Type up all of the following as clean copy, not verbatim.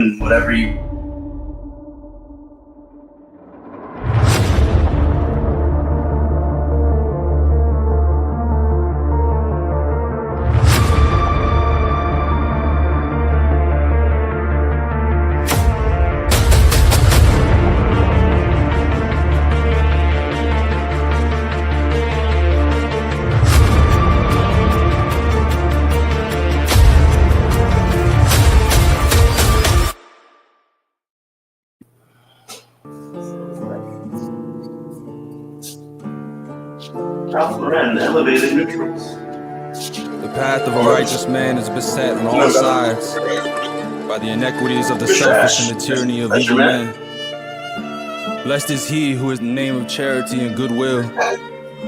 whatever you. Elevated neutrals. The path of a righteous man is beset on all sides by the inequities of the selfish and the tyranny of evil men. Blessed is he who, in the name of charity and goodwill,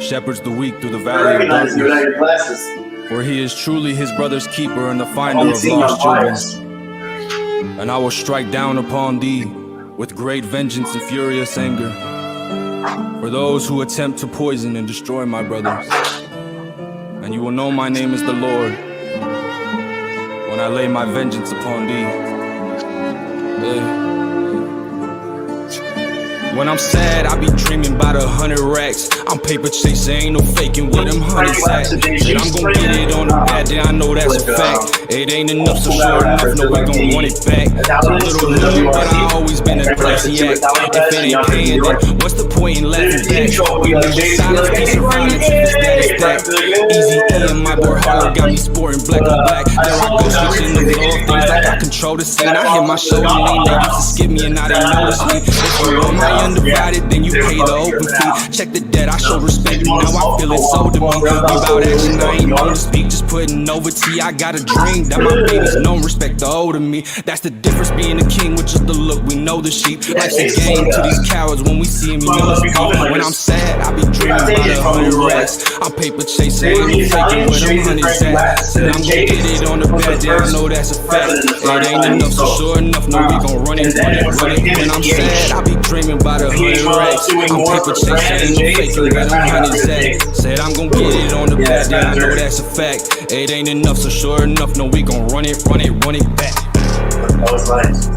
shepherds the weak through the valley of darkness. For he is truly his brother's keeper and the finder of lost children. And I will strike down upon thee with great vengeance and furious anger, for those who attempt to poison and destroy my brothers. And you will know my name is the Lord when I lay my vengeance upon thee. When I'm sad, I be dreaming about 100 racks. I'm paper chasing, ain't no faking where them hundreds at. Said I'm gon' get it on the bad day, I know that's a fact. It ain't enough, so sure enough, no, we gon' run it back. A little hood, but I always been a classy act. If it ain't paying, then what's the point in laughing back? We never silence, peace and violence, if it's that, it's that. Easy E and my boy Harlow got me sporting black on black. There I go, switching the flow of things like I control the scene. I hit my shoulder lane, they used to skip me and now they notice me. If you want my undivided, then you pay the open fee. Check the debt, I showed respect, now I feel it's owed to me. We bout action, I ain't known to speak, just putting over tea. I got a dream that my babies know respect the old of me. That's the difference being a king with just the look, we know the sheep. Life's a game to these cowards, when we see him, you know it's deep. When I'm sad, I be dreaming about 100 racks. I'm paper chasing, ain't faking where them hundreds at. Said I'm gon' get it on the bad day, I know that's a fact. It ain't enough, so sure enough, no, we gon' run it, run it, run it. When I'm sad, I be dreaming about 100 racks. I'm paper chasing, ain't faking where them hundreds at. Said I'm gon' get it on the bad day, I know that's a fact. It ain't enough, so sure enough, no, we gon' run it, run it, run it back. That was nice.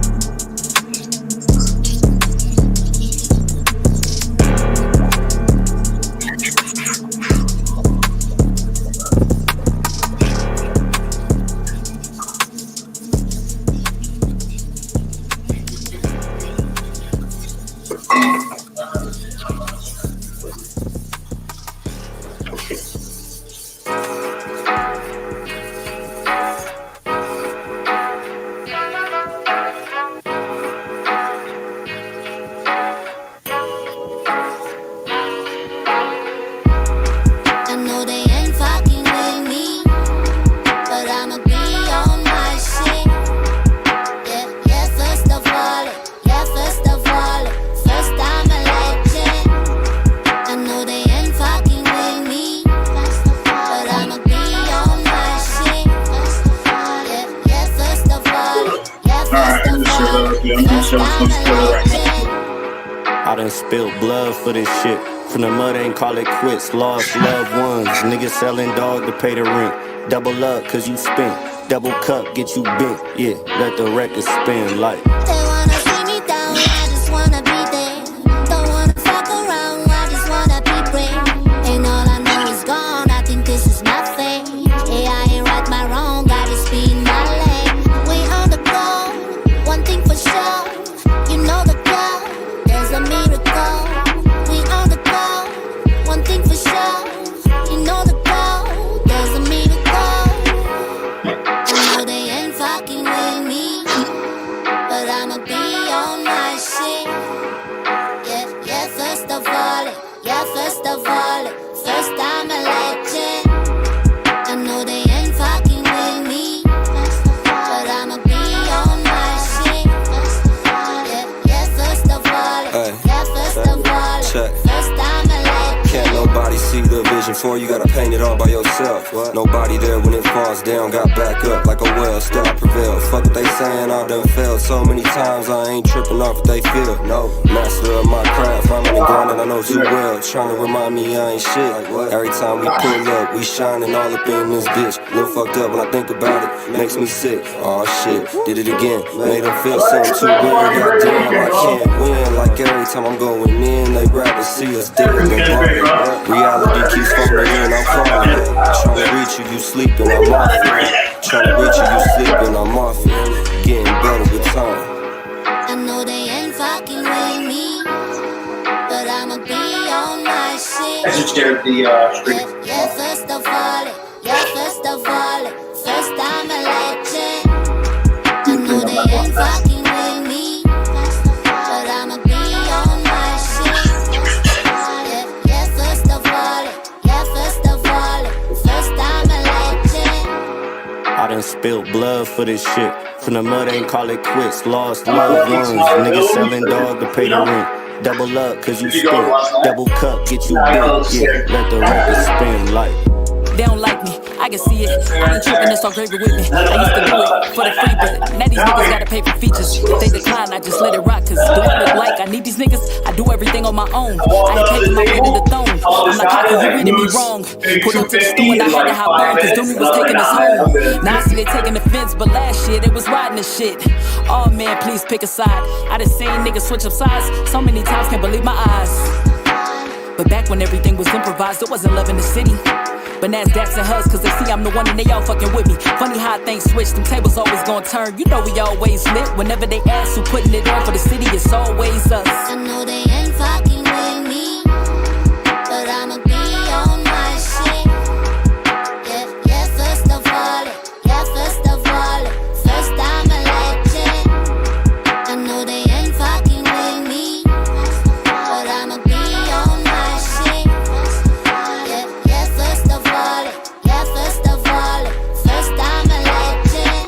I done spilled blood for this shit. From the mud, ain't call it quits. Lost loved ones. Niggas selling dog to pay the rent. Double up, cause you spent. Double cup, get you bent. Yeah, let the record spin like. They wanna see me down, I just wanna be there. Don't wanna fuck around, I just wanna be brave. And all I know is gone, I think this is my fate. Yeah, I ain't right, my wrong, gotta speed my lane. We on the go, one thing for sure. You know the crowd, there's a miracle. We on the go, one thing for sure. You know the crowd, there's a miracle. I know they ain't fucking with me, but I'ma be on my shit. Yeah, yeah, first of all, first I'm a legend. I know they ain't fucking with me, but I'ma be on my shit. Yeah, yeah, first of all, first I'm a legend. Can't nobody see the vision for you, gotta paint it all by yourself. Nobody there when it falls down, got back up like a well, still I prevail. Fuck what they saying, I done failed so many times, I ain't tripping off what they feel. No, master of my craft, I'm in the grind and I know too well. Trying to remind me I ain't shit. Every time we pull up, we shining all up in this bitch. Little fucked up when I think about it. makes me sick. Aw shit, did it again. Made them feel something too weird. Goddamn, I can't win. Like every time I'm going in, they rather see us dead than ballin'. Reality keeps falling in, I'm falling. Trying to reach you, you sleeping, I'm off it. Trying to reach you, you sleeping, I'm off it. Getting better with time. I know they ain't fucking with me, but I'ma be on my shit. I should share the stream. Yeah, first of all, first I'm a legend. I know they ain't fucking with me, but I'ma be on my shit. Yeah, first of all, first I'm a legend. I done spilled blood for this shit. From the mud, ain't call it quits. Lost loved ones. Niggas selling dog to pay the rent. Double up, cause you spent. Double cup, get you bent. Yeah, let the record spin like. They don't like me, I can see it. I ain't tripping, that's all gravy with me. I used to do it for the free, but now these niggas gotta pay for features. If they decline, I just let it rock. Cause do I look like I need these niggas? I do everything on my own. I ain't taking my foot in the throne. I'm not cocky, you reading me wrong. Put up to the store and I had to hop on, cause Doomy was taking us home. Now I see they taking offense, but last year they was riding the shit. Oh man, please pick a side. I done seen niggas switch up sides so many times, can't believe my eyes. But back when everything was improvised, it wasn't loving the city. But now it's daps and hugs, cause they see I'm the one and they all fucking with me. Funny how things switch, them tables always gonna turn. You know we always lit. Whenever they ask who putting it on for the city, it's always us. I know they ain't fucking with me, but I'ma be on my shit. Yeah, first of all, first I'm a legend. I know they ain't fucking with me, but I'ma be on my shit. Yeah, first of all, first I'm a legend.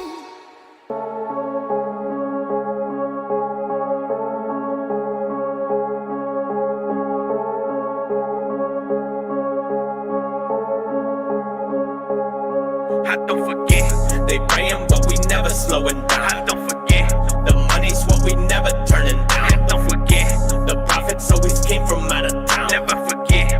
I don't forget, they praying but we never slowing down. I don't forget, the money's what we never turning down. I don't forget, the profits always came from out of town. Never forget,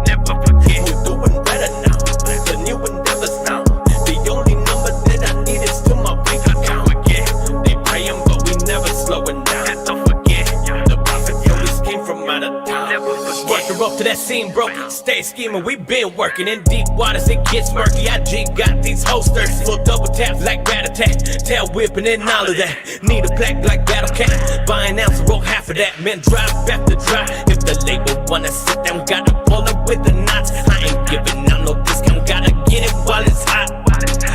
never forget. We're doing better now, the new endeavors now. The only number that I need is to my bank account. Forget, they praying but we never slowing down. I don't forget, the profits always came from out of town. Never forget. Working up to that scene broken, stay scheming, we been working in deep waters, it gets murky. I G got these holsters, full double taps like rat-a-tat, tail whipping and all of that. Need a black like battle cat, buy an ounce, roll half of that. Man, drive after drive, if the label wanna sit down, gotta pull up with the knots. I ain't giving out no discount, gotta get it while it's hot.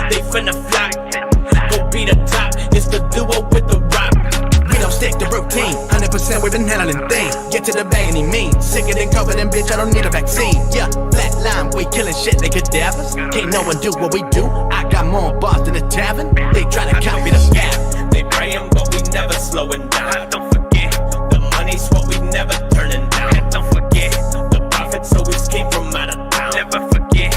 They finna fly, go be the top, it's the duo with the rock. We don't stick to routine, 100% we've been handling things. Get to the bag any means, sicker than COVID and bitch, I don't need a vaccine. Yeah, flat line, we killing shit, they cadavers. Can't no one do what we do, I got more bars than a tavern. They try to copy the gap. They praying but we never slowing down. Don't forget, the money's what we never turning down. Don't forget, the profits always came from out of town. Never forget,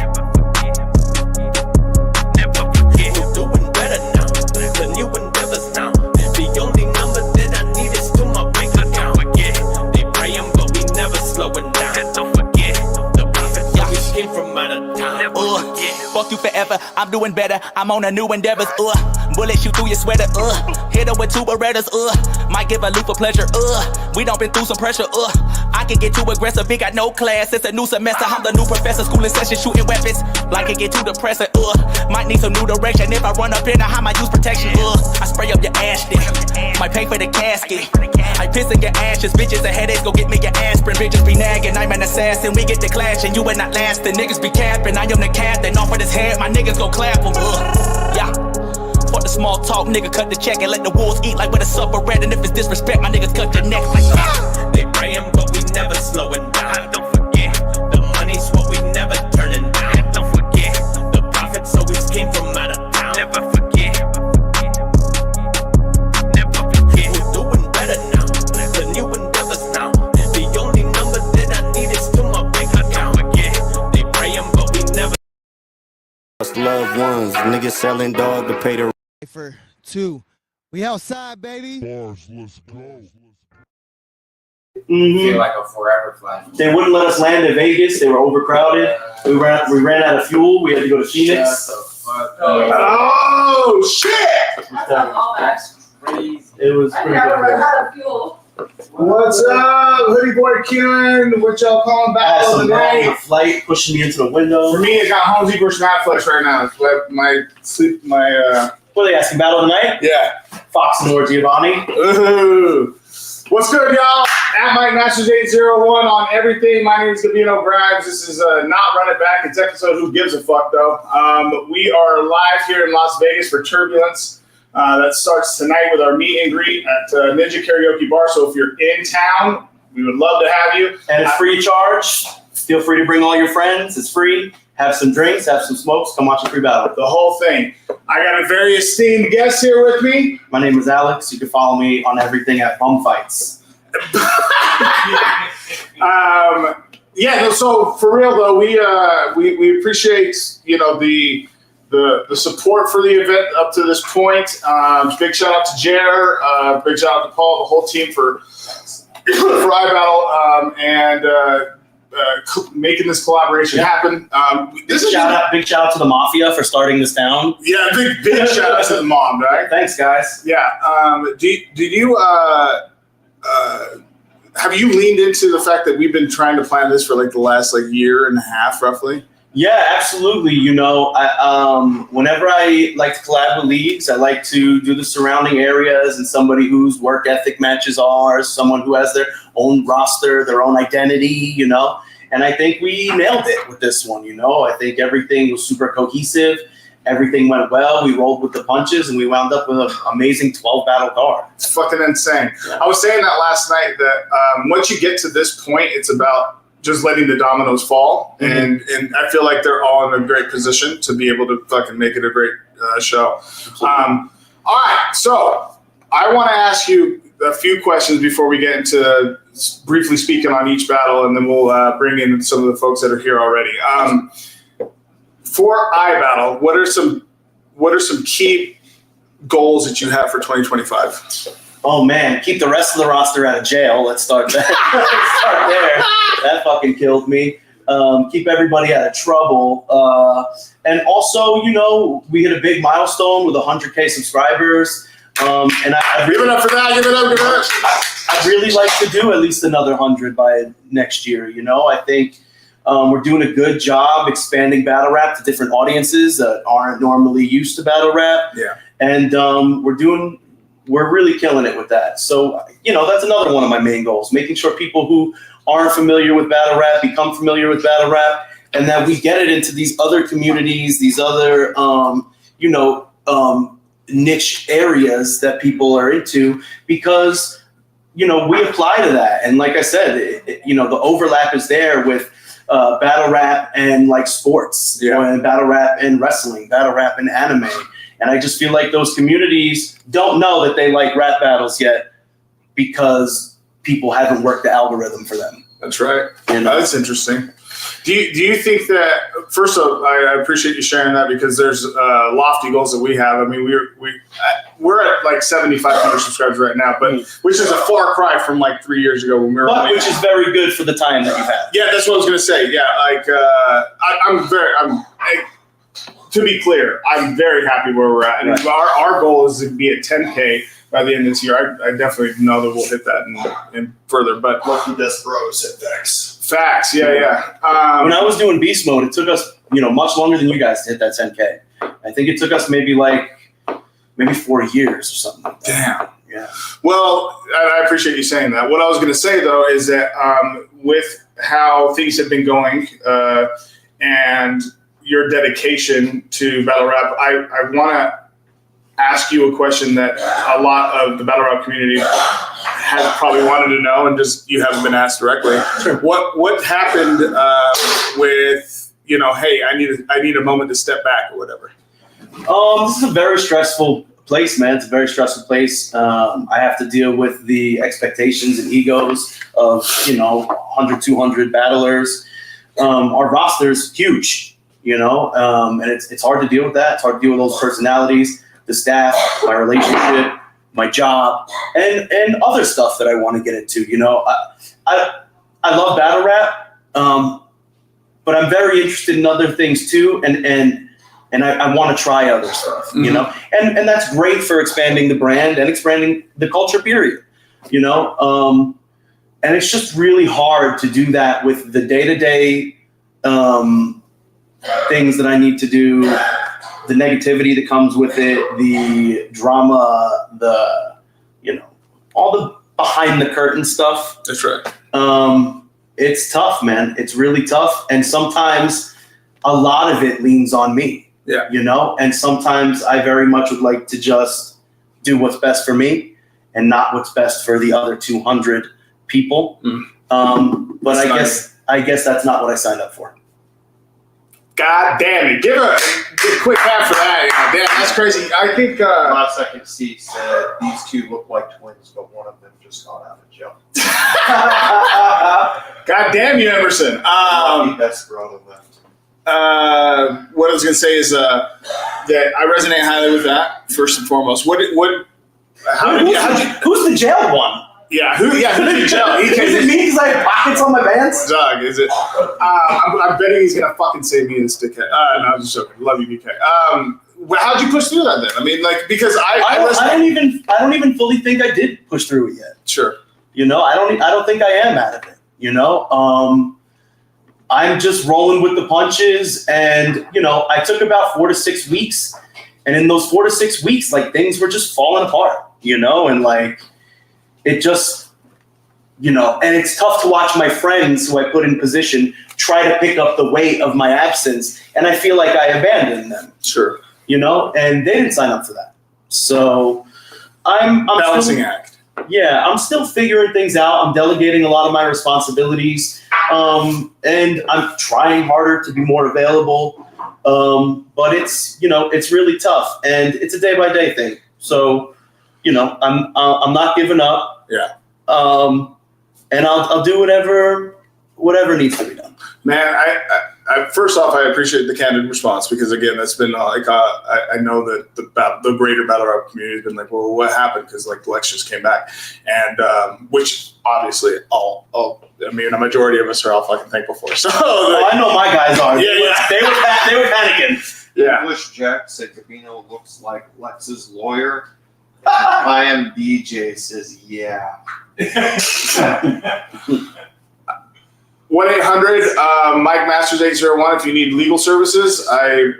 never forget. We're doing better now, the new endeavors now. The only number that I need is to my bank account. Forget, they praying but we never slowing down. Don't forget, the profits always came from out of town. Never forget. Fuck you forever, I'm doing better, I'm on a new endeavors, bullet shoot through your sweater, hit her with two Berettas, might give a leap for pleasure, we done been through some pressure, I can get too aggressive, it got no class, it's a new semester, I'm the new professor, school in session, shooting weapons, like it get too depressing, might need some new direction, if I run up in, I might use protection, I spray up your ass stick, might pay for the casket, I piss in your ashes, bitches and headaches, go get me your aspirin, bitches be nagging, I'm an assassin, we get the clashing, you ain't not lasting, niggas be capping, I am the captain, off with his head, my niggas go clap him, yeah. Fuck the small talk, nigga, cut the check and let the wolves eat like with a supper red. And if it's disrespect, my niggas cut your neck like that. They praying but we never slowing down. Don't forget, the money's what we never turning down. Don't forget, the profits always came from out of town. Never forget, never forget. We're doing better now, the new endeavors now. The only number that I need is to my bank account. Forget, they praying but we never. Loved ones, niggas selling dog to pay the rent. For 2. We outside, baby. Bars, let's go. Feel like a forever flight. They wouldn't let us land in Vegas. They were overcrowded. We ran out of fuel. We had to go to Phoenix. Oh shit! It was pretty good. What's up, Hoodie Boy Keelan? What y'all calling battle of the night? Flight pushing me into the window. For me, it got Holmesy versus Netflix right now. It's what What are they asking? Battle of the night? Yeah. Fox and Lord Giovanni. Ooh. What's good, y'all? At Mike Masters 801 on everything. My name is Gabino Grhymes. This is not Run It Back. It's episode Who Gives a Fuck, though. We are live here in Las Vegas for Turbulence. That starts tonight with our meet and greet at Ninja Karaoke Bar. So if you're in town, we would love to have you. And it's free of charge. Feel free to bring all your friends. It's free. Have some drinks, have some smokes, come watch a free battle. The whole thing. I got a very esteemed guest here with me. My name is Alex. You can follow me on everything at Bum Fights. So for real though, we appreciate the support for the event up to this point. Big shout out to Jer, big shout out to Paul, the whole team for iBattle and making this collaboration happen. Big shout out to the Mafia for starting this down. Yeah, big shout out to the mom, right? Thanks, guys. Yeah. Did you have you leaned into the fact that we've been trying to plan this for like the last year and a half, roughly? Yeah, absolutely. Whenever I like to collab with leagues, I like to do the surrounding areas and somebody whose work ethic matches ours, someone who has their own roster, their own identity, And I think we nailed it with this one, I think everything was super cohesive. Everything went well. We rolled with the punches, and we wound up with an amazing 12-battle card. It's fucking insane. Yeah. I was saying that last night that once you get to this point, it's about just letting the dominoes fall, and I feel like they're all in a great position to be able to fucking make it a great show. All right, so I want to ask you a few questions before we get into briefly speaking on each battle, and then we'll bring in some of the folks that are here already. For iBattle, what are some key goals that you have for 2025? Oh man, keep the rest of the roster out of jail. Let's start there. That fucking killed me. Keep everybody out of trouble. And also, we hit a big milestone with 100K subscribers. And I really, give it up for that. Give it up. I'd really like to do at least another 100 by next year. I think we're doing a good job expanding battle rap to different audiences that aren't normally used to battle rap. Yeah. And we're really killing it with that. So, that's another one of my main goals, making sure people who aren't familiar with battle rap become familiar with battle rap, and that we get it into these other communities, these other, niche areas that people are into, because, we apply to that. And like I said, the overlap is there with battle rap and sports, and battle rap and wrestling, battle rap and anime. And I just feel like those communities don't know that they like rap battles yet because people haven't worked the algorithm for them. That's right. That's interesting. Do you think that, first off, I appreciate you sharing that, because there's lofty goals that we have. I mean, we're at 7,500 subscribers right now, but which is a far cry from 3 years ago when we were. But which is very good for the time that you've had. Yeah, that's what I was gonna say. Yeah, to be clear, I'm very happy where we're at, and our goal is to be at 10K by the end of this year. I definitely know that we'll hit that and further. But Lucky Death Bros hit facts. Facts, yeah. When I was doing beast mode, it took us, much longer than you guys to hit that 10K. I think it took us maybe 4 years or something like that. Damn. Yeah. Well, I appreciate you saying that. What I was going to say, though, is that with how things have been going and your dedication to battle rap, I want to ask you a question that a lot of the battle rap community has probably wanted to know, and just you haven't been asked directly. Sure. What happened with hey, I need a moment to step back or whatever? This is a very stressful place, man. It's a very stressful place. I have to deal with the expectations and egos of 100, 200 battlers. Our roster's huge, and it's hard to deal with that. It's hard to deal with those personalities, the staff, my relationship, my job, and other stuff that I want to get into. I love battle rap, but I'm very interested in other things too. And and I want to try other stuff, you know, and that's great for expanding the brand and expanding the culture, period, you know. And it's just really hard to do that with the day-to-day things that I need to do, the negativity that comes with it, the drama, the, you know, all the behind the curtain stuff. That's right. It's tough, man. It's really tough. And sometimes a lot of it leans on me, you know, and sometimes I very much would like to just do what's best for me and not what's best for the other 200 people. But I guess that's not what I signed up for. God damn it. Give a quick clap for that. Damn, that's crazy. I think last I could see said these two look like twins, but one of them just got out of jail. God damn you, Emerson. Best brother left. What I was going to say is that I resonate highly with that, first and foremost. Who's the jailed one? Yeah, who's in jail? Is it me because I have pockets on my pants? Doug, is it? I'm betting he's gonna fucking save me this dickhead. No, I'm just joking. Love you, BK. How'd you push through that then? I mean, like, because I don't even fully think I did push through it yet. Sure. You know, I don't think I am out of it. You know, I'm just rolling with the punches, and you know, I took about 4 to 6 weeks, and in those 4 to 6 weeks, like things were just falling apart. You know, and like. It just, you know, and it's tough to watch my friends who I put in position try to pick up the weight of my absence, and I feel like I abandoned them. Sure. You know, and they didn't sign up for that. So I'm balancing act. Yeah, I'm still figuring things out. I'm delegating a lot of my responsibilities, and I'm trying harder to be more available. But it's, you know, it's really tough, and it's a day by day thing. So. You know, I'm not giving up. Yeah. And I'll do whatever needs to be done. Man, I first off, I appreciate the candid response because again, that's been like I know that the greater battle rap community has been like, well, what happened? Because like the lectures came back, and which obviously a majority of us are all fucking thankful for. So I know my guys are. Yeah. They were panicking. Yeah. English Jack said Gabino looks like Lex's lawyer. I am DJ says, yeah. 1-800 Mike Masters 801 if you need legal services. I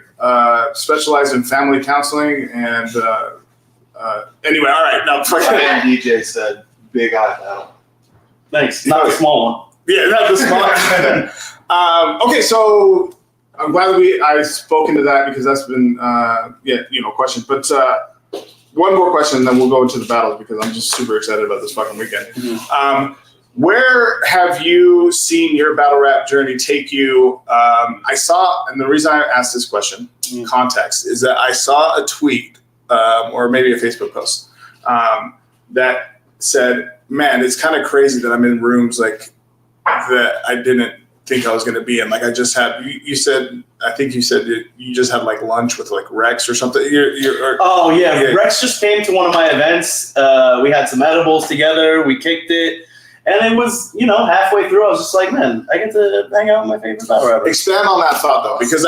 specialize in family counseling and anyway, all right. No, and DJ said, big eye battle. Thanks. Not the small one. Yeah, not the small one. Okay, so I'm glad I've spoken to that because that's been question. But one more question, and then we'll go into the battles because I'm just super excited about this fucking weekend. Mm-hmm. Where have you seen your battle rap journey take you? I saw, and the reason I asked this question, context, is that I saw a tweet or maybe a Facebook post that said, man, it's kind of crazy that I'm in rooms like that I didn't think I was going to be in. Like I just had, you said you just had like lunch with like Rex or something. Rex just came to one of my events. We had some edibles together. We kicked it. And it was, halfway through, I was just like, man, I get to hang out with my favorite battle rapper. Expand on that thought, though, because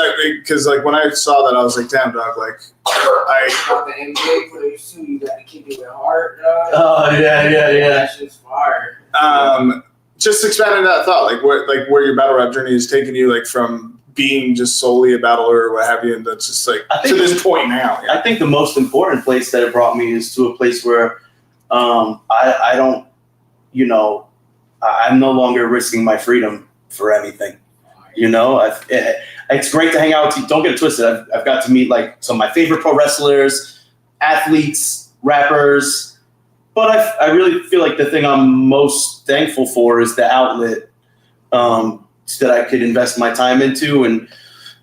when I saw that, I was like, damn, dog, like, the NBA players too, you gotta keep it with heart, dog. Oh, yeah. That shit's fire. Just expanding that thought, like where your battle rap journey has taken you, like from being just solely a battler or what have you, and that's just like to this point now. Yeah. I think the most important place that it brought me is to a place where I don't, I'm no longer risking my freedom for anything. It's great to hang out with you. Don't get it twisted. I've got to meet like some of my favorite pro wrestlers, athletes, rappers. But I really feel like the thing I'm most thankful for is the outlet that I could invest my time into and,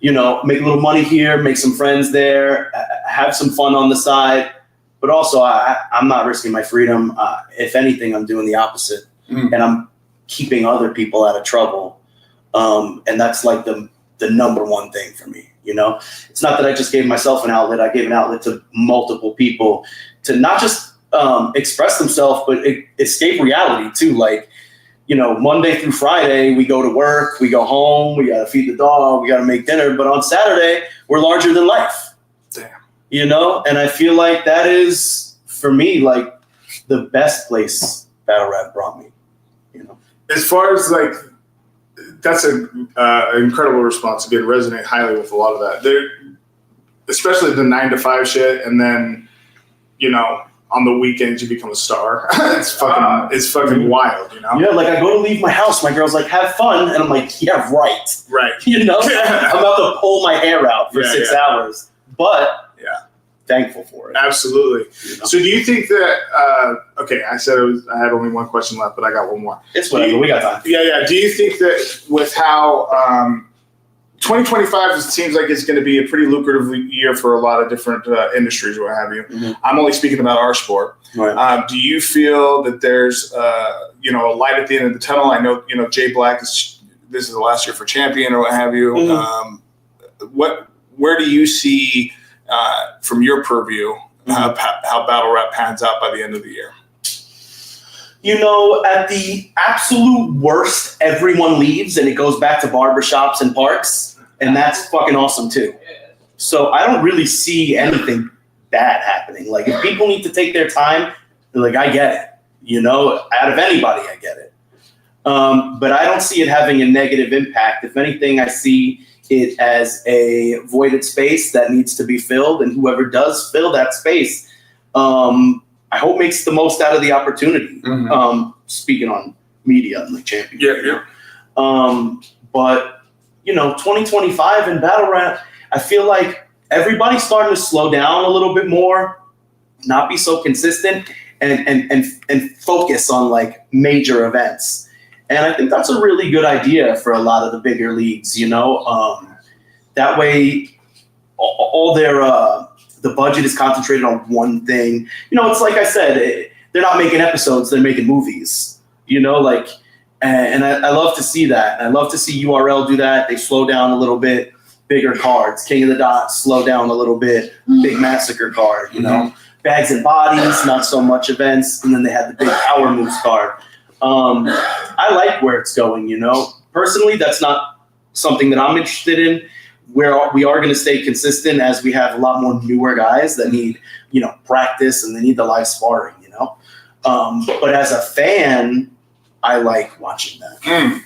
make a little money here, make some friends there, have some fun on the side. But also, I'm not risking my freedom. If anything, I'm doing the opposite. And I'm keeping other people out of trouble. And that's like the number one thing for me. It's not that I just gave myself an outlet. I gave an outlet to multiple people to not just express themselves, but escape reality too. Like, Monday through Friday, we go to work, we go home, we got to feed the dog, we got to make dinner. But on Saturday, we're larger than life. Damn. And I feel like that is, for me, like the best place battle rap brought me. As far as like, that's an incredible response. Again, resonate highly with a lot of that. Especially the 9 to 5 shit, and then, on the weekends you become a star. It's fucking wild, Yeah, like I go to leave my house, my girl's like, have fun, and I'm like, yeah, right. Right. I'm about to pull my hair out for 6 hours, but thankful for it. Absolutely. So do you think that, I said I had only one question left, but I got one more. It's whatever, we got time. Yeah. Do you think that with how 2025 seems like it's going to be a pretty lucrative year for a lot of different industries, what have you? Mm-hmm. I'm only speaking about our sport. Right. Do you feel that there's, a light at the end of the tunnel? I know, Jay Black this is the last year for champion or what have you. Mm-hmm. Where do you see, from your purview, how battle rap pans out by the end of the year? At the absolute worst, everyone leaves and it goes back to barbershops and parks. And that's fucking awesome too. So I don't really see anything bad happening. Like if people need to take their time, like I get it, out of anybody, I get it. But I don't see it having a negative impact. If anything, I see it as a voided space that needs to be filled, and whoever does fill that space, I hope makes the most out of the opportunity. Mm-hmm. Speaking on media and like champion. Yeah. But 2025 in battle rap, I feel like everybody's starting to slow down a little bit more, not be so consistent, and focus on like major events. And I think that's a really good idea for a lot of the bigger leagues. That way, all their the budget is concentrated on one thing. It's like I said, they're not making episodes; they're making movies. And I love to see that. I love to see URL do that. They slow down a little bit. Bigger cards. King of the Dots, slow down a little bit. Big Massacre card, Bags and Bodies, not so much events. And then they had the big Power Moves card. I like where it's going, Personally, that's not something that I'm interested in. We are going to stay consistent as we have a lot more newer guys that need, practice and they need the live sparring, But as a fan, I like watching that,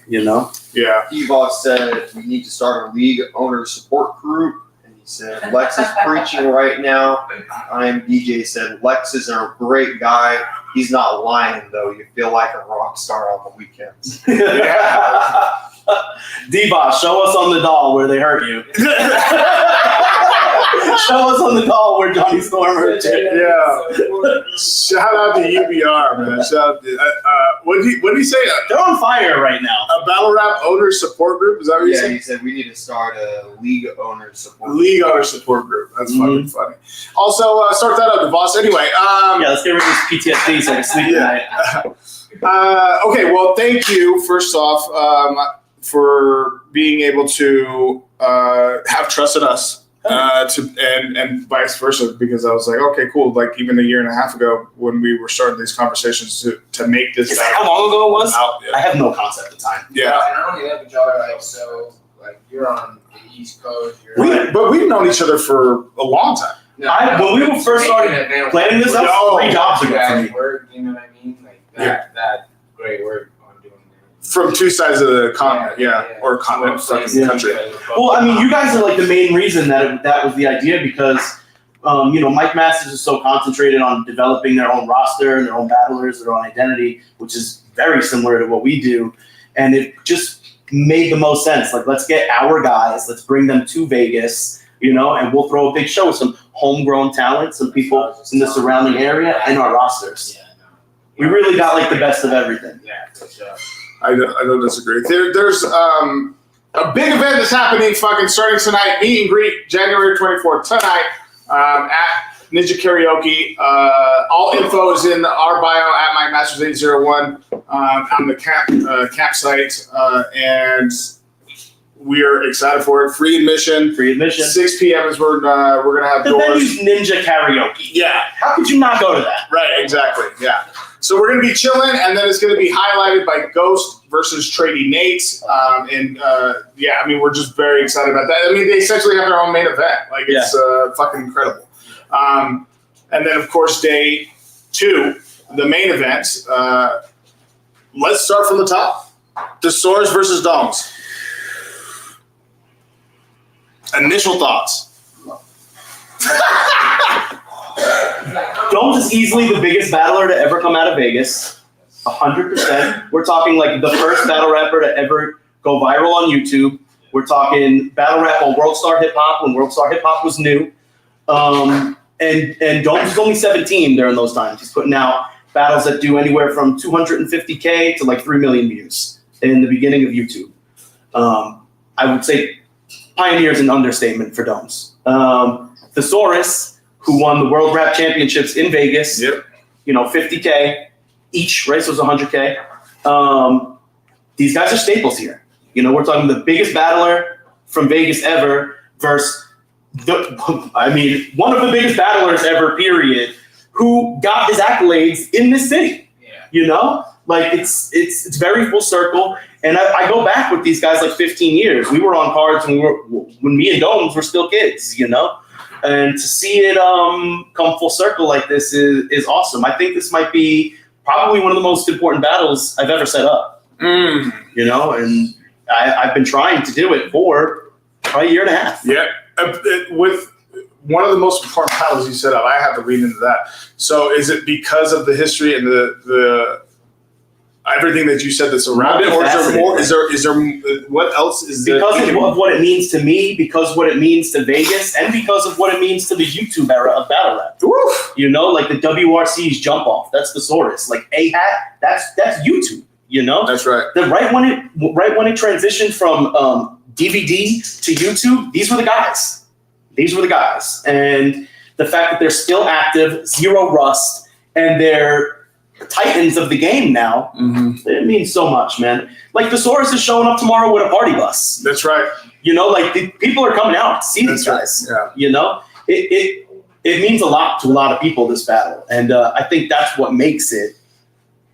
Yeah. Evox said we need to start a league owner support group. And he said, Lex is preaching right now. DJ said, Lex is a great guy. He's not lying, though. You feel like a rock star on the weekends. D-Boss, show us on the doll where they hurt you. Show us on the doll where Johnny Storm hurt you. Yeah. Shout out to UBR, man. Shout out to, what did he say? They're on fire right now. A battle rap owner support group? Is that what you said? He said we need to start a league owner support group. League owner support group. That's fucking funny. Also, start that up, boss. Anyway. Let's get rid of this PTSD so I can sleep tonight. Okay, well, thank you, first off, for being able to have trusted us. And vice versa, because I was like, okay, cool. Like even a year and a half ago when we were starting these conversations to make this. Is that how long ago it was? Yeah. I have no concept of time. Yeah. Not only that, but y'all are like you're on the East Coast. But we've known each other for a long time. When we first started planning this, that was 3 jobs ago for me. Work, you know what I mean? Like that great work. From 2 sides of the continent, or continent, country. Well, I mean, you guys are like the main reason that was the idea because, Mike Masters is so concentrated on developing their own roster, their own battlers, their own identity, which is very similar to what we do. And it just made the most sense. Like, let's get our guys, let's bring them to Vegas, and we'll throw a big show with some homegrown talent, some people in the surrounding area, and our rosters. We really got like the best of everything. Yeah, for sure. I don't disagree. There's a big event that's happening starting tonight. Meet and greet January 24th tonight at Ninja Karaoke. All info is in our bio at Mike Masters 801 on the campsite, and we're excited for it. Free admission. 6 p.m. is we're gonna have the doors. venue's Ninja Karaoke. Yeah. How could you not go to that? Right. Exactly. Yeah. So we're going to be chilling, and then it's going to be highlighted by Ghost versus Trady Nate. Yeah, I mean, we're just very excited about that. I mean, they essentially have their own main event. Like, it's fucking incredible. And then, of course, day 2, the main event. Let's start from the top. Thesaurus versus Doms. Initial thoughts. Domes is easily the biggest battler to ever come out of Vegas. 100%. We're talking like the first battle rapper to ever go viral on YouTube. We're talking battle rap on World Star Hip Hop when World Star Hip Hop was new. And Domes was only 17 during those times. He's putting out battles that do anywhere from 250K to like 3 million views in the beginning of YouTube. I would say pioneer is an understatement for Domes. Thesaurus, who won the World Rap Championships in Vegas. Yep. 50K each, right? So it's 100K. These guys are staples here. We're talking the biggest battler from Vegas ever versus one of the biggest battlers ever, period, who got his accolades in this city. Yeah. Like it's very full circle. And I go back with these guys like 15 years. We were on cards when me and Domes were still kids, And to see it come full circle like this is awesome. I think this might be probably one of the most important battles I've ever set up. And I've been trying to do it for probably a year and a half. Yeah. With one of the most important battles you set up, I have to read into that. So is it because of the history and the everything that you said that's around it, or is there more? Is there what else is there? Because of what it means to me, because what it means to Vegas, and because of what it means to the YouTube era of battle rap. Oof. Like the WRC's jump off, that's Thesaurus. Like A-Hat, that's YouTube. That's right. Right when it transitioned from DVD to YouTube, these were the guys. And the fact that they're still active, zero rust, and they're titans of the game now, it means so much, man. Like Thesaurus is showing up tomorrow with a party bus. That's right. Like people are coming out to see these guys. Right. Yeah. It means a lot to a lot of people, this battle. And I think that's what makes it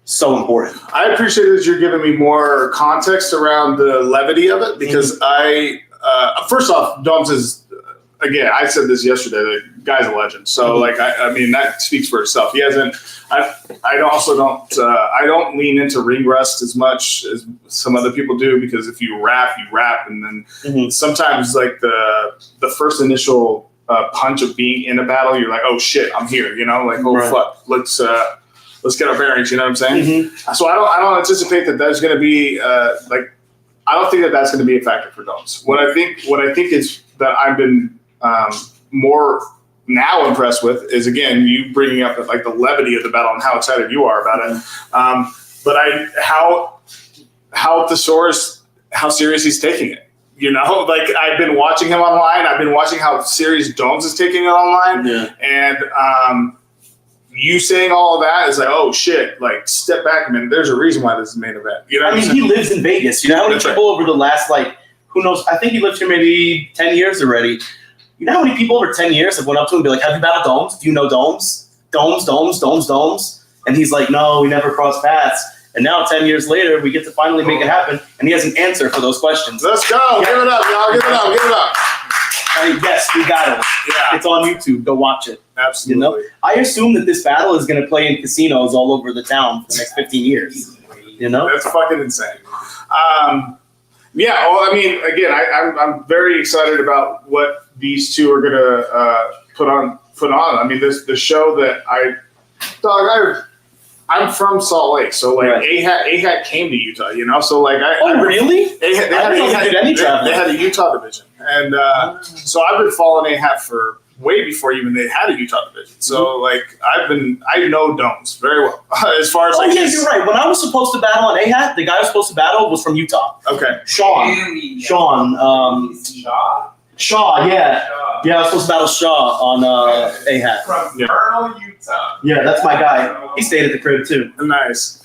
so important. I appreciate that you're giving me more context around the levity of it, because first off, Doms is, again, I said this yesterday, the guy's a legend. So I mean, that speaks for itself. He hasn't, I don't lean into ring rust as much as some other people do, because if you rap, and then sometimes like the first initial punch of being in a battle, you're like, oh shit, I'm here, fuck, let's get our bearings, you know what I'm saying? So I don't anticipate that there's going to be I don't think that that's going to be a factor for Domes. What I think is that I've been more now impressed with is, again, you bringing up like the levity of the battle and how excited you are about it. But how Thesaurus, how serious he's taking it. I've been watching him online. I've been watching how serious Domes is taking it online. Yeah. And you saying all of that is like, oh shit, like step back, man. There's a reason why this is the main event. He lives in Vegas. How many people over the last, who knows? I think he lived here maybe 10 years already. You know how many people over 10 years have went up to him and be like, have you battled Domes? Do you know Domes? Domes? And he's like, no, we never crossed paths. And now 10 years later, we get to finally make it happen. And he has an answer for those questions. Let's go. Yeah. Give it up, y'all. Give it up. Yes, we got it. Yeah. It's on YouTube. Go watch it. Absolutely. I assume that this battle is going to play in casinos all over the town for the next 15 years. That's fucking insane. Yeah, well, I mean, again, I'm very excited about what these two are gonna put on. I mean, the show that I'm from Salt Lake, so like A-Hat came to Utah, So like really? They had a Utah division, and so I've been following A-Hat for way before even they had a Utah division. So like I know Domes very well as far as you're right. When I was supposed to battle on A-Hat, the guy I was supposed to battle was from Utah. Okay. Sean. Shaw, yeah. Yeah, I was supposed to battle Shaw on A-Hat. From Vernal, Utah. Yeah, that's my guy. He stayed at the crib too. Nice.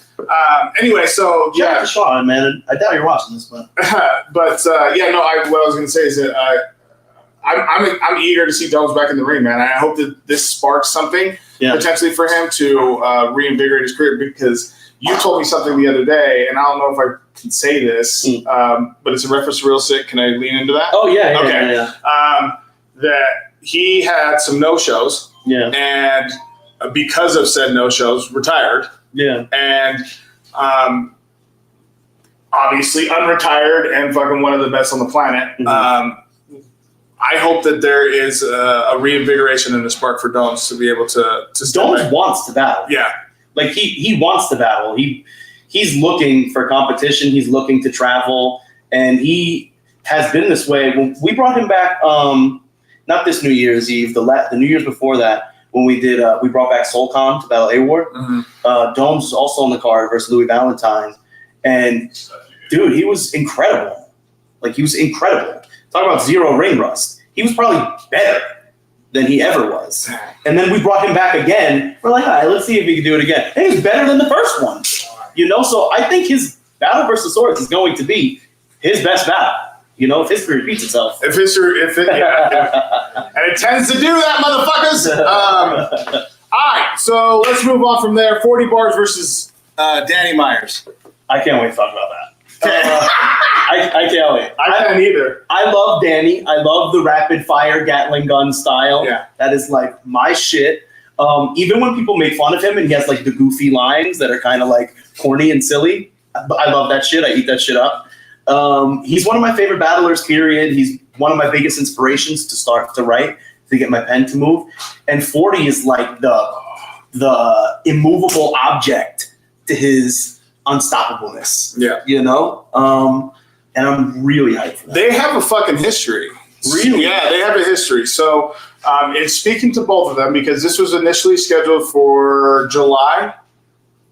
Anyway, so shout out to Sean, man. I doubt you're watching this, but what I was gonna say is that I'm eager to see Domes back in the ring, man. I hope that this sparks something. potentially for him to reinvigorate his career, because you told me something the other day, and I don't know if I can say this, but it's a reference to Real Sick. Can I lean into that? Oh, yeah. Okay. Yeah. That he had some no-shows, and because of said no-shows, retired. Yeah. And obviously unretired and fucking one of the best on the planet. I hope that there is a reinvigoration and a spark for Domes to be able to Domes wants to battle. Yeah. Like he wants to battle. He's looking for competition. He's looking to travel, and he has been this way. When we brought him back, not this New Year's Eve, the New Year's before that, when we did, we brought back SoulCon to battle A-War. Domes was also on the card versus Louis Valentine, and dude, he was incredible. Like he was incredible. Talk about zero ring rust. He was probably better than he ever was. And then we brought him back again. We're like, all right, let's see if he can do it again. And he was better than the first one. So I think his battle versus Swords is going to be his best battle. If history repeats itself. And it tends to do that, motherfuckers. All right, so let's move on from there. 40 bars versus Danny Myers. I can't wait to talk about that. I can't wait. I can't either. I love Danny. I love the rapid fire Gatling gun style. Yeah. That is like my shit. Even when people make fun of him and he has like the goofy lines that are kind of like corny and silly, I love that shit. I eat that shit up. He's one of my favorite battlers, period. He's one of my biggest inspirations to start to write, to get my pen to move. And 40 is like the immovable object to his unstoppableness. Yeah. And I'm really hyped for that. They have a fucking history. Really? Yeah, they have a history. So it's speaking to both of them, because this was initially scheduled for July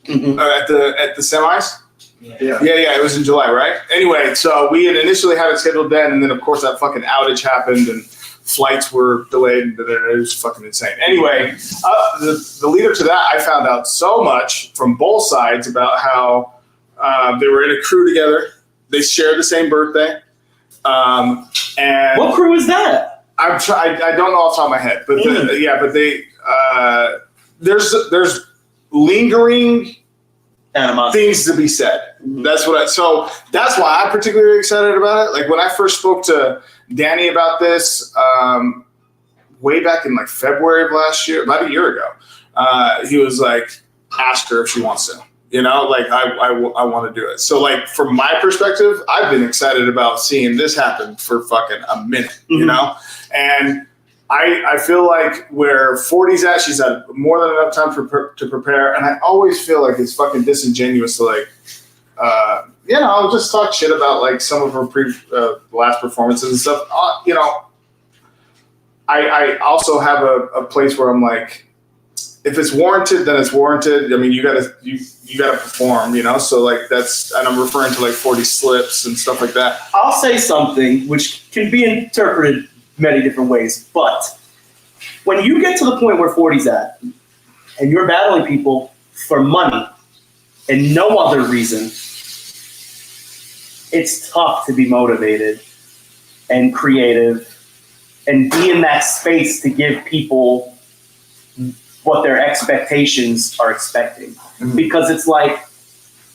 at the semis. Yeah, it was in July, right? Anyway, so we had initially had it scheduled then, and then of course that fucking outage happened and flights were delayed, and it was fucking insane. Anyway, the leader to that, I found out so much from both sides about how they were in a crew together. They shared the same birthday. And what crew is that? I don't know off the top of my head, but there's lingering things to be said. That's why I'm particularly excited about it. Like when I first spoke to Danny about this, way back in like February of last year, about a year ago, he was like, ask her if she wants to. I want to do it. So like from my perspective, I've been excited about seeing this happen for fucking a minute, and I feel like where 40's at, she's had more than enough time to prepare, and I always feel like it's fucking disingenuous to like, I'll just talk shit about like some of her last performances and stuff. I also have a place where I'm like, if it's warranted, then it's warranted. I mean, you gotta perform, So like and I'm referring to like 40 slips and stuff like that. I'll say something which can be interpreted many different ways, but when you get to the point where 40's at, and you're battling people for money and no other reason, it's tough to be motivated and creative and be in that space to give people what their expectations are expecting. Because it's like,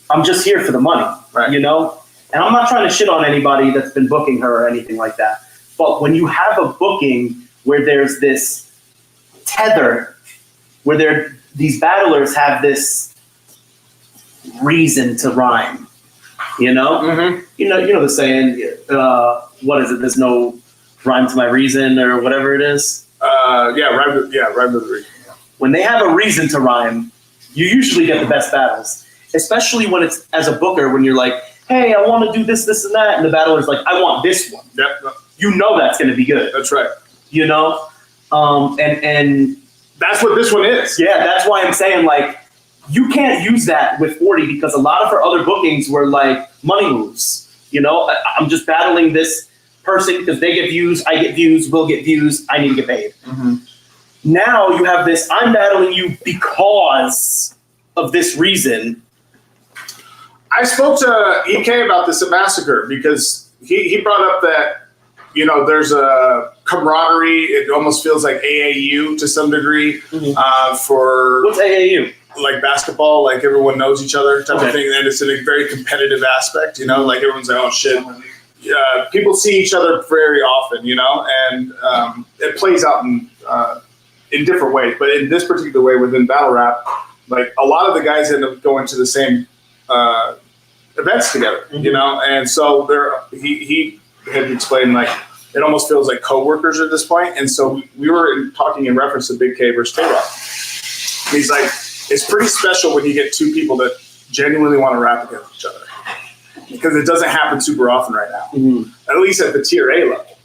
I'm just here for the money, right. And I'm not trying to shit on anybody that's been booking her or anything like that. But when you have a booking where there's this tether, where these battlers have this reason to rhyme, you know the saying, what is it? There's no rhyme to my reason, or whatever it is. Rhyme to the reason. When they have a reason to rhyme, you usually get the best battles, especially when it's as a booker, when you're like, hey, I want to do this, this, and that. And the battler's like, I want this one. Yep. You know that's going to be good. That's right. And that's what this one is. Yeah, that's why I'm saying, like, you can't use that with 40 because a lot of her other bookings were like money moves. I'm just battling this person because they get views, I get views, we'll get views, I need to get paid. Mm-hmm. Now you have this, I'm battling you because of this reason. I spoke to EK about this at Massacre because he brought up that there's a camaraderie. It almost feels like AAU to some degree for What's AAU? like basketball, like everyone knows each other type of thing. And it's in a very competitive aspect, like everyone's like, oh shit. People see each other very often, and it plays out in different ways. But in this particular way, within battle rap, like a lot of the guys end up going to the same events together, and so he had explained like it almost feels like coworkers at this point. And so we were talking in reference to Big K versus Tay-Rock. He's like, it's pretty special when you get two people that genuinely want to rap against each other, because it doesn't happen super often right now, at least at the tier A level,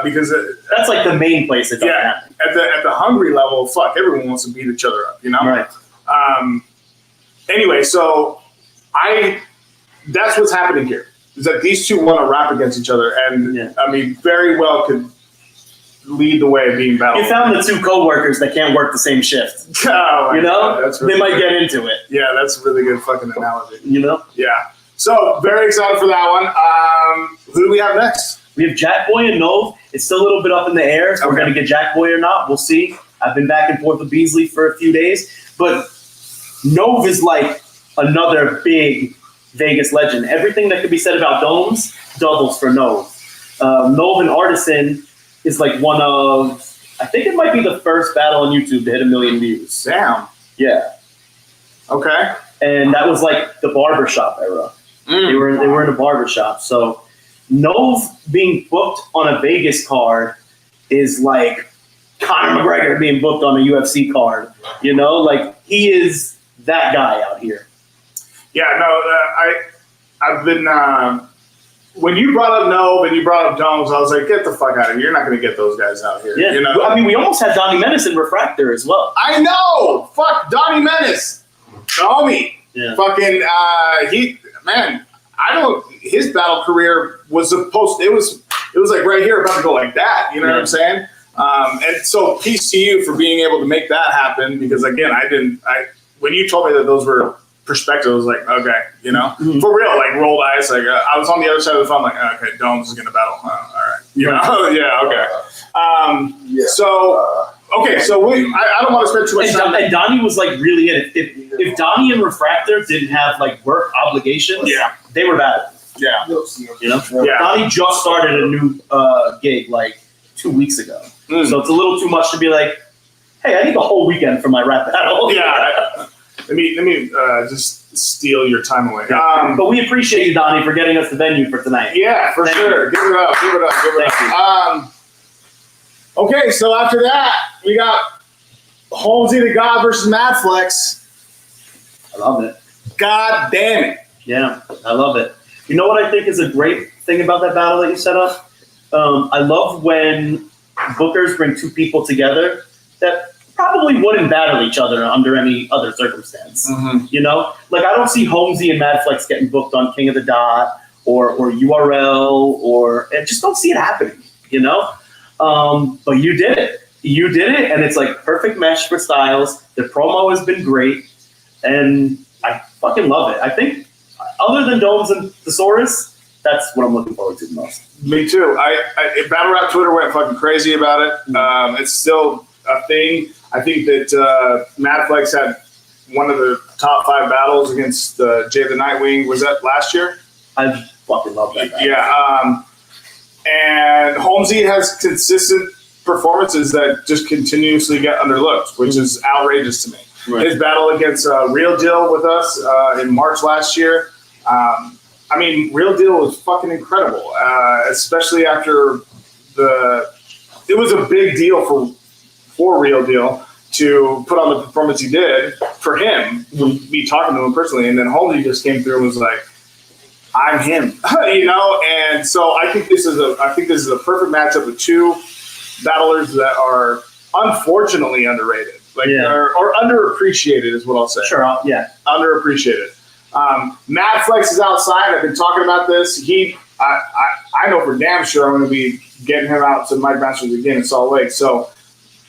because that's like the main place it doesn't happen. At the hungry level, fuck, everyone wants to beat each other up, Right. Anyway, so that's what's happening here, is that these two want to rap against each other, and I mean, very well could lead the way of being battle. You found the two co-workers that can't work the same shift. Oh, that's really they might get into it. Yeah, that's a really good fucking analogy. Yeah. So very excited for that one. Who do we have next? We have Jack Boy and Nove. It's still a little bit up in the air. We're going to get Jack Boy or not. We'll see. I've been back and forth with Beasley for a few days. But Nove is like another big Vegas legend. Everything that could be said about Domes doubles for Nove. Nove and Artisan is like one of, I think it might be the first battle on YouTube to hit 1 million views. Damn. Yeah. Okay. And that was like the barbershop era. They were in a barbershop. So Nove being booked on a Vegas card is like Conor McGregor being booked on a UFC card. Like he is that guy out here. Yeah, no, I've been when you brought up Nove and you brought up Domes, I was like, get the fuck out of here. You're not going to get those guys out here. Yeah. I mean, we almost had Donnie Menace in Refractor as well. I know. Fuck Donnie Menace. The homie. Yeah. Fucking his battle career was supposed to, it was like right here about to go like that. You know what I'm saying? And so peace to you for being able to make that happen, because again, when you told me that those were perspectives, I was like, okay, for real, like rolled eyes. Like I was on the other side of the phone, like, okay, Domes is going to battle. All right. Yeah. Okay. So, I don't want to spend too much time. And Donnie was like really in it. If Donnie and Refractor didn't have like work obligations, they were bad. Yeah. Yeah. Donnie just started a new gig like 2 weeks ago. So it's a little too much to be like, hey, I need the whole weekend for my rap battle. Yeah. Let me just steal your time away. But we appreciate you, Donnie, for getting us the venue for tonight. Yeah, for sure. Give it up. Okay, so after that, we got Holmesy the God versus Madflex. I love it. God damn it. Yeah, I love it. You know what I think is a great thing about that battle that you set up? I love when bookers bring two people together that probably wouldn't battle each other under any other circumstance. Like I don't see Holmesy and Madflex getting booked on King of the Dot or URL, I just don't see it happening, but you did it, and it's like perfect mesh for styles. The promo has been great, and I fucking love it. I think other than Domes and Thesaurus, that's what I'm looking forward to the most. Me too. Battle Rap Twitter went fucking crazy about it. It's still a thing. I think that Madflex had one of the top 5 battles against Jay the Nightwing. Was that last year? I fucking love that battle. Yeah. And Holmesy has consistent performances that just continuously get underlooked, which is outrageous to me. Right. His battle against Real Deal with us in March last year. Real Deal was fucking incredible, especially after it was a big deal for Real Deal to put on the performance he did for him, me talking to him personally, and then Holmesy just came through and was like, I'm him, and so I think this is a perfect matchup of two battlers that are unfortunately underrated, or underappreciated is what I'll say. Sure, underappreciated. Madflex is outside. I've been talking about this. I know for damn sure I'm going to be getting him out to Mike Masters again in Salt Lake. So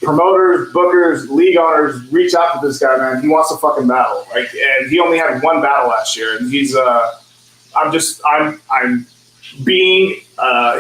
promoters, bookers, league owners, reach out to this guy, man. He wants to fucking battle. And he only had one battle last year, and he's I'm being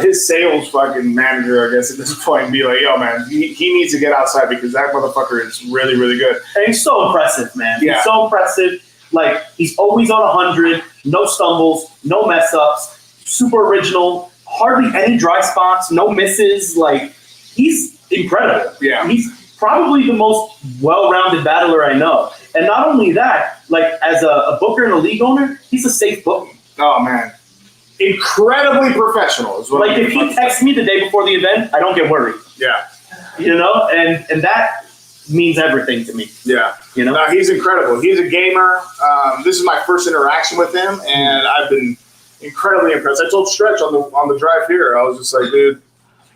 his sales fucking manager, I guess, at this point, and be like, yo, man, he needs to get outside because that motherfucker is really, really good. And he's so impressive, man. Yeah. He's so impressive. Like, he's always on 100, no stumbles, no mess ups, super original, hardly any dry spots, no misses. Like, he's incredible. Yeah. He's probably the most well-rounded battler I know. And not only that, like, as a booker and a league owner, he's a safe booking. Oh, man. Incredibly professional is what Like, if he texts me the day before the event, I don't get worried. Yeah. You know? And that means everything to me. Yeah. You know? No, he's incredible. He's a gamer. This is my first interaction with him, and I've been incredibly impressed. I told Stretch on the drive here, I was just like, dude,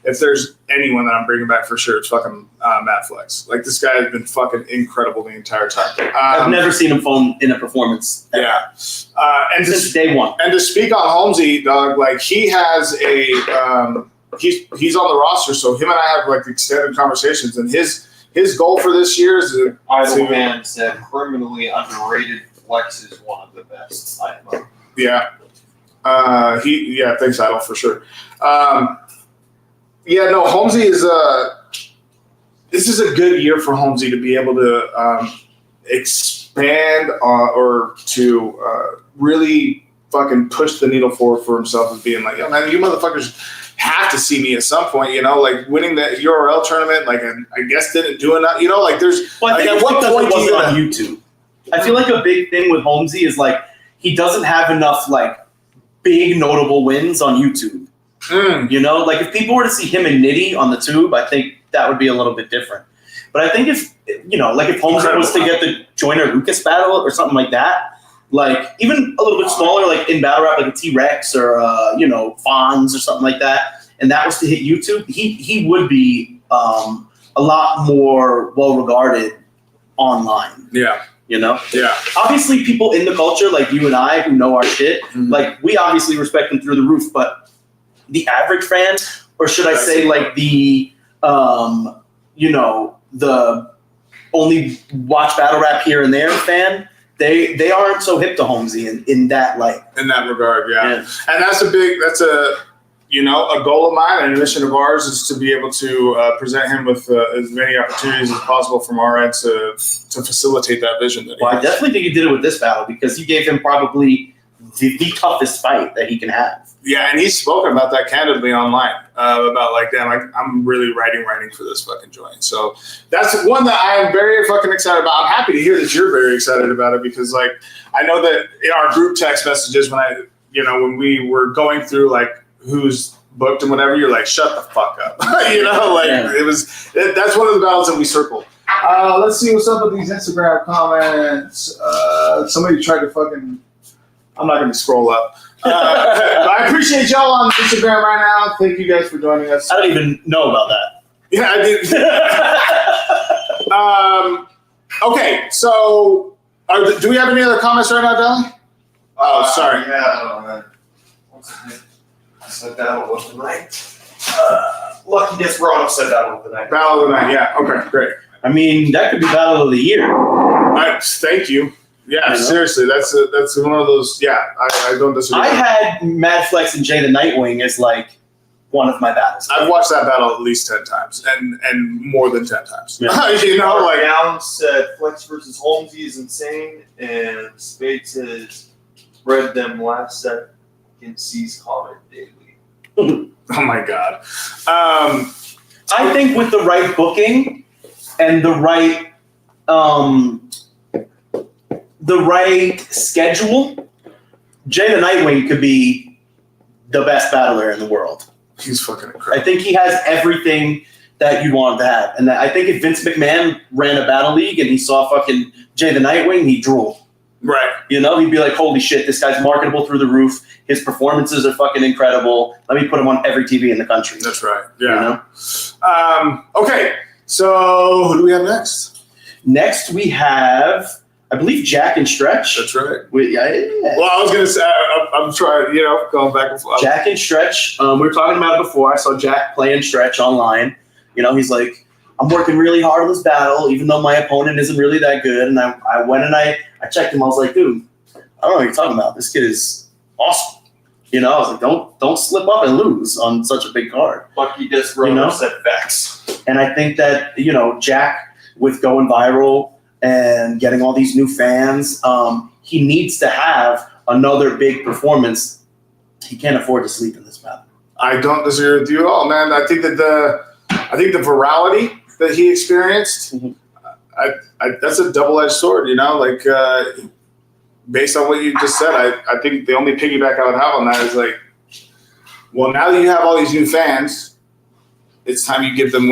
if there's anyone that I'm bringing back for sure, it's fucking Matt Flex. Like, this guy has been fucking incredible the entire time. I've never seen him phone in a performance. Ever. Yeah. And Since day one. And to speak on Holmesy, dog, like, he has a he's on the roster, so him and I have like extended conversations, and his goal for this year is to Idle Man said criminally underrated. Flex is one of the best. Yeah. Thanks, Idle, for sure. Holmesy is this is a good year for Holmesy to be able to expand or to really fucking push the needle forward for himself as being like, yo, man, you motherfuckers have to see me at some point, you know, like winning the URL tournament, like I guess didn't do enough, you know, like there's well, I think like, at what point was on YouTube. I feel like a big thing with Holmesy is like he doesn't have enough like big notable wins on YouTube. You know, like if people were to see him and Nitty on the tube, I think that would be a little bit different. But I think if, you know, like if Holmesy was to get the Joyner Lucas battle or something like that, like even a little bit smaller, like in battle rap, like a T-Rex or, Fonz or something like that, and that was to hit YouTube, he would be a lot more well-regarded online. Yeah. You know? Yeah. Obviously, people in the culture, like you and I, who know our shit, like we obviously respect them through the roof, but the average fan, or should I say like the, the only watch battle rap here and there fan, they aren't so hip to Holmesy in that light. In that regard, yeah. And that's a goal of mine and a mission of ours is to be able to present him with as many opportunities as possible from our end to facilitate that vision. That I definitely think you did it with this battle because you gave him probably the toughest fight that he can have. Yeah, and he's spoken about that candidly online about like, damn, I'm really writing for this fucking joint. So that's one that I am very fucking excited about. I'm happy to hear that you're very excited about it because like I know that in our group text messages when we were going through like who's booked and whatever, you're like, shut the fuck up. It was that's one of the battles that we circled. Let's see what's up with these Instagram comments. Somebody tried to fucking. I'm not going to scroll up. But I appreciate y'all on Instagram right now. Thank you guys for joining us. I don't even know about that. Yeah, I did. Okay, so do we have any other comments right now, Deli? Oh, sorry. Yeah, I said battle of the night. Lucky gets brought up said battle of the night. Battle of the night, yeah. Okay, great. I mean, that could be battle of the year. Thank you. Yeah, seriously, that's one of those. Yeah, I don't disagree. I had Mad Flex and Jay the Nightwing as like one of my battles. I've watched that battle at least 10 times, and more than 10 times. Yeah. Like Down said, Flex versus Holmesy is insane, and Spade says, read them last set in C's comment daily. Oh my god. I think with the right booking and the right schedule, Jay the Nightwing could be the best battler in the world. He's fucking incredible. I think he has everything that you want to have. And I think if Vince McMahon ran a battle league and he saw fucking Jay the Nightwing, he'd drool. Right. You know, he'd be like, holy shit, this guy's marketable through the roof. His performances are fucking incredible. Let me put him on every TV in the country. That's right. Yeah. You know? Okay. So who do we have next? Next we have, I believe, Jack and Stretch. That's right. Yeah. Well, I was going to say, I'm trying, going back and forth. Jack and Stretch. We were talking about it before. I saw Jack playing Stretch online. You know, he's like, I'm working really hard on this battle, even though my opponent isn't really that good. And I went and I checked him. I was like, dude, I don't know what you're talking about. This kid is awesome. You know, I was like, don't slip up and lose on such a big card. Lucky Desperado said facts. And I think that, Jack, with going viral and getting all these new fans, he needs to have another big performance. He can't afford to sleep in this battle. I don't disagree with you at all, man. I think that the virality that he experienced, that's a double-edged sword, based on what you just said, I think the only piggyback I would have on that is like, well, now that you have all these new fans, it's time you give them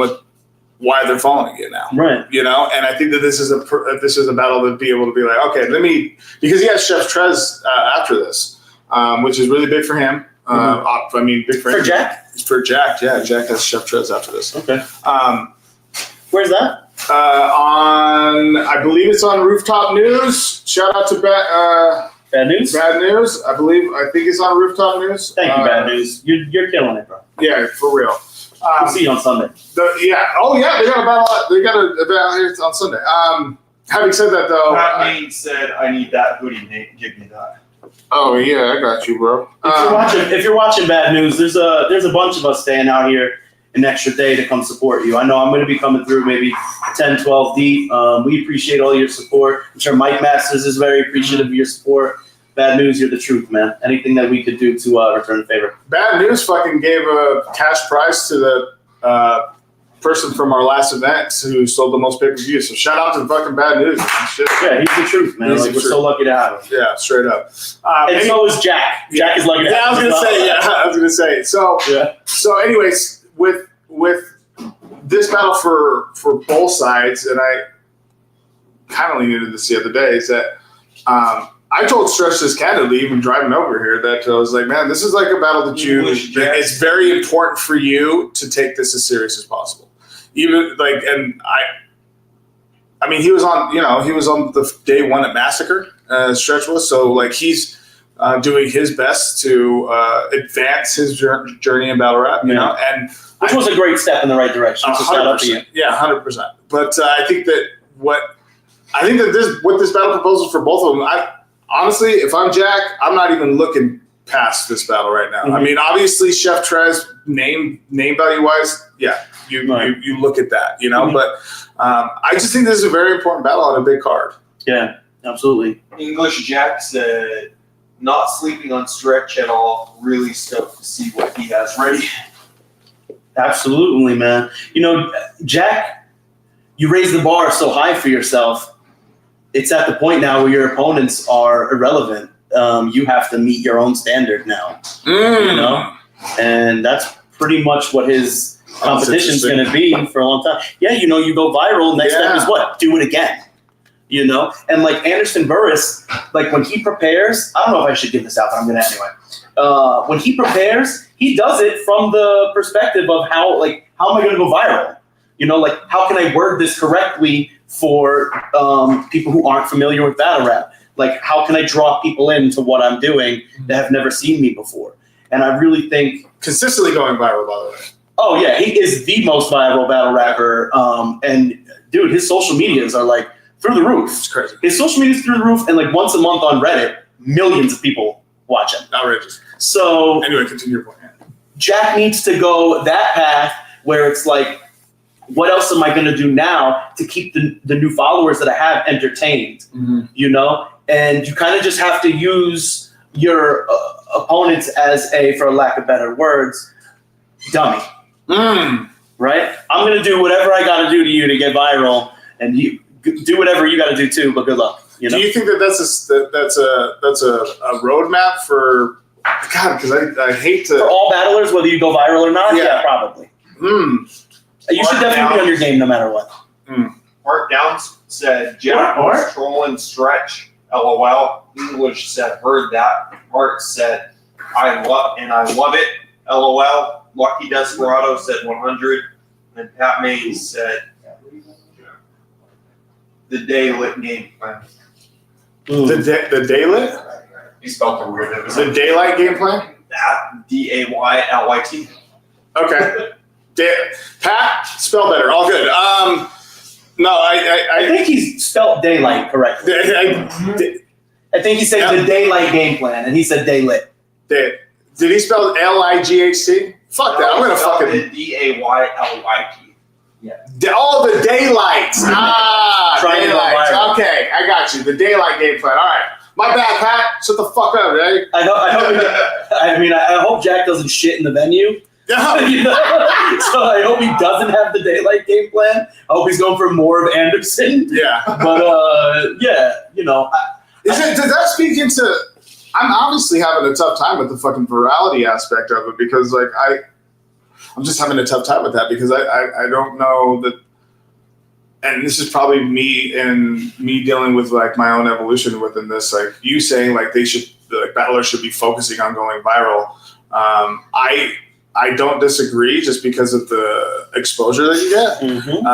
why they're following you now, right? And I think that this is a battle to be able to be like, okay, because he has Chef Trez after this, which is really big for him. Big for him. Jack. For Jack, yeah, Jack has Chef Trez after this. Okay. Where's that? I believe it's on Rooftop News. Shout out to Bad News. Bad News. I think it's on Rooftop News. Thank you, Bad News. You're killing it, bro. Yeah, for real. We'll see you on Sunday. They got a battle. They got a battle here on Sunday. Having said that, though, Pat Main said, "I need that hoodie, Nate. Give me that." Oh yeah, I got you, bro. If you're watching Bad News, there's a bunch of us staying out here an extra day to come support you. I know I'm going to be coming through maybe 10, 12 deep. We appreciate all your support. I'm sure Mike Masters is very appreciative of your support. Bad News, you're the truth, man. Anything that we could do to return the favor. Bad News fucking gave a cash prize to the person from our last event who sold the most pay-per-views. So shout out to fucking Bad News. Shit. Yeah, he's the truth, man. We're so lucky to have him. Yeah, straight up. And so is Jack. Jack is lucky to have him. I was gonna say. So anyways, with this battle for both sides, and I kind of leaned into this the other day, is that I told Stretch this candidly, even driving over here, that I was like, man, this is like a battle that it's very important for you to take this as serious as possible. Even like, and I mean, he was on the day one at Massacre, Stretch was, so like he's doing his best to advance his journey in battle rap, and which was a great step in the right direction. So shout out to you. Yeah, 100%. But I think that what this battle proposal for both of them, honestly, if I'm Jack, I'm not even looking past this battle right now. I mean, obviously, Chef Trez, name value wise, yeah, you look at that, But I just think this is a very important battle on a big card. Yeah, absolutely. English Jack said, "Not sleeping on Stretch at all. Really stoked to see what he has ready." Absolutely, man. Jack, you raise the bar so high for yourself. It's at the point now where your opponents are irrelevant. You have to meet your own standard now, and that's pretty much what his competition's going to be for a long time. Yeah, you go viral. Next step is what? Do it again. And like Anderson Burris, like when he prepares, I don't know if I should give this out, but I'm going to anyway. When he prepares, he does it from the perspective of how am I going to go viral? How can I word this correctly for people who aren't familiar with battle rap? Like, how can I draw people into what I'm doing that have never seen me before? And I really think consistently going viral, by the way. Oh yeah, he is the most viral battle rapper. And dude, his social medias are like through the roof. It's crazy. His social media's through the roof, and like once a month on Reddit, millions of people watch him. Outrageous. So anyway, continue your point. Jack needs to go that path where it's like, what else am I going to do now to keep the new followers that I have entertained? And you kind of just have to use your opponents as for lack of better words, dummy. Right? I'm going to do whatever I got to do to you to get viral, and you do whatever you got to do too, but good luck. Do you think that's a roadmap for God? Because I hate to for all battlers, whether you go viral or not. Yeah, probably. You should definitely be on your game no matter what. Mark Downs said, "Jack was trolling Stretch. LOL." English said, "Heard that." Mark said, I love it. LOL. Lucky Desperado said 100. And Pat Main said, "The day lit game plan." The day lit? He spelled it weird. It was the daylight game plan? DAYLYT. Mm. Okay. Pat, spell better. All good. No, I think he spelled daylight correctly. I think he said the daylight game plan, and he said daylit. Did he spell Lighc? Fuck that. I'm gonna fucking Daylyt. Oh, the daylights. Daylights. Okay, I got you. The daylight game plan. All right. My bad, Pat. Shut the fuck up, eh? I hope Jack doesn't shit in the venue. So I hope he doesn't have the daylight game plan. I hope he's going for more of Anderson. Yeah. But does that speak into? I'm obviously having a tough time with the fucking virality aspect of it because like I'm just having a tough time with that because I don't know that, and this is probably me dealing with like my own evolution within this. Like you saying like battlers should be focusing on going viral. I don't disagree just because of the exposure that you get. Mm-hmm.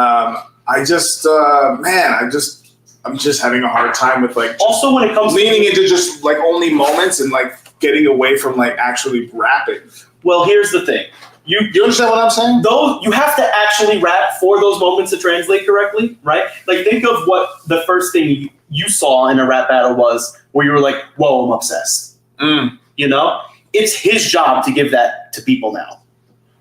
I'm just having a hard time with like also when it comes leaning into just like only moments and like getting away from like actually rapping. Well, here's the thing. You understand what I'm saying? You have to actually rap for those moments to translate correctly, right? Like think of what the first thing you saw in a rap battle was where you were like, whoa, I'm obsessed. You know? It's his job to give that to people now,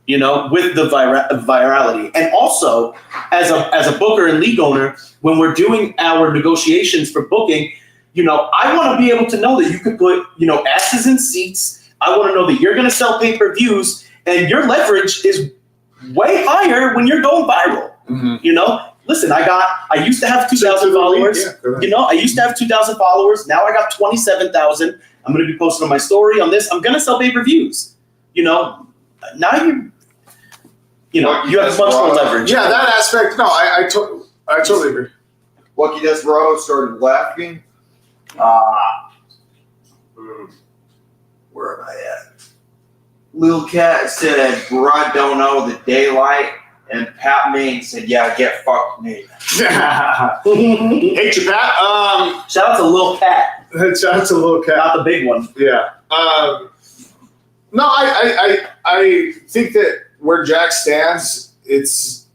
you know, with the virality. And also, as a booker and league owner, when we're doing our negotiations for booking, you know, I want to be able to know that you could put, you know, asses in seats. I want to know that you're going to sell pay-per-views and your leverage is way higher when you're going viral. Mm-hmm. You know, listen, I used to have 2,000 followers. Yeah, you know, I used to have 2,000 followers. Now I got 27,000. I'm going to be posting on my story on this. I'm going to sell pay-per-views. You know, now you have much more leverage. Yeah, that aspect. No, I totally agree. Lucky Desperado started laughing. Where am I at? Lil Cat said, Rod don't know the daylight. And Pat Main said, yeah, get fucked me. Hate you, Pat. Shout out to Lil Cat. Shout out to Lil Cat. Not the big one. Yeah. No, I think that where Jack stands, he just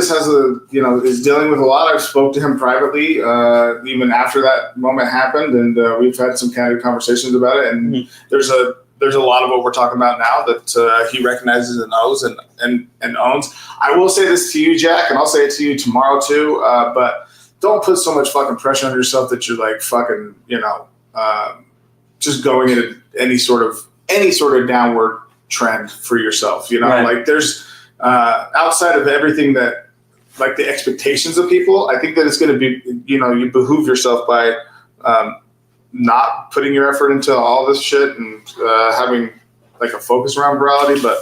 has is dealing with a lot. I've spoke to him privately, even after that moment happened, and we've had some candid conversations about it. And there's a lot of what we're talking about now that he recognizes and knows and owns. I will say this to you, Jack, and I'll say it to you tomorrow too. But don't put so much fucking pressure on yourself that you're like fucking, just going into any sort of downward trend for yourself. You know, right. Like there's outside of everything that like the expectations of people. I think that it's going to be, you behoove yourself by not putting your effort into all this shit and having like a focus around virality. But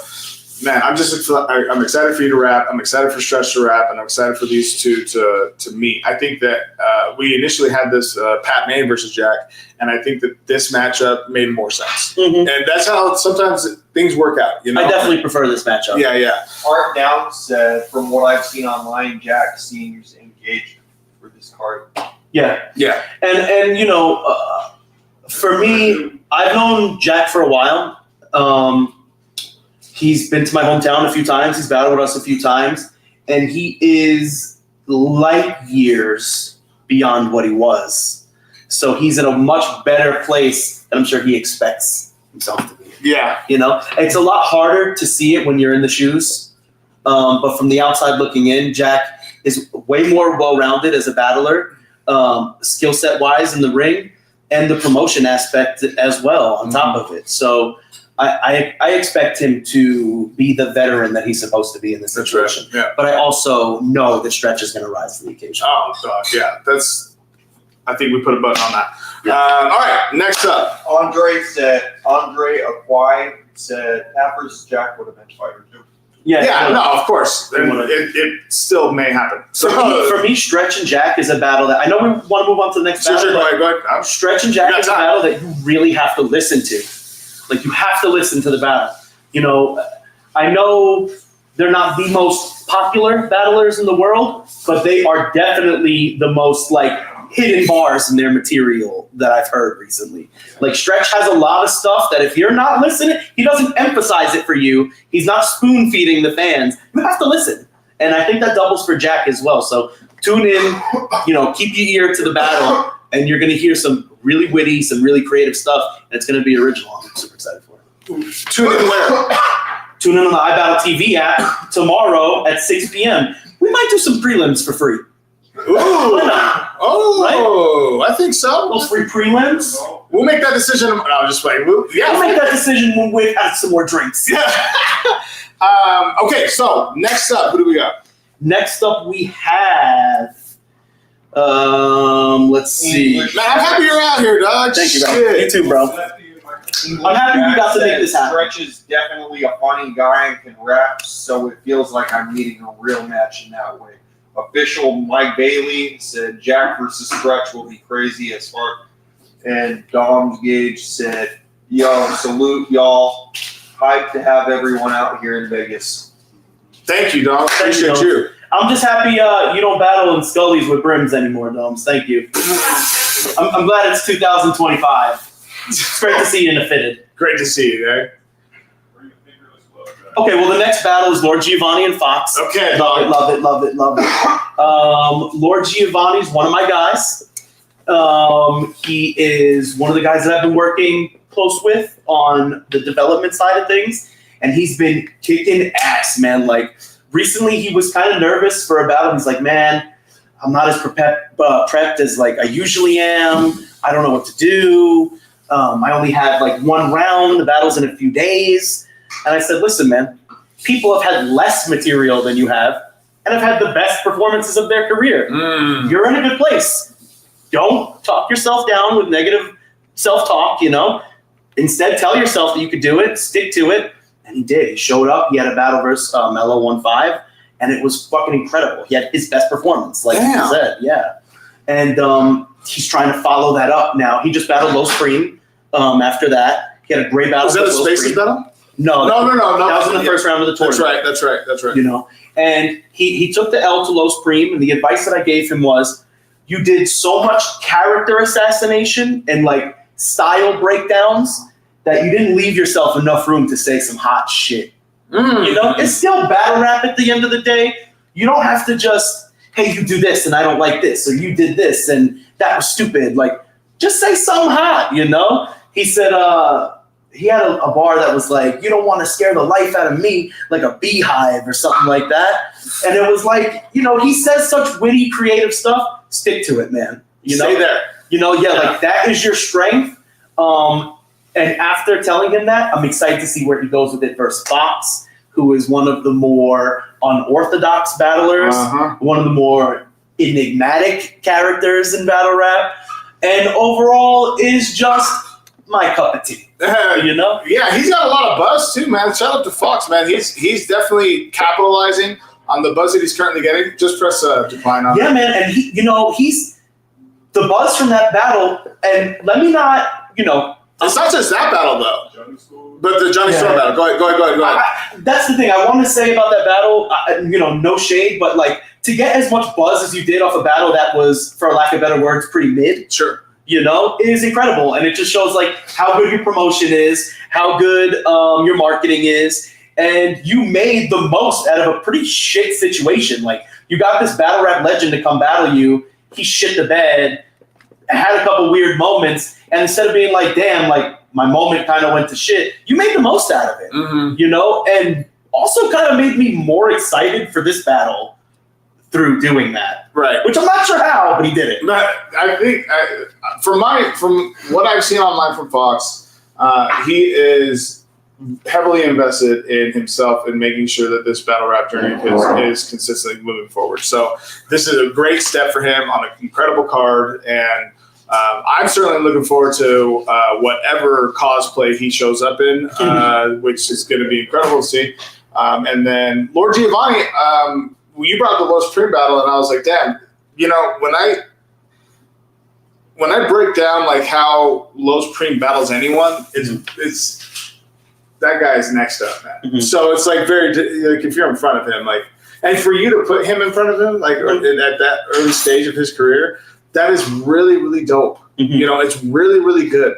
man, I'm excited for you to rap. I'm excited for Stretch to rap, and I'm excited for these two to meet. I think that we initially had this Pat Main versus Jack, and I think that this matchup made more sense. Mm-hmm. And that's how sometimes things work out. You know, I definitely prefer this matchup. Yeah. Art Down said, from what I've seen online, Jack seems engaged for this card. Yeah. And for me, I've known Jack for a while. He's been to my hometown a few times. He's battled with us a few times. And he is light years beyond what he was. So he's in a much better place than I'm sure he expects himself to be. Yeah. It's a lot harder to see it when you're in the shoes. But from the outside looking in, Jack is way more well-rounded as a battler, skill set wise in the ring, and the promotion aspect as well on top of it. So I expect him to be the veteran that he's supposed to be in this situation. Right. Yeah. But I also know that Stretch is going to rise to the occasion. Oh, God, yeah. I think we put a button on that. Yeah. All right, next up. Andre Aquai said, Pat versus Jack would have been fighter too. Yeah, no, of course. It still may happen. So For me, Stretch and Jack is a battle that I know we want to move on to the next battle. Go ahead. Stretch and Jack is a battle that you really have to listen to. Like, you have to listen to the battle. I know they're not the most popular battlers in the world, but they are definitely the most, hidden bars in their material that I've heard recently. Like, Stretch has a lot of stuff that if you're not listening, he doesn't emphasize it for you. He's not spoon-feeding the fans. You have to listen. And I think that doubles for Jack as well. So tune in, keep your ear to the battle, and you're going to hear some really witty, some really creative stuff, and it's going to be original. I'm super excited for it. Tune in where? Tune in on the iBattle TV app tomorrow at 6 p.m. We might do some prelims for free. Ooh. Oh, right? I think so. Those free prelims. We'll make that decision. No, just wait. We'll make that decision when we've had some more drinks. Yeah. Okay, so next up, who do we got? Next up, we have. Let's see. Man, I'm happy you're out here, dog. Thank you, bro. Shit. You too, bro. I'm happy we got to make this happen. Stretch is definitely a funny guy and can rap, so it feels like I'm meeting a real match in that way. Official Mike Bailey said Jack versus Stretch will be crazy as fuck. And Dom Gage said, yo, salute y'all. Hyped to have everyone out here in Vegas. Thank you, Dom. Appreciate you. I'm just happy you don't battle in Scullies with brims anymore, Doms. Thank you. I'm glad it's 2025. It's great to see you in a fitted. Great to see you, eh? Okay, well, the next battle is Lord Giovanni and Fox. Okay. Love it. Lord Giovanni's one of my guys. He is one of the guys that I've been working close with on the development side of things, and he's been kicking ass, man. Like, recently he was kind of nervous for a battle. He's like, man, I'm not as prepped as like I usually am. I don't know what to do. I only had like one round. The battle's in a few days. And I said, listen, man, people have had less material than you have and have had the best performances of their career. You're in a good place. Don't talk yourself down with negative self-talk, you know. Instead, tell yourself that you could do it, stick to it. And he did. He showed up. He had a battle versus Mello 1-5, and it was fucking incredible. He had his best performance, like he said, yeah. And he's trying to follow that up now. He just battled Low Scream after that. He had a great battle. Was that a Spaces battle? No. No. That was in the first round of the tournament. That's right. You know, and he took the L to Low Scream, and the advice that I gave him was, you did so much character assassination and like style breakdowns that you didn't leave yourself enough room to say some hot shit. You know, it's still battle rap at the end of the day. You don't have to just, hey, you do this and I don't like this, or you did this and that was stupid. Like, just say something hot, you know? He said, he had a bar that was like, you don't want to scare the life out of me, like a beehive or something like that. And it was like, you know, he says such witty, creative stuff. Stick to it, man. You know? Stay there. You know, like that is your strength. And after telling him that, I'm excited to see where he goes with it versus Fox, who is one of the more unorthodox battlers, one of the more enigmatic characters in battle rap, and overall is just my cup of tea. You know? Yeah, he's got a lot of buzz too, man. Shout out to Fox, man. He's definitely capitalizing on the buzz that he's currently getting. Just press decline on. Yeah, man, and he's the buzz from that battle. And let me not, you know. It's not just that battle though, but the Johnny Storm battle. Go ahead. That's the thing I want to say about that battle. You know, no shade, but like to get as much buzz as you did off a battle that was, for lack of better words, pretty mid. Sure. You know, it is incredible, and it just shows like how good your promotion is, how good your marketing is, and you made the most out of a pretty shit situation. Like, you got this battle rap legend to come battle you. He shit the bed, had a couple weird moments, and instead of being like, damn, like my moment kind of went to shit, you made the most out of it. You know, and also kind of made me more excited for this battle through doing that. Right. Which I'm not sure how, but he did it. But I think from what I've seen online from Fox, he is heavily invested in himself and making sure that this battle rap journey of his is consistently moving forward. So this is a great step for him on an incredible card, and I'm certainly looking forward to whatever cosplay he shows up in, which is going to be incredible to see. And then Lord Giovanni, you brought up the Low Supreme battle, and I was like, damn, you know, when I break down like how Low Supreme battles anyone, it's that guy's next up, man. So it's like very like if you're in front of him, like, and for you to put him in front of him, like at that early stage of his career, that is really, really dope. You know, it's really, really good.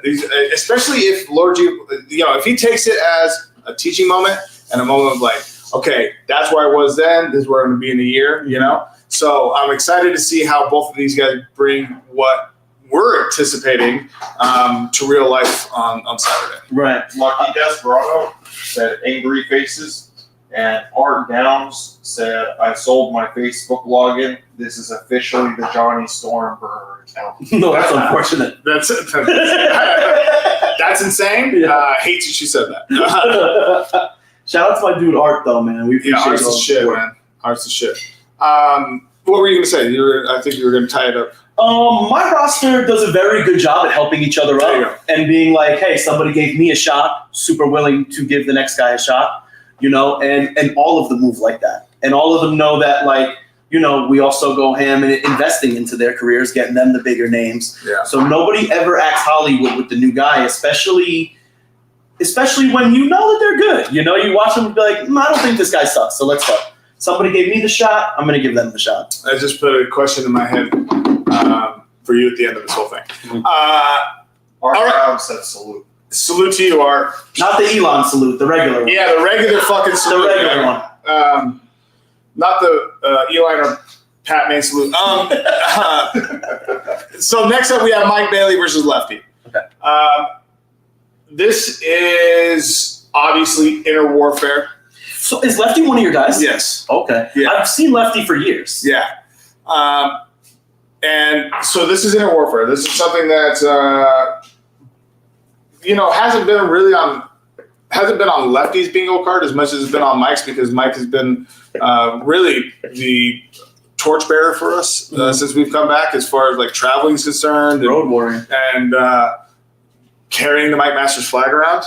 Especially if Lord G, you know, if he takes it as a teaching moment and a moment of like, okay, that's where I was then, this is where I'm going to be in a year, you know? So I'm excited to see how both of these guys bring what we're anticipating to real life on Saturday. Right. Lucky Desperado said angry faces, and Art Downs said, I sold my Facebook login. This is officially the Johnny Stormberg account. No, that's unfortunate. That's insane. Hate that you said that. Shout out to my dude Art though, man. We appreciate Art's the shit, man. Art's the shit. What were you gonna say? I think you were gonna tie it up. My roster does a very good job at helping each other up and being like, hey, somebody gave me a shot, super willing to give the next guy a shot, you know, and all of them move like that. And all of them know that, like, you know, we also go ham and investing into their careers, getting them the bigger names. Yeah. So nobody ever acts Hollywood with the new guy, especially when you know that they're good. You know, you watch them and be like, I don't think this guy sucks, so let's go. Somebody gave me the shot, I'm going to give them the shot. I just put a question in my head for you at the end of this whole thing. Art Downs said salute. Salute to you, Art. Not the Elon salute, the regular one. Yeah, the regular fucking salute. The regular one. Not the Eli or Pat May salute. So next up we have Mike Bailey versus Lefty. Okay. This is obviously inner warfare. So is Lefty one of your guys? Yes. Okay. Yeah. I've seen Lefty for years. Yeah. And so this is inner warfare. This is something that hasn't been on Lefty's bingo card as much as it's been on Mike's, because Mike has been really the torchbearer for us since we've come back, as far as like traveling is concerned, road warrior, and carrying the Mike Masters flag around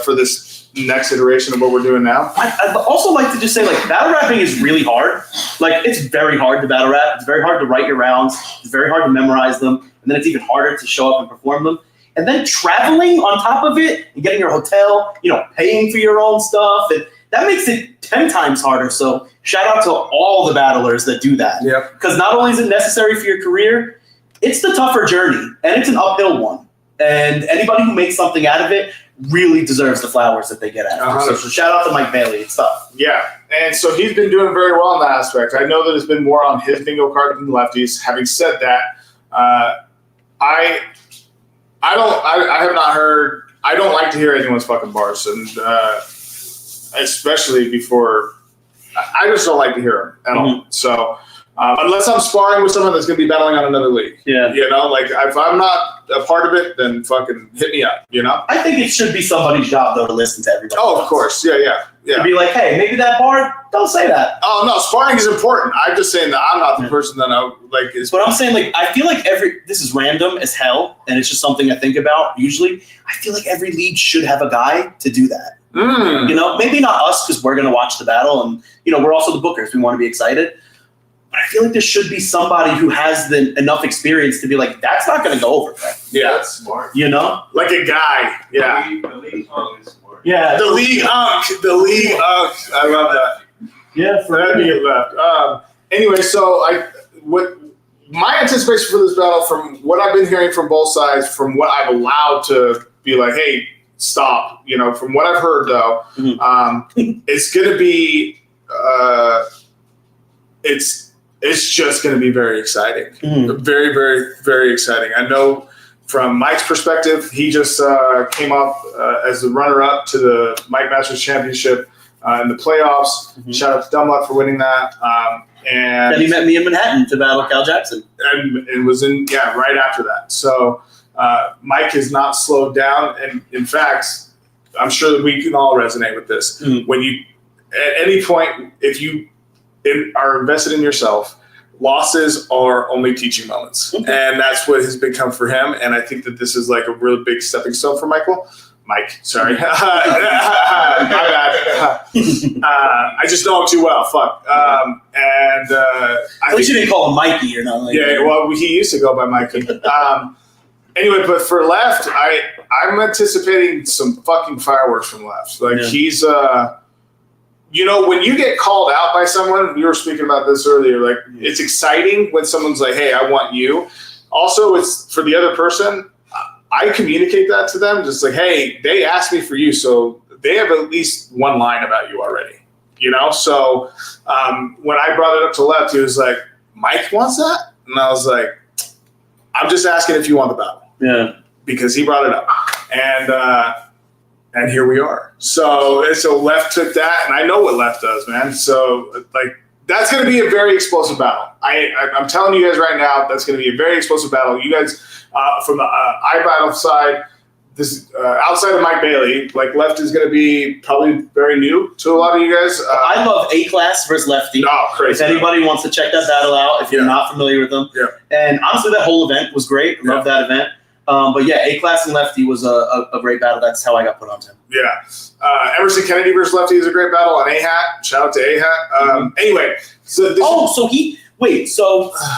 for this next iteration of what we're doing now. I'd also like to just say, like, battle rapping is really hard. Like, it's very hard to battle rap. It's very hard to write your rounds. It's very hard to memorize them. And then it's even harder to show up and perform them. And then traveling on top of it and getting your hotel, paying for your own stuff. And that makes it 10 times harder. So shout out to all the battlers that do that. Yep. Because not only is it necessary for your career, it's the tougher journey. And it's an uphill one. And anybody who makes something out of it really deserves the flowers that they get out of it. So shout out to Mike Bailey. It's tough. Yeah, and so he's been doing very well in that aspect. I know that it's been more on his bingo card than Lefty's. Having said that, I have not heard. I don't like to hear anyone's fucking bars, and especially before. I just don't like to hear them at all. So unless I'm sparring with someone that's going to be battling on another league, like if I'm not a part of it, then fucking hit me up. I think it should be somebody's job though to listen to everybody. Oh, of course, yeah. To be like, hey, maybe that bar, don't say that. Oh no, sparring is important. I'm just saying that I'm not the person that I like. But I'm saying, like, I feel like this is random as hell, and it's just something I think about usually. I feel like every league should have a guy to do that. Maybe not us because we're gonna watch the battle, and we're also the bookers. We want to be excited. But I feel like there should be somebody who has enough experience to be like, that's not going to go over. Yeah, that's smart. Like a guy. Yeah. The league is smart. Yeah. The league unk. I love that. Yeah. For that being left. Anyway, so what my anticipation for this battle, from what I've been hearing from both sides, from what I've allowed to be like, hey, stop. From what I've heard though, it's going to be. It's just going to be very exciting. Very, very, very exciting. I know from Mike's perspective, he just came up as the runner-up to the Mike Masters Championship in the playoffs. Shout out to Dumluck for winning that. And he met me in Manhattan to battle Cal Jackson. And was right after that. So Mike has not slowed down. And in fact, I'm sure that we can all resonate with this. When you, at any point, if you are invested in yourself, losses are only teaching moments. And that's what has become for him. And I think that this is like a really big stepping stone for Mike, sorry. My bad. I just know him too well. Fuck. At least you didn't call him Mikey or nothing. Well, he used to go by Mikey. Anyway, but for Left, I'm anticipating some fucking fireworks from Left. He's when you get called out by someone, we were speaking about this earlier, like it's exciting when someone's like, hey, I want you. Also, it's for the other person, I communicate that to them, just like, hey, they asked me for you, so they have at least one line about you already, So when I brought it up to Left, he was like, Mike wants that? And I was like, I'm just asking if you want the battle. Yeah. Because he brought it up. And here we are. So Left took that, and I know what Left does, man. So, like, that's going to be a very explosive battle. I'm telling you guys right now, that's going to be a very explosive battle. You guys, from the iBattle side, this outside of Mike Bailey, like, Left is going to be probably very new to a lot of you guys. I love A-Class versus Lefty. Oh, crazy. If anybody wants to check that battle out, if you're not familiar with them. Yeah. And honestly, that whole event was great. I love that event. But yeah, A-Class and Lefty was a great battle. That's how I got put on to him. Yeah. Emerson Kennedy versus Lefty is a great battle on A-Hat. Shout out to A-Hat. Anyway. So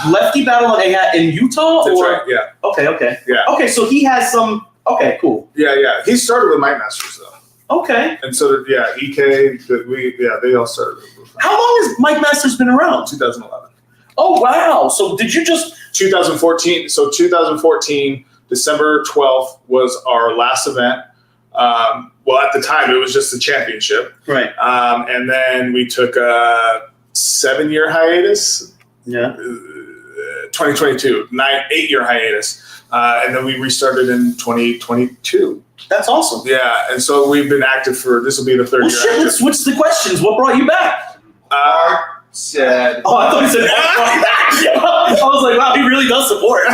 Lefty battle on A-Hat in Utah? That's right, yeah. Okay. Yeah. Okay, so he has some, okay, cool. Yeah. He started with Mike Masters, though. Okay. And so did, EK, they all started with him. How long has Mike Masters been around? 2011. Oh, wow. So did you just... 2014, December 12th was our last event. Well, at the time, it was just the championship. Right. And then we took a 7-year hiatus. Yeah. 2022, 8-year hiatus. And then we restarted in 2022. That's awesome. Yeah, and so we've been active this will be the third year. Shit, let's switch the questions. What brought you back? Art said... Oh, I thought you said what brought you back. I was like, wow, he really does support.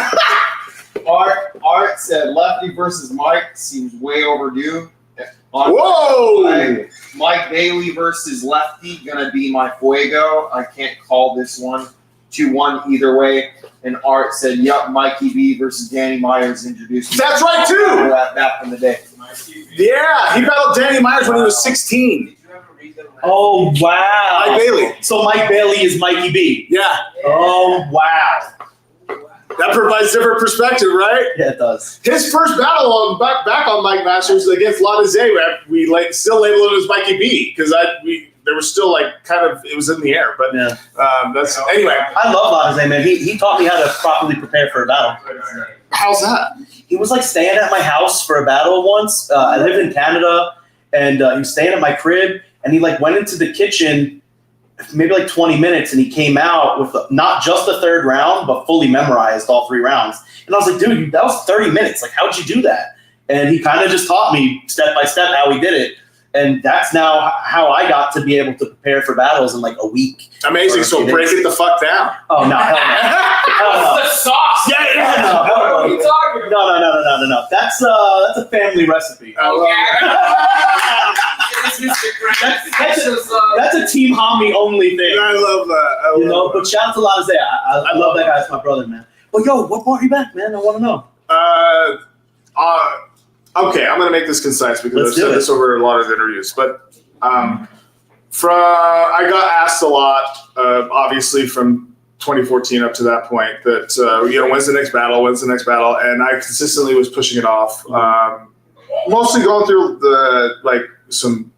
Art said Lefty versus Mike seems way overdue. Whoa! Mike Bailey versus Lefty gonna be my fuego. I can't call this one 2-1 either way. And Art said, "Yup, Mikey B versus Danny Myers introduced me." That's right too. Back in the day. Yeah, he battled Danny Myers when he was 16. Oh wow! Mike Bailey. So Mike Bailey is Mikey B. Yeah. Oh wow! That provides different perspective, right? Yeah, it does. His first battle back on Mike Masters against Lana Zay, we still labeled it as Mikey B because there was still it was in the air. But anyway. I love Lana Zay, man. He taught me how to properly prepare for a battle. How's that? He was staying at my house for a battle once. I lived in Canada, and he was staying at my crib, and he went into the kitchen maybe 20 minutes, and he came out with not just the third round, but fully memorized all 3 rounds. And I was like, dude, that was 30 minutes. How'd you do that? And he kind of just taught me step by step how he did it. And that's now how I got to be able to prepare for battles in a week. Amazing. So break it the fuck down. Oh, no, hell no. What's the sauce? Yeah. What are you talking about? No. That's a family recipe. That's a Team Homie only thing. I love that. But shout out to Lana Zay. I love that guy. It's my brother, man. But yo, what brought you back, man? I want to know. Okay, I'm going to make this concise because I've said this over a lot of interviews. But I got asked a lot, obviously, from 2014 up to that point that, when's the next battle? And I consistently was pushing it off. Mostly going through some,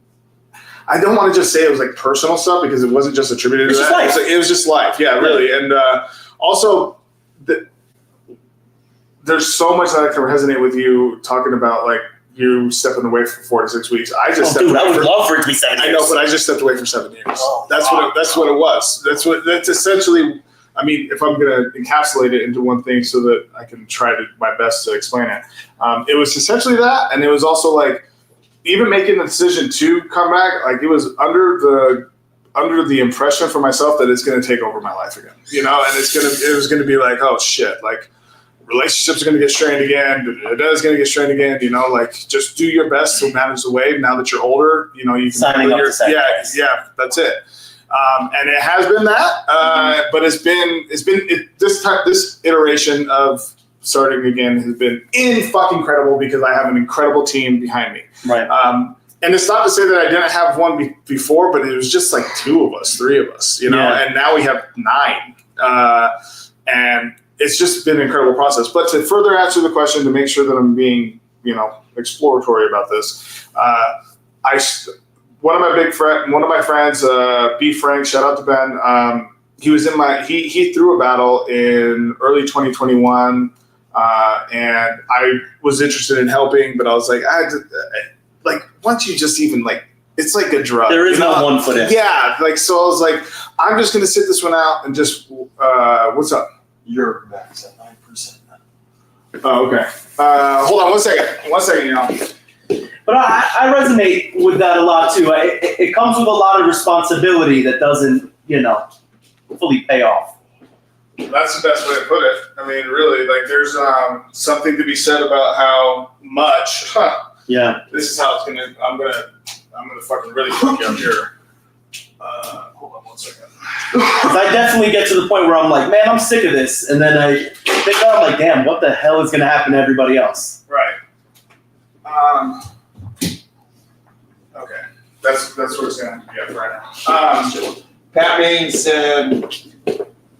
I don't want to just say it was personal stuff because it wasn't just attributed to that. It was just life. Yeah, really. And also, there's so much that I can resonate with you talking about you stepping away for 4 to 6 weeks. I just stepped away. I would love for it to be 7 years. I know, but I just stepped away for 7 years. That's what it was. That's essentially. I mean, if I'm going to encapsulate it into one thing so that I can try my best to explain it, it was essentially that, and it was also even making the decision to come back. It was under the impression for myself that it's going to take over my life again, and it was going to be oh shit, relationships are going to get strained again. It's going to get strained again. Just do your best to manage the wave. Now that you're older, you can. Signing up to sacrifice. Yeah, that's it. And it has been that, but this iteration of starting again has been fucking incredible because I have an incredible team behind me. Right. And it's not to say that I didn't have one before, but it was just 2 of us, 3 of us, and now we have 9. And it's just been an incredible process. But to further answer the question, to make sure that I'm being, exploratory about this, one of my friends, B. Frank, shout out to Ben. He was he threw a battle in early 2021, and I was interested in helping, but I was once you just even it's like a drug. There is no one foot in. Yeah, so I was I'm just gonna sit this one out and just what's up? Your max at 9% now. Oh, okay. Hold on 1 second. 1 second, you know. But I resonate with that a lot too. It comes with a lot of responsibility that doesn't, fully pay off. That's the best way to put it. I mean, really, like there's something to be said about how much. Yeah. This is how it's gonna. I'm gonna fucking really fuck you up here. Hold on 1 second. I definitely get to the point where I'm like, man, I'm sick of this, and then I think I'm like, damn, what the hell is gonna happen to everybody else? Right. Okay. That's what it's gonna be right now. Pat Main said,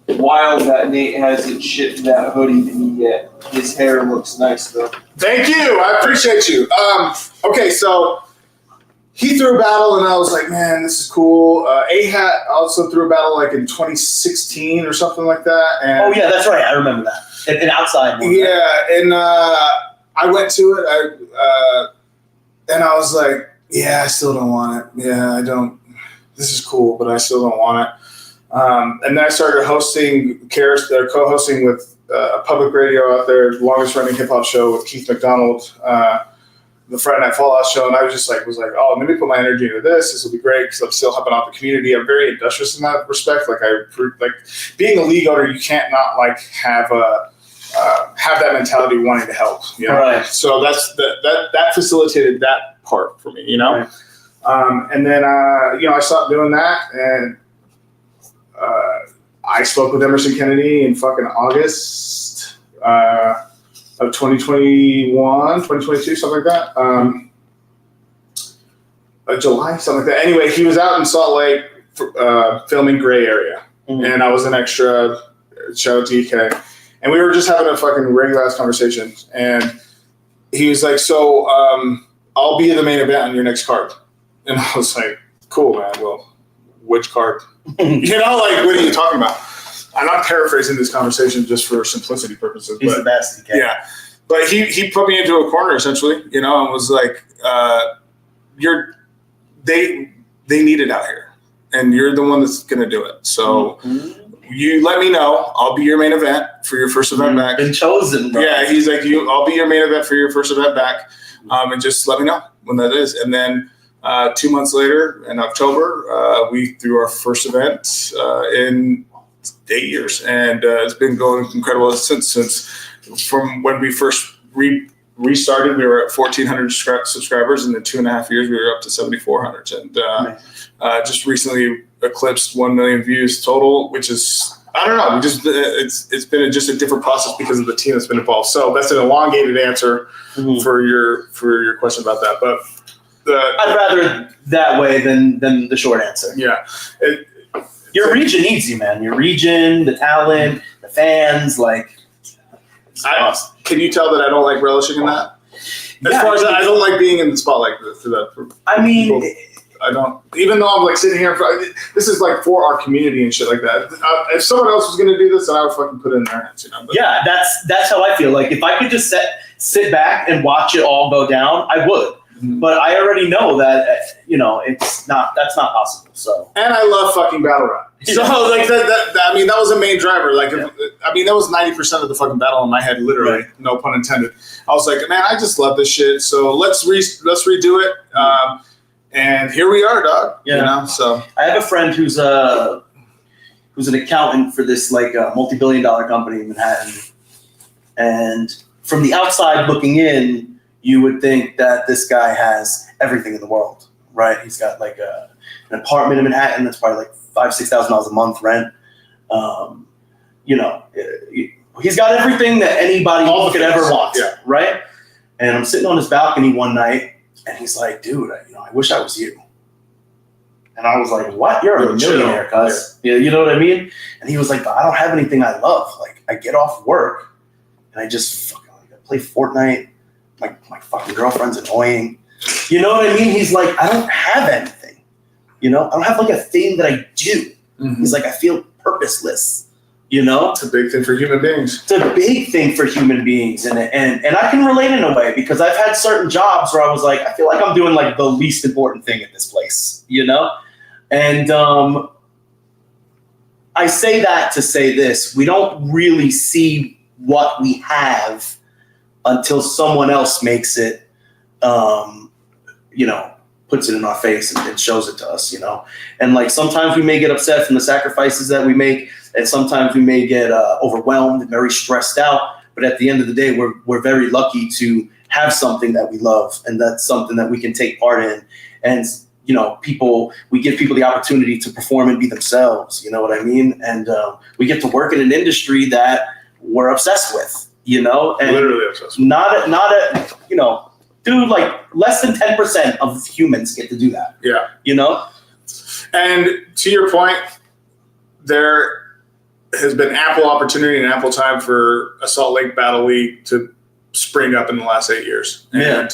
wild that Nate hasn't shipped that hoodie to me yet. His hair looks nice though. Thank you. I appreciate you. Okay, so he threw a battle, and I was like, man, this is cool. A-Hat also threw a battle like in 2016 or something like that. And oh, yeah, that's right. I remember that. An outside one. Yeah, right? And I went to it, and I was like, yeah, I still don't want it. Yeah, I don't. This is cool, but I still don't want it. And then I started co-hosting with public radio out there, longest running hip hop show with Keith McDonald, the Friday Night Fallout show. And I was like, oh, let me put my energy into this. This will be great because I'm still helping out the community. I'm very industrious in that respect. Like being a league owner, you can't not like have that mentality wanting to help. You know? Right. So that facilitated that part for me. You know. Right. And then I stopped doing that, and I spoke with Emerson Kennedy in fucking August of 2021, 2022, something like that. July, something like that. Anyway, he was out in Salt Lake filming Gray Area, and I was an extra. Shout out to EK, and we were just having a fucking regular ass conversation, and he was like, "So, I'll be in the main event on your next card," and I was like, "Cool, man. Well, which card?" What are you talking about? I'm not paraphrasing this conversation just for simplicity purposes. He's the best. Okay. Yeah. But he put me into a corner essentially, and was like, they need it out here, and you're the one that's gonna do it. So you let me know. I'll be your main event for your first event back. Been chosen, bro. Yeah, he's like, I'll be your main event for your first event back, and just let me know when that is. And then 2 months later, in October, we threw our first event in 8 years, and it's been going incredible since from when we first restarted. We were at 1,400 subscribers, and in 2.5 years, we were up to 7,400, and just recently eclipsed 1 million views total, which is, I don't know, it's been just a different process because of the team that's been involved. So that's an elongated answer for your question about that, but. I'd rather that way than the short answer. Yeah. Your region needs you, man. Your region, the talent, the fans, awesome. Can you tell that I don't like relishing in that? As far as I don't like being in the spotlight for that. I mean, I don't. Even though I'm like sitting here, this is like for our community and shit like that. If someone else was gonna do this, then I would fucking put it in their hands, But, yeah, that's how I feel. Like if I could just sit back and watch it all go down, I would. But I already know that that's not possible. So, and I love fucking battle rap. So like that was a main driver. Like that was 90% of the fucking battle in my head, literally. Right. No pun intended. I was like, man, I just love this shit. So let's redo it. And here we are, dog. Yeah. So I have a friend who's an accountant for this multi-billion-dollar company in Manhattan, and from the outside looking in, you would think that this guy has everything in the world, right? He's got an apartment in Manhattan that's probably $5,000-$6,000 a month rent. He's got everything that anybody could ever want, right? And I'm sitting on his balcony one night, and he's like, "Dude, I wish I was you." And I was like, "What? You're a millionaire, cuz." Yeah, you know what I mean? And he was like, "But I don't have anything I love. Like, I get off work, and I just fucking play Fortnite. My fucking girlfriend's annoying." You know what I mean? He's like, "I don't have anything. I don't have a thing that I do." Mm-hmm. He's like, "I feel purposeless." It's a big thing for human beings. It's a big thing for human beings, and I can relate in a way because I've had certain jobs where I was like, I feel like I'm doing the least important thing at this place, And I say that to say this: we don't really see what we have until someone else makes it, puts it in our face and shows it to us, And like sometimes we may get upset from the sacrifices that we make, and sometimes we may get overwhelmed and very stressed out. But at the end of the day, we're very lucky to have something that we love, and that's something that we can take part in. And we give people the opportunity to perform and be themselves. You know what I mean? And we get to work in an industry that we're obsessed with. And literally obsessed with. Dude, like less than 10% of humans get to do that. Yeah. And to your point, there has been ample opportunity and ample time for a Salt Lake Battle League to spring up in the last 8 years. Yeah. And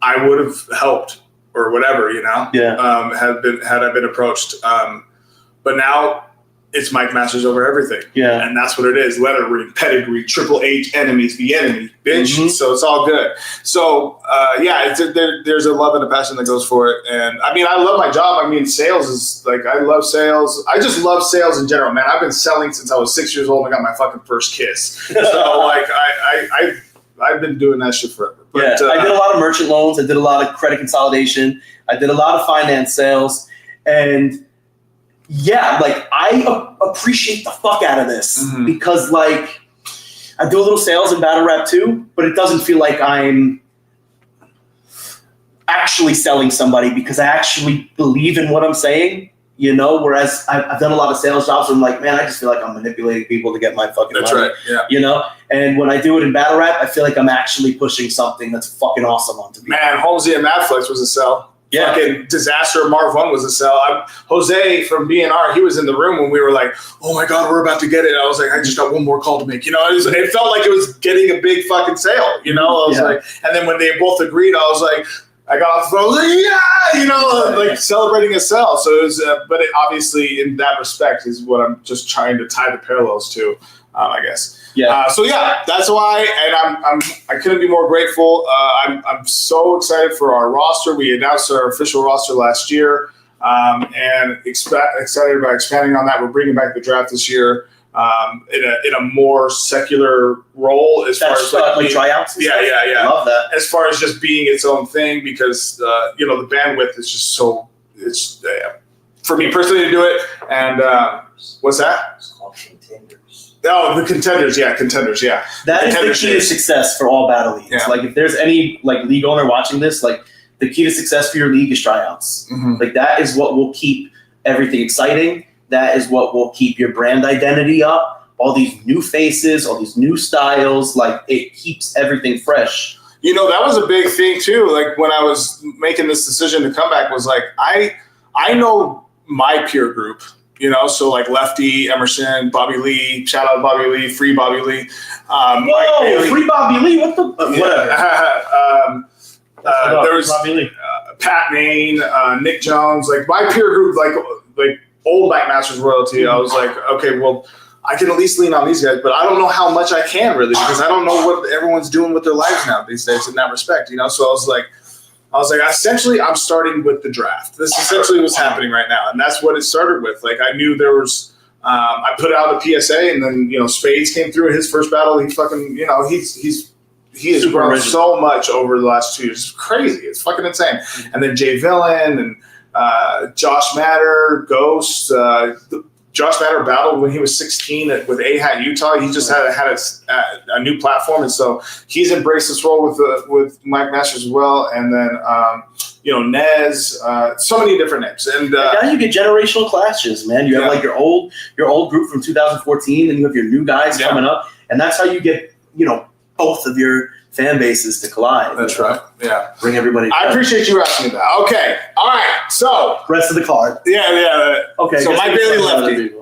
I would have helped or whatever, had I been approached. But now it's Mike Masters over everything. Yeah. And that's what it is. Lettering, pedigree, Triple H, enemies, the enemy, bitch. Mm-hmm. So it's all good. So, there's a love and a passion that goes for it. And I mean, I love my job. I mean, sales is like, I love sales. I just love sales in general, man. I've been selling since I was 6 years old and I got my fucking first kiss. So like, I've been doing that shit forever. But, I did a lot of merchant loans. I did a lot of credit consolidation. I did a lot of finance sales. And yeah, like I appreciate the fuck out of this because like I do a little sales in battle rap too, but it doesn't feel like I'm actually selling somebody because I actually believe in what I'm saying, whereas I've done a lot of sales jobs where I'm like, man, I just feel like I'm manipulating people to get my fucking That's money. right. Yeah. And when I do it in battle rap, I feel like I'm actually pushing something that's fucking awesome onto people. Man, Holmesy and Madflex was a sell. Yeah. Fucking Disaster Marv 1 was a sell. Jose from BNR, he was in the room when we were like, oh my God, we're about to get it. I was like, I just got one more call to make. It felt like it was getting a big fucking sale. I was like, and then when they both agreed, I was like, I got off the phone, I was like, celebrating a sell. So it was, but it obviously in that respect is what I'm just trying to tie the parallels to, I guess. Yeah. That's why, and I couldn't be more grateful. I'm so excited for our roster. We announced our official roster last year, and excited about expanding on that. We're bringing back the draft this year in a more secular role as far as like tryouts. Yeah. I love that. As far as just being its own thing, because the bandwidth is just so. It's for me personally to do it. And what's that? It's called Contenders. Oh, the contenders, yeah. That is the key to success for all battle leagues. Yeah. Like if there's any like league owner watching this, like the key to success for your league is tryouts. Mm-hmm. Like that is what will keep everything exciting. That is what will keep your brand identity up. All these new faces, all these new styles, like it keeps everything fresh. That was a big thing too. Like when I was making this decision to come back was like, I know my peer group. So like Lefty, Emerson, Bobby Lee, shout out Bobby Lee, free Bobby Lee. Whoa, free Bobby Lee, what the? Whatever. There was Bobby Lee. Pat Main, Nick Jones, like my peer group, like old Mike Masters royalty. I was like, okay, well, I can at least lean on these guys, but I don't know how much I can really because I don't know what everyone's doing with their lives now these days in that respect, So I was like, essentially, I'm starting with the draft. This essentially what's happening right now, and that's what it started with. Like, I knew there was. I put out a PSA, and then Spades came through in his first battle. He fucking, he has grown original. so much over the last 2 years. It's crazy. It's fucking insane. And then Jay Villain and Josh Matter, Ghost. Josh Matter battled when he was 16 with A-Hat Utah. He just had a new platform, and so he's embraced this role with Mike Masters as well. And then Nez, so many different names. And now you get generational clashes, man. You have like your old group from 2014, and you have your new guys coming up, and that's how you get both of your fan bases to collide. That's right. Yeah. Bring everybody together. I appreciate you asking me that. Okay. All right. So rest of the card. Yeah. Okay. So Mike Bailey Lefty.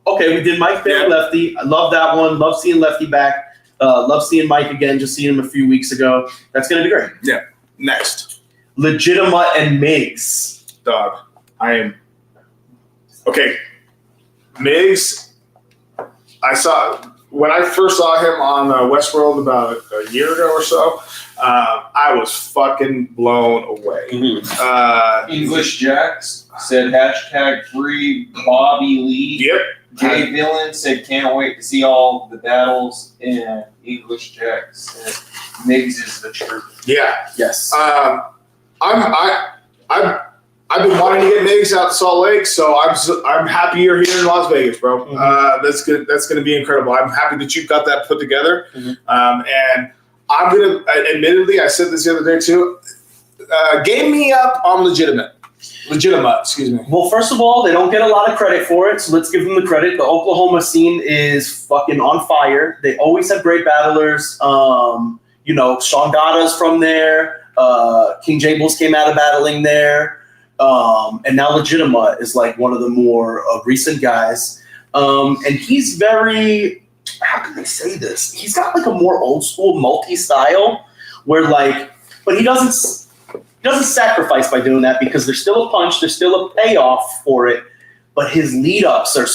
Okay, we did Mike Bailey Lefty. I love that one. Love seeing Lefty back. Love seeing Mike again. Just seeing him a few weeks ago. That's gonna be great. Yeah. Next. Legitimate and Migs. Dog. I am. Okay. Migs. When I first saw him on Westworld about a year ago or so, I was fucking blown away. English Jacks said #free Bobby Lee. Yep. Jay Villain said, can't wait to see all the battles in English Jack said, Migs is the truth. Yeah. Yes. I've been wanting to get Migs out to Salt Lake, so I'm happy you're here in Las Vegas, bro. That's good. That's going to be incredible. I'm happy that you've got that put together. And I'm going to, admittedly, I said this the other day too, game me up on legitimate, excuse me. Well, first of all, they don't get a lot of credit for it, so let's give them the credit. The Oklahoma scene is fucking on fire. They always have great battlers. Sean Gada's from there. King Jables came out of battling there. And now Legitima is like one of the more recent guys. And he's very, how can I say this? He's got like a more old school multi-style where but he doesn't sacrifice by doing that because there's still a punch, there's still a payoff for it. But his lead ups are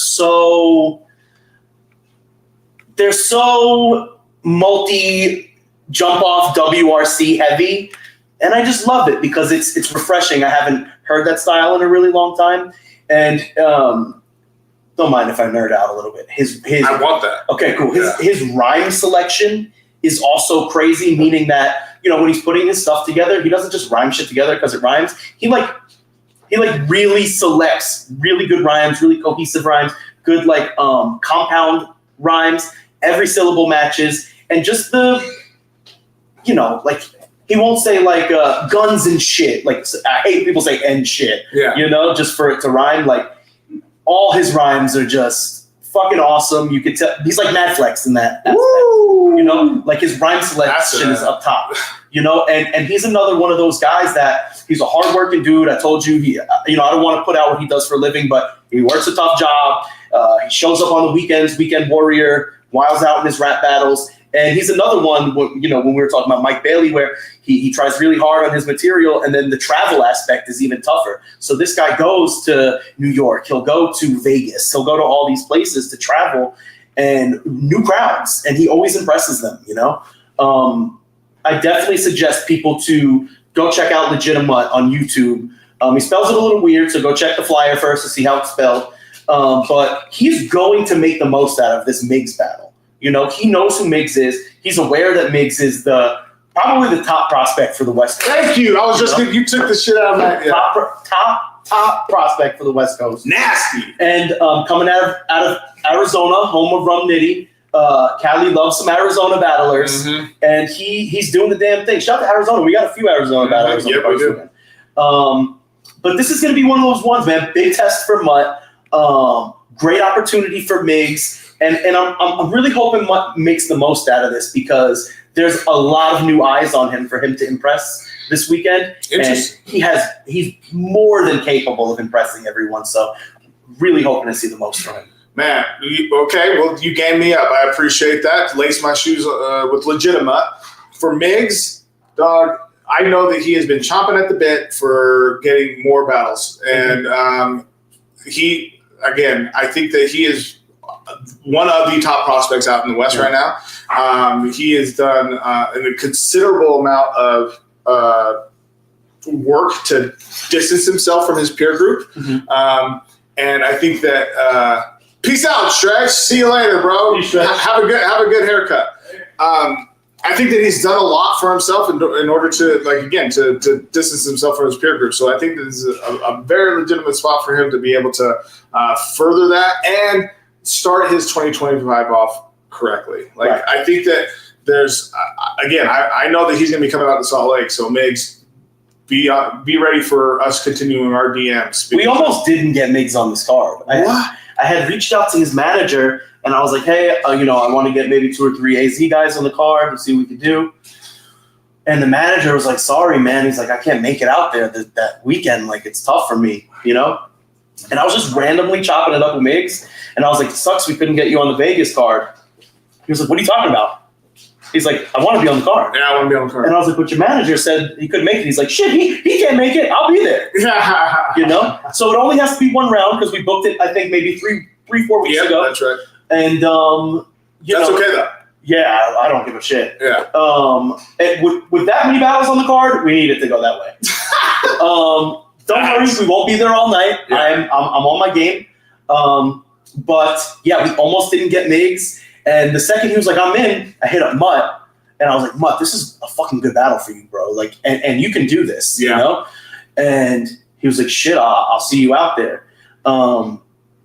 they're so multi jump off WRC heavy. And I just love it because it's refreshing. I haven't heard that style in a really long time. And don't mind if I nerd out a little bit. I want that. Okay, cool. His rhyme selection is also crazy, meaning that, when he's putting his stuff together, he doesn't just rhyme shit together because it rhymes. He really selects really good rhymes, really cohesive rhymes, good compound rhymes, every syllable matches, and just he won't say guns and shit. I hate people say and shit. Yeah. Just for it to rhyme. All his rhymes are just fucking awesome. You could tell he's like Mad Flex in that aspect. Woo! His rhyme selection is up top. And he's another one of those guys that he's a hardworking dude. I told you, I don't want to put out what he does for a living, but he works a tough job. He shows up on the weekends, weekend warrior, wiles out in his rap battles. And he's another one, when we were talking about Mike Bailey, where he tries really hard on his material, and then the travel aspect is even tougher. So this guy goes to New York. He'll go to Vegas. He'll go to all these places to travel and new crowds, and he always impresses them, I definitely suggest people to go check out Legitima on YouTube. He spells it a little weird, so go check the flyer first to see how it's spelled. But he's going to make the most out of this Migs battle. He knows who Migs is. He's aware that Migs is probably the top prospect for the West Coast. Thank you. I was just you took the shit out of that. Yeah. Top prospect for the West Coast. Nasty. And coming out of Arizona, home of Rum Nitty. Cali loves some Arizona battlers, and he's doing the damn thing. Shout out to Arizona. We got a few Arizona battlers. Yep, we do. But this is going to be one of those ones, man. Big test for Mutt. Great opportunity for Migs. And I'm really hoping Mutt makes the most out of this because there's a lot of new eyes on him for him to impress this weekend. And he's more than capable of impressing everyone. So really hoping to see the most from him. Man, okay, well, you gamed me up. I appreciate that. Lace my shoes with Legitima. For Migs, dog, I know that he has been chomping at the bit for getting more battles. And I think that he is one of the top prospects out in the West right now. He has done a considerable amount of work to distance himself from his peer group. And I think that peace out, Stretch. See you later, bro. Have a good haircut. I think that he's done a lot for himself in order to to distance himself from his peer group. So I think this is a very legitimate spot for him to be able to further that and start his 2025 off correctly. I think that there's I know that he's going to be coming out to Salt Lake. So Migs, be ready for us continuing our DMs. We almost didn't get Migs on this card. I had reached out to his manager, and I was like, hey, I want to get maybe 2 or 3 AZ guys on the card to see what we could do. And the manager was like, sorry, man. He's like, I can't make it out there that weekend. It's tough for me, And I was just randomly chopping it up with Migs, and I was like, it sucks we couldn't get you on the Vegas card. He was like, what are you talking about? He's like, I want to be on the card. Yeah, I want to be on the card. And I was like, but your manager said he couldn't make it. He's like, shit, he can't make it. I'll be there. So it only has to be one round because we booked it, I think, maybe 3-4 weeks ago. That's right. And, that's okay, though. Yeah, I don't give a shit. Yeah. And with that many battles on the card, we need it to go that way. Don't worry, we won't be there all night. Yeah. I'm on my game. But yeah, we almost didn't get Migs. And the second he was like, I'm in, I hit up Mutt. And I was like, Mutt, this is a fucking good battle for you, bro. Like, and you can do this, you know? And he was like, shit, I'll see you out there.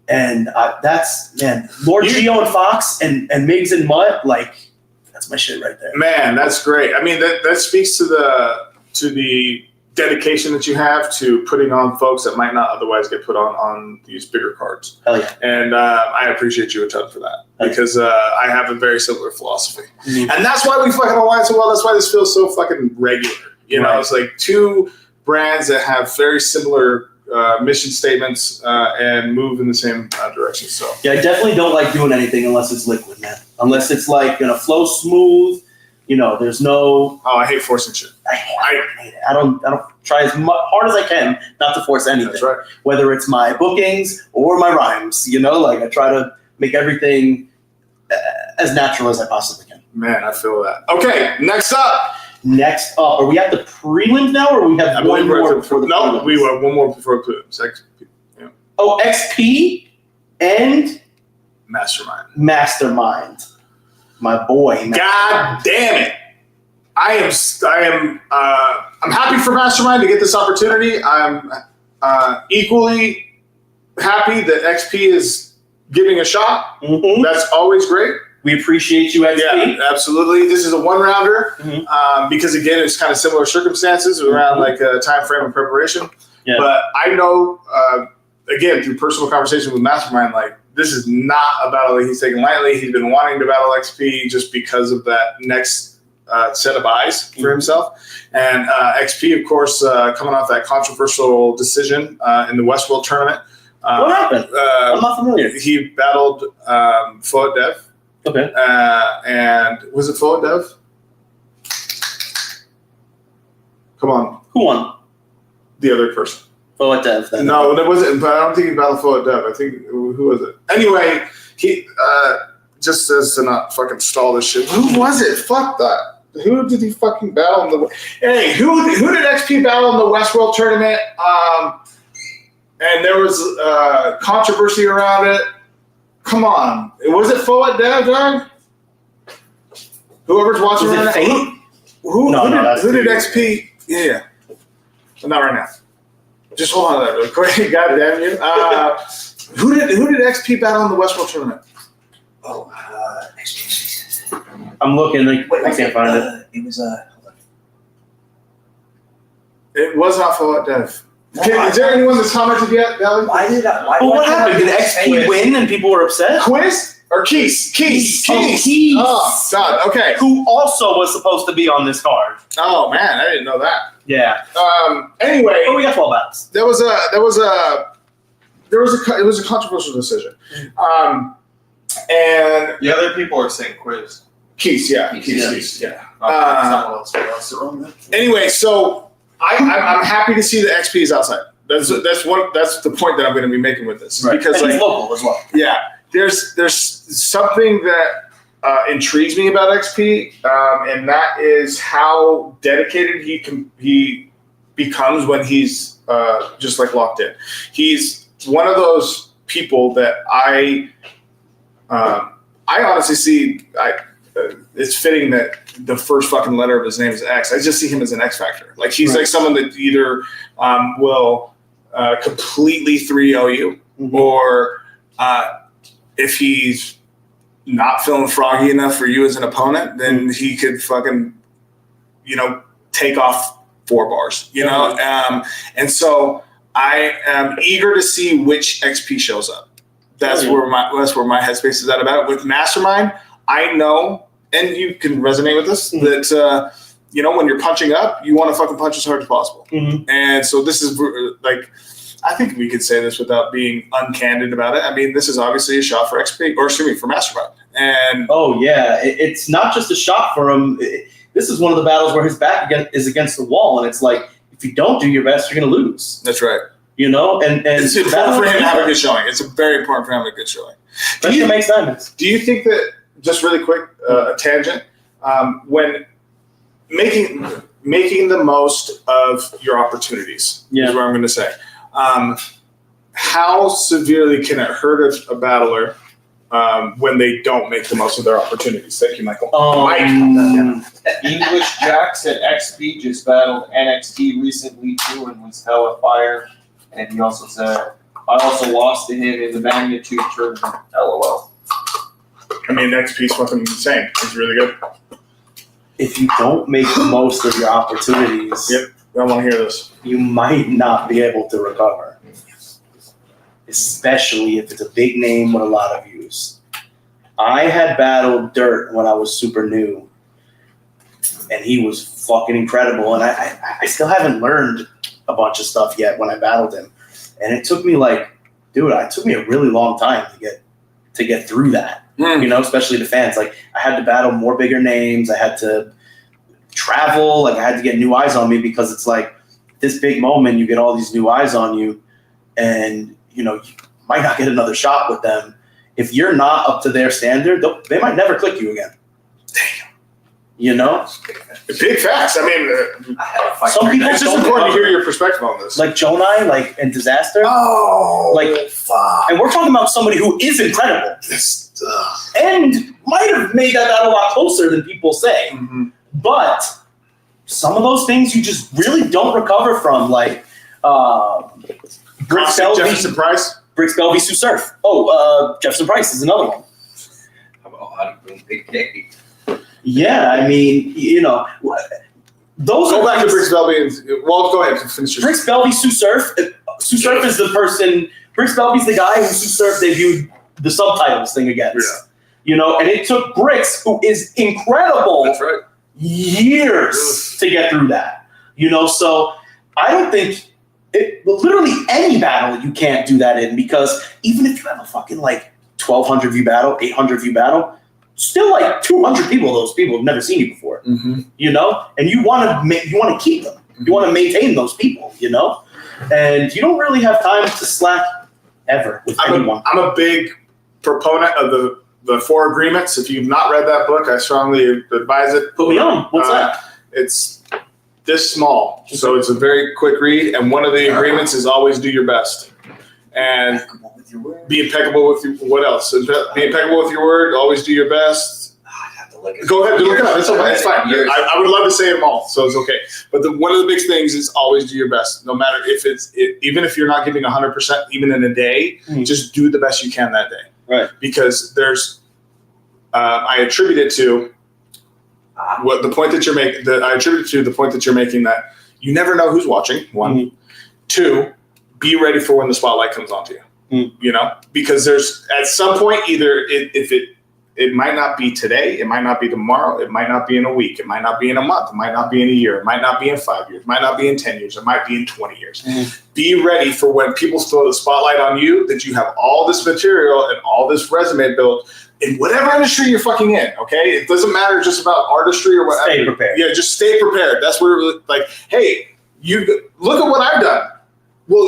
And that's, man, Lord Geo and Fox and Migs and Mutt, like, that's my shit right there. Man, that's great. I mean, that speaks to the dedication that you have to putting on folks that might not otherwise get put on these bigger cards. Hell yeah. And I appreciate you a ton for that because I have a very similar philosophy. Mm-hmm. And that's why we fucking align so well. That's why this feels so fucking regular. You know, it's like two brands that have very similar mission statements and move in the same direction. So yeah, I definitely don't like doing anything unless it's liquid, man. Unless it's like gonna flow smooth. You know, there's no. Oh, I hate forcing shit. I hate it. I don't try as hard as I can not to force anything. That's right. Whether it's my bookings or my rhymes, you know, like I try to make everything as natural as I possibly can. Man, I feel that. Okay, next up, are we at the prelim now, or we have one more before the no? prelims? We have one more before the prelims. Yeah. Oh, XP and Mastermind. My boy. God damn it! I'm happy for Mastermind to get this opportunity. I'm equally happy that XP is giving a shot. Mm-hmm. That's always great. We appreciate you, XP. Yeah, absolutely. This is a one-rounder because, again, it's kind of similar circumstances around like a time frame of preparation. Yeah. But I know, again, through personal conversation with Mastermind, like, this is not a battle that he's taking lightly. He's been wanting to battle XP just because of that next set of eyes for himself. And XP, of course, coming off that controversial decision in the Westworld tournament. What happened? I'm not familiar. He battled Foat Dev. Okay. And was it Foat Dev? Come on. Who won? The other person. Foat Dev. Then. No, that wasn't. But I don't think he battled Foat Dev. I think who was it? Anyway, he just says to not fucking stall this shit. Who was it? Fuck that. Who did he fucking battle in the? Hey, who did XP battle in the Westworld tournament? And there was controversy around it. Come on, was it Foat Dev, dog? Whoever's watching was right it now. Who did XP? Yeah. Well, not right now. Just hold on to that real quick. God damn you. Who did XP battle in the Westworld tournament? Oh, I'm looking. Like, I can't find it. It was It was not Foat Dev. Okay, is there anyone that's commented yet, Valley? Why did I? What happened? Did XP win and people were upset? Quiz or Keys? Keys. Oh, Keys. Oh, God. Okay. Who also was supposed to be on this card? Oh man, I didn't know that. Yeah. Anyway, we got 12 battles. It was a controversial decision. And the other people are saying Quiz. Keys, yeah. Keys. Anyway, so I'm happy to see that XP is outside. That's the point that I'm going to be making with this, right. Because and like he's local as well. Yeah, there's something that intrigues me about XP, and that is how dedicated he becomes when he's just like locked in. He's one of those people that I honestly see. It's fitting that the first fucking letter of his name is X. I just see him as an X factor. Like he's like someone that either will completely 3-0 you, or if he's not feeling froggy enough for you as an opponent, then he could fucking, take off 4 bars, and so I am eager to see which XP shows up. That's where my headspace is at about it. With Mastermind, I know, and you can resonate with this, that, when you're punching up, you want to fucking punch as hard as possible. Mm-hmm. And so this is like, I think we could say this without being uncandid about it. I mean, this is obviously a shot for XP, or excuse me, for Mastermind. And oh yeah, it's not just a shot for him. This is one of the battles where his back is against the wall, and it's like, if you don't do your best, you're going to lose. That's right. And it's important for him to have a good showing. It's very important for him to have a good showing. Pressure makes diamonds. Do you think that, just really quick, a tangent, when making the most of your opportunities is what I'm going to say. how severely can it hurt a battler when they don't make the most of their opportunities? Thank you, Michael. English Jack said XP just battled NXT recently too and was hella fire. And he also said, I also lost to him in the magnitude tournament. LOL. I mean, XP's fucking insane. He's really good. If you don't make the most of your opportunities, Yep, I want to hear this. You might not be able to recover. Especially if it's a big name with a lot of views. I had battled Dirt when I was super new, and he was fucking incredible. And I still haven't learned a bunch of stuff yet when I battled him. And it took me it took me a really long time to get through that. You know, especially the fans. Like, I had to battle more bigger names. I had to travel. Like, I had to get new eyes on me because it's like this big moment, you get all these new eyes on you, and you know, you might not get another shot with them. If you're not up to their standard, they might never click you again. Damn. You know? Big facts. I mean, some people it's just important to hear your perspective on this. Like Jonai, and Disaster. Oh, fuck. And we're talking about somebody who is incredible. And might have made that battle a lot closer than people say. Mm-hmm. But some of those things you just really don't recover from, like Bricks Belvy. Jefferson Price? Bricks Belvy Sue Surf. Jefferson Price is another one. How about Big K? Yeah, I mean, you know, those go are back to Bricks Belvy. Well, go ahead. Finish your Bricks Belvy Sue Surf. Sue Surf is the person. Bricks Belvy's the guy who Sue Surf debuted the subtitles thing against. Yeah. You know, and it took Bricks, who is incredible, That's right. years to get through that. You know, so I don't think literally any battle you can't do that in, because even if you have a fucking 1,200 view battle, 800 view battle, still 200 people, those people have never seen you before. Mm-hmm. You know, and you want to keep them. You want to maintain those people. You know, and you don't really have time to slack ever with anyone. I'm a big proponent of the Four Agreements. If you've not read that book, I strongly advise it. Put me on. What's that? It's this small, so it's a very quick read. And one of the agreements is always do your best, and be impeccable with your, what else? Be impeccable with your word. Always do your best. Go ahead, look it up. It's okay. It's fine. I would love to say them all, so it's okay. But one of the big things is always do your best, no matter if even if you're not giving 100%, even in a day, just do the best you can that day. Right. Because there's, I attribute it to the point that you're making. I attribute it to the point that you're making, that you never know who's watching. One, two, be ready for when the spotlight comes onto you. You know, because there's at some point either it might not be today, it might not be tomorrow, it might not be in a week, it might not be in a month, it might not be in a year, it might not be in 5 years, it might not be in 10 years, it might be in 20 years. Be ready for when people throw the spotlight on you, that you have all this material and all this resume built in whatever industry you're fucking in, okay? It doesn't matter just about artistry or whatever. Stay prepared. Yeah, just stay prepared. That's where, hey, you look at what I've done. Well,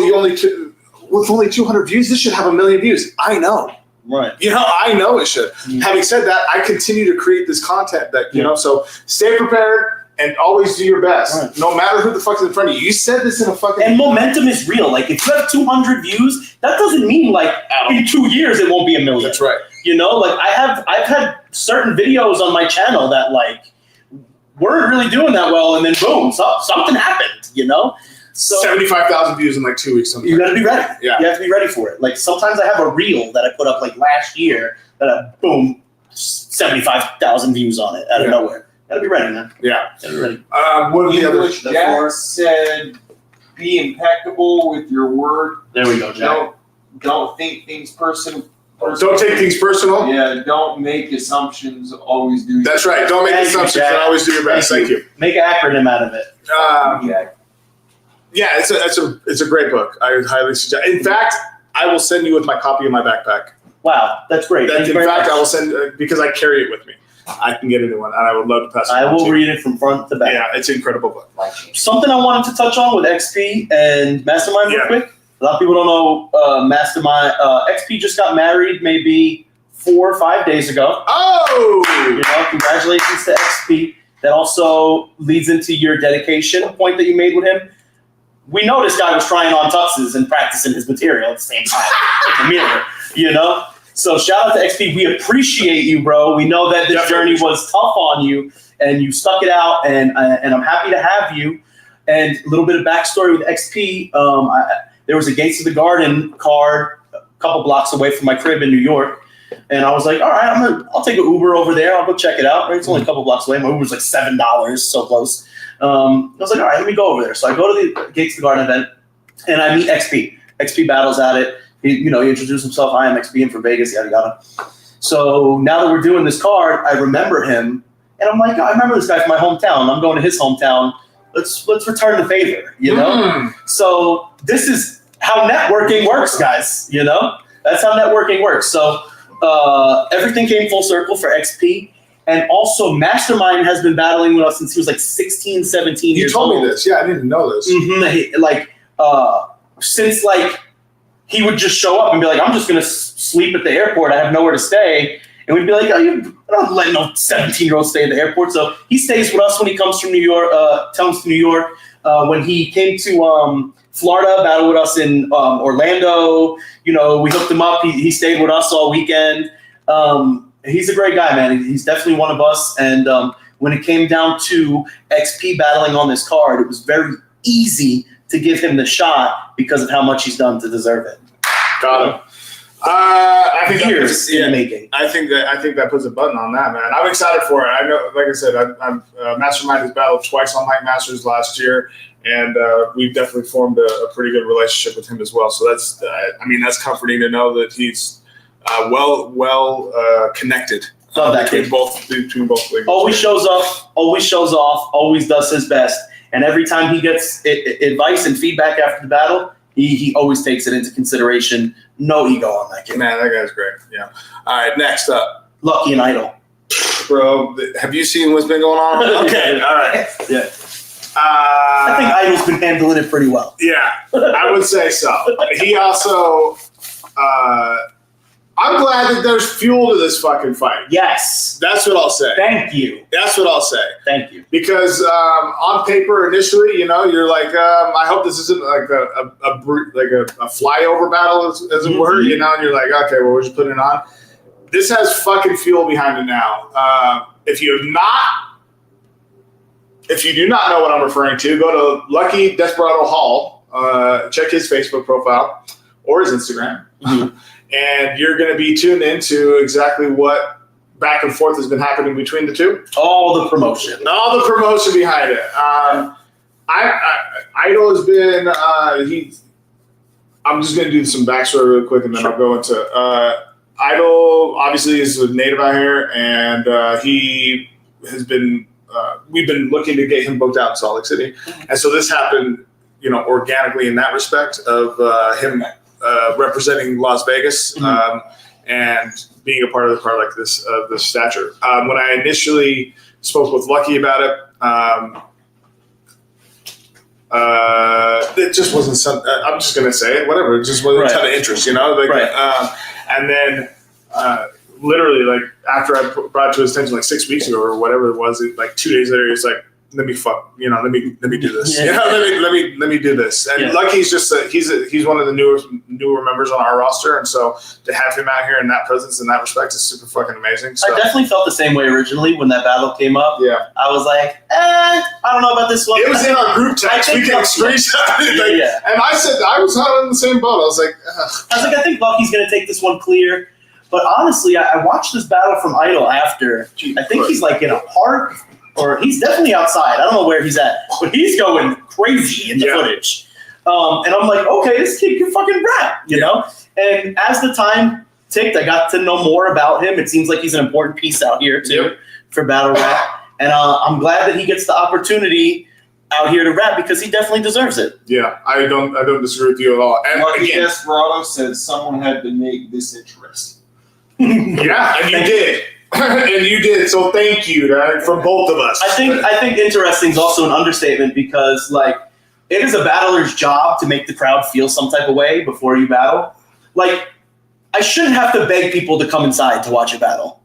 with only 200 views, this should have 1 million views. I know. Right. You know, I know it should. Having said that, I continue to create this content that, you know, so stay prepared and always do your best. Right. No matter who the fuck is in front of you. You said this in a fucking... And momentum is real. If you have 200 views, that doesn't mean in 2 years it won't be 1 million. That's right. You know, I've had certain videos on my channel that weren't really doing that well, and then boom, something happened, you know? So 75,000 views in 2 weeks. You got to be ready. Yeah. You have to be ready for it. Sometimes I have a reel that I put up last year that boom, 75,000 views on it out of nowhere. Got to be ready, man. Yeah. Got to be ready. What are the others? Jack said, be impeccable with your word. There we go, Jack. Don't think things personal. Don't take things personal. Yeah, don't make assumptions. Always do. That's right. Don't make assumptions and always do your best. Thank you. Make an acronym out of it. Yeah, it's a great book. I would highly suggest. In fact, I will send you with my copy in my backpack. Wow, that's great. In fact, I will send because I carry it with me. I can get a new one, and I would love to pass it on. I will read it from front to back. Yeah, it's an incredible book. Something I wanted to touch on with XP and Mastermind real quick. A lot of people don't know Mastermind. XP just got married maybe 4 or 5 days ago. Oh! You know, congratulations to XP. That also leads into your dedication point that you made with him. we know this guy was trying on tuxes and practicing his material at the same time. In the mirror, you know? So shout out to XP. We appreciate you, bro. We know that this journey was tough on you, and you stuck it out, and I'm happy to have you. And a little bit of backstory with XP. There was a Gates of the Garden card a couple blocks away from my crib in New York. And I was like, all right, I'll take an Uber over there. I'll go check it out. Right? It's only a couple blocks away. My Uber's like $7, so close. I was like, all right, let me go over there. So I go to the Gates of the Garden event, and I meet XP. XP battles at it. He introduced himself. I am XP. I'm from Vegas, yada, yada. So now that we're doing this card, I remember him. And I'm like, I remember this guy from my hometown. I'm going to his hometown. Let's return the favor, you know? So this is how networking works, guys, you know? That's how networking works. So everything came full circle for XP. And also Mastermind has been battling with us since he was like 16, 17 years old. You told me this. Yeah, I didn't know this. Since like he would just show up and be like, I'm just going to sleep at the airport. I have nowhere to stay. And we'd be like, I don't let no 17-year-old stay at the airport. So he stays with us when he comes from New York, comes to New York. When he came to Florida, battled with us in Orlando. You know, we hooked him up. He stayed with us all weekend. He's a great guy, man. He's definitely one of us. And when it came down to XP battling on this card, it was very easy to give him the shot because of how much he's done to deserve it. Got him. I think years in the making. I think that puts a button on that, man. I'm excited for it. I know, like I said, I'm Mastermind has battled twice on Mike Masters last year, and we've definitely formed a pretty good relationship with him as well. So that's comforting to know that he's well connected. Between both leagues. Always shows off, always does his best, and every time he gets advice and feedback after the battle, he always takes it into consideration. No ego on that kid. Man, that guy's great. Yeah. All right, next up. Lucky and Idol. Bro, have you seen what's been going on? Okay, all right. Yeah. I think Idol's been handling it pretty well. Yeah, I would say so. He also... I'm glad that there's fuel to this fucking fight. Yes. That's what I'll say. Thank you. That's what I'll say. Thank you. Because on paper, initially, you know, you're like, I hope this isn't like a flyover battle, as it were, you know, and you're like, okay, well, we're just putting it on. This has fucking fuel behind it now. If you do not know what I'm referring to, go to Lucky Desperado Hall, check his Facebook profile or his Instagram. And you're going to be tuned into exactly what back and forth has been happening between the two. All the promotion behind it. Idol has been. I'm just going to do some backstory really quick, and then I'll go into. Idol obviously is a native out here, and he has been. We've been looking to get him booked out in Salt Lake City, and so this happened, you know, organically in that respect of him. Representing Las Vegas and being a part of the card like this of this stature. When I initially spoke with Lucky about it, it just wasn't some. I'm just gonna say it. Whatever. It just wasn't a ton of interest, you know. Like, and then literally, like after I brought it to his attention, like 6 weeks ago or whatever it was, like 2 days later, he's like, let me do this. Yeah. You know, let me do this. And Lucky's just he's one of the newer members on our roster, and so to have him out here in that presence in that respect is super fucking amazing. So. I definitely felt the same way originally when that battle came up. Yeah, I was like, I don't know about this one. It was in our group text. We can screenshot it. And I said I was not in the same boat. I was like, I think Lucky's gonna take this one clear. But honestly, I watched this battle from Idol after. I think he's like in a park. Or he's definitely outside. I don't know where he's at, but he's going crazy in the footage. And I'm like, okay, this kid can fucking rap, you know? And as the time ticked, I got to know more about him. It seems like he's an important piece out here, too, for battle rap. And I'm glad that he gets the opportunity out here to rap because he definitely deserves it. Yeah, I don't disagree with you at all. And Lucky Desperado said someone had to make this interesting. Yeah, and you did. And you did, so thank you from both of us. I think interesting is also an understatement because like it is a battler's job to make the crowd feel some type of way before you battle. Like I shouldn't have to beg people to come inside to watch a battle.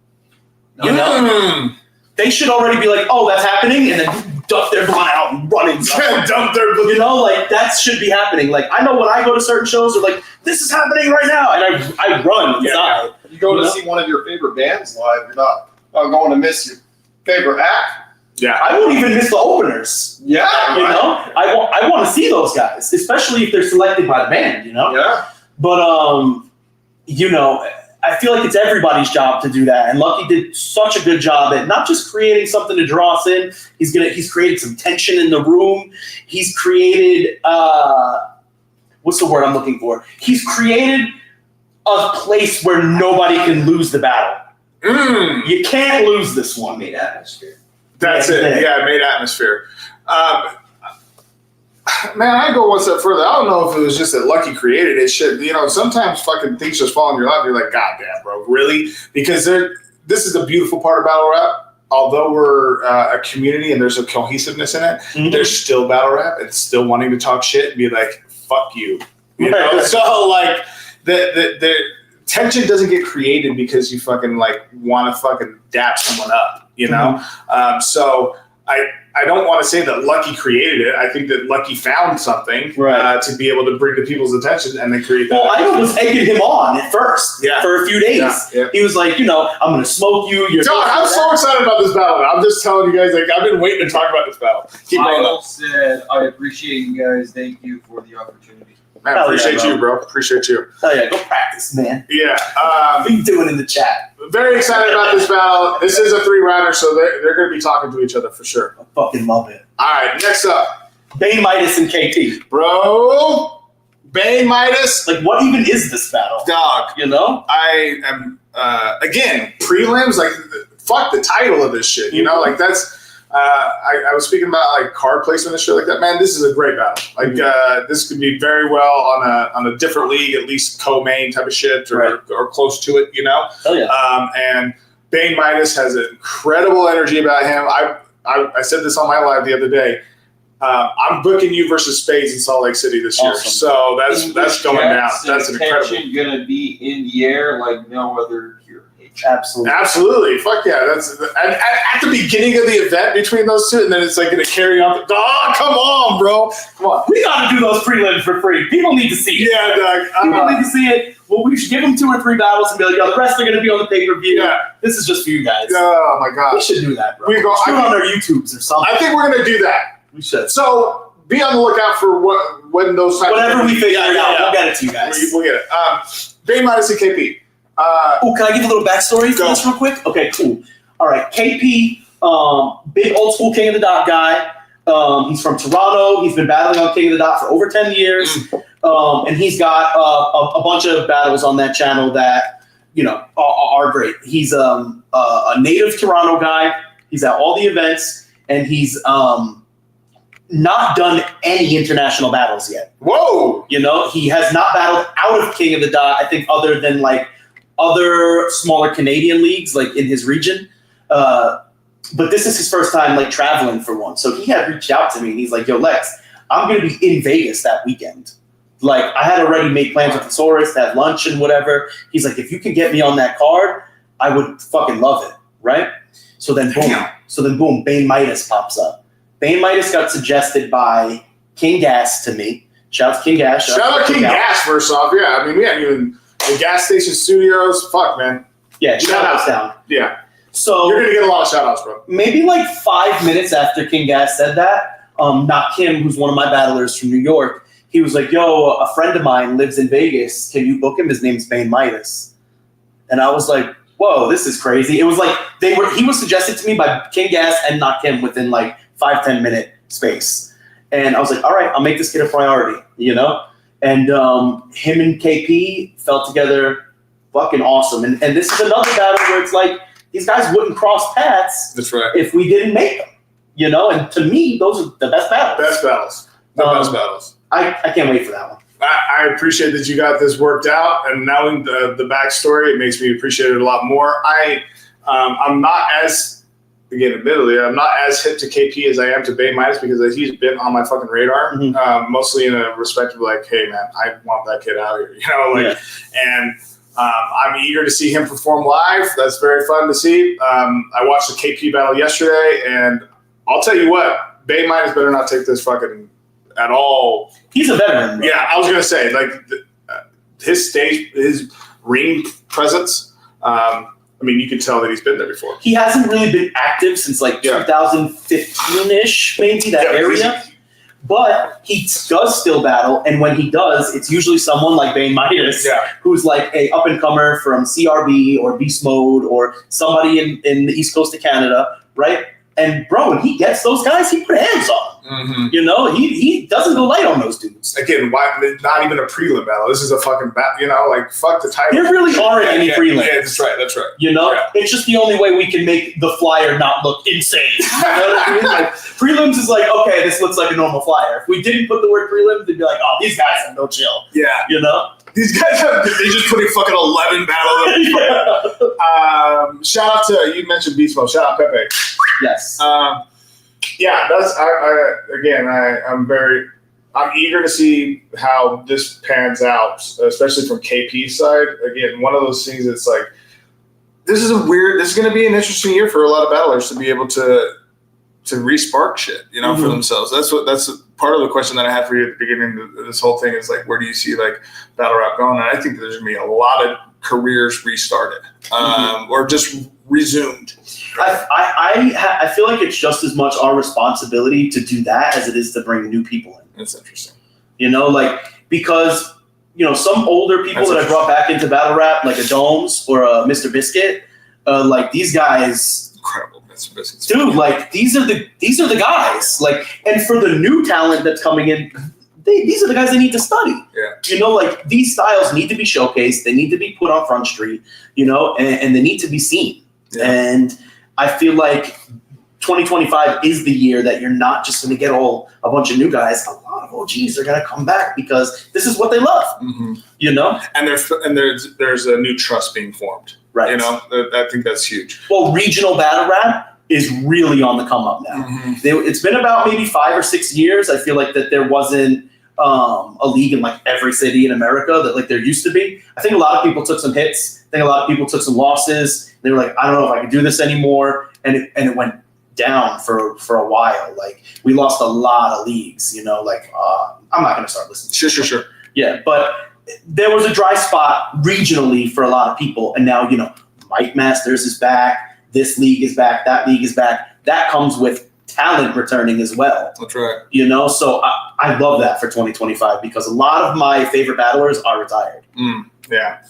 You know? They should already be like, oh, that's happening, and then duck their blunt out and run inside. Dump their blunt. You know, like that should be happening. Like I know when I go to certain shows, they're like, this is happening right now, and I run inside. You go to see one of your favorite bands live, you're not going to miss your favorite act. Yeah, I won't even miss the openers. Yeah, you know, I want to see those guys, especially if they're selected by the band. You know. Yeah. But you know, I feel like it's everybody's job to do that, and Lucky did such a good job at not just creating something to draw us in. He's created some tension in the room. He's created what's the word I'm looking for? He's created a place where nobody can lose the battle. You can't lose this one. Made atmosphere. That's it. Yeah, made atmosphere. Man, I go one step further. I don't know if it was just that Lucky created it. Shit, you know, sometimes fucking things just fall in your lap. You're like, God damn, bro, really? Because this is the beautiful part of battle rap. Although we're a community and there's a cohesiveness in it, there's still battle rap. It's still wanting to talk shit and be like, fuck you. You know? So, like, the tension doesn't get created because you fucking, like, want to fucking dap someone up, you know? So I don't want to say that Lucky created it. I think that Lucky found something to be able to bring to people's attention and then create that. Well, I was egging him on at first for a few days. Yeah. He was like, you know, I'm going to smoke you. Dog, I'm so excited about this battle. I'm just telling you guys, like, I've been waiting to talk about this battle. Keep going up. Said, I appreciate you guys. Thank you for the opportunity. Man, appreciate you, bro. Appreciate you. Hell yeah, go practice, man. Yeah. What are you doing in the chat? Very excited about this battle. This is a 3-rounder, so they're going to be talking to each other for sure. I fucking love it. All right, next up. Bane Midas and KP. Bro, Bane Midas. Like, what even is this battle? Dog. You know? I am, again, prelims, like, fuck the title of this shit. You know, like, that's, I was speaking about, like, card placement and shit like that. Man, this is a great battle. Like, this could be very well on a different league, at least co-main type of shit or close to it, you know? Hell yeah. And Bane Midas has an incredible energy about him. I said this on my live the other day. I'm booking you versus Spades in Salt Lake City this year. So that's going down. That's an incredible. Tension gonna be in the air like no other here. Absolutely. Fuck yeah. That's at the beginning of the event between those two, and then it's like going to carry on. Oh, come on, bro. Come on. We got to do those prelims for free. People need to see it. Yeah, Doug. People need to see it. Well, we should give them 2 or 3 battles and be like, yo, the rest are going to be on the pay-per-view. Yeah. This is just for you guys. Oh, my God. We should do that, bro. We do it on our YouTubes or something. I think we're going to do that. We should. So be on the lookout for when those types whatever we figure out, we'll get it to you guys. We'll get it. Bane Midas and KP. Can I give a little backstory for this real quick? Okay, cool. All right, KP, big old school King of the Dot guy. He's from Toronto. He's been battling on King of the Dot for over 10 years. And he's got a bunch of battles on that channel that, you know, are great. He's a native Toronto guy. He's at all the events, and he's not done any international battles yet. Whoa! You know, he has not battled out of King of the Dot, I think, other than, like, other smaller Canadian leagues, like, in his region. But this is his first time, like, traveling for one. So he had reached out to me, and he's like, yo, Lex, I'm going to be in Vegas that weekend. Like, I had already made plans with Thesaurus to have lunch and whatever. He's like, if you can get me on that card, I would fucking love it, right? So then, boom, Bane Midas pops up. Bane Midas got suggested by King Gas to me. Shout out to King Gas. Shout out King Gas, first off. Yeah, I mean, we haven't even... The gas station studios, fuck, man. Yeah, shout outs down. Yeah. So you're gonna get a lot of shout outs, bro. Maybe like 5 minutes after King Gas said that, not Kim, who's one of my battlers from New York, he was like, yo, a friend of mine lives in Vegas. Can you book him? His name's Bane Midas. And I was like, whoa, this is crazy. It was like he was suggested to me by King Gas and not Kim within like 5-10 minute space. And I was like, all right, I'll make this kid a priority, you know? And him and KP fell together fucking awesome. And this is another battle where it's like, these guys wouldn't cross paths if we didn't make them. You know? And to me, those are the best battles. Best battles. I can't wait for that one. I appreciate that you got this worked out. And knowing the backstory, it makes me appreciate it a lot more. I'm not as... Again, admittedly, I'm not as hip to KP as I am to Bane Midas because he's been on my fucking radar, mostly in a respect of like, hey man, I want that kid out here, you know, like, and I'm eager to see him perform live. That's very fun to see. I watched the KP battle yesterday, and I'll tell you what, Bay Minus better not take this fucking at all. He's a veteran, bro. Yeah, I was gonna say his ring presence. I mean, you can tell that he's been there before. He hasn't really been active since like 2015-ish, maybe that area. But he does still battle, and when he does, it's usually someone like Bane Midas, who's like a up-and-comer from CRB or Beast Mode or somebody in the East Coast of Canada, right? And bro, when he gets those guys, he put hands on them. Mm-hmm. You know, he doesn't go light on those dudes. Again, why not even a prelim battle? This is a fucking battle. You know, like fuck the title. There really aren't any prelims. Yeah, that's right. That's right. You know, it's just the only way we can make the flyer not look insane. You know what I mean? Like prelims is like, okay, this looks like a normal flyer. If we didn't put the word prelims, they'd be like, oh, these guys have no chill. Yeah. You know? These guys they just put in fucking 11 battles. Shout out to, you mentioned Beast Mode. Shout out Pepe. Yes. Yeah, that's I'm eager to see how this pans out, especially from KP's side. Again, one of those things that's like, this is going to be an interesting year for a lot of battlers to be able to re-spark shit, you know, for themselves. That's part of the question that I had for you at the beginning of this whole thing is like, where do you see like battle rap going? And I think there's going to be a lot of careers restarted or just resumed. I feel like it's just as much our responsibility to do that as it is to bring new people in. That's interesting. You know, like, because, you know, some older people that I brought back into battle rap, like a Domes or a Mr. Biscuit, like these guys, incredible Mr. Biscuits, dude. Like these are the guys. Like, and for the new talent that's coming in, these are the guys they need to study. Yeah. You know, like these styles need to be showcased. They need to be put on Front Street. You know, and they need to be seen. Yeah. And I feel like 2025 is the year that you're not just going to get a bunch of new guys. A lot of OGs are going to come back because this is what they love. You know, and there's a new trust being formed. Right. You know, I think that's huge. Well, regional battle rap is really on the come up now. It's been about maybe 5 or 6 years. I feel like that there wasn't a league in like every city in America that like there used to be. I think a lot of people took some hits. I think a lot of people took some losses. They were like, I don't know if I can do this anymore. And it went down for a while. Like we lost a lot of leagues, you know, like I'm not going to start listening. Sure. Yeah. But there was a dry spot regionally for a lot of people. And now, you know, Mike Masters is back. This league is back. That league is back. That comes with talent returning as well. That's right. You know, so I love that for 2025 because a lot of my favorite battlers are retired. Yeah.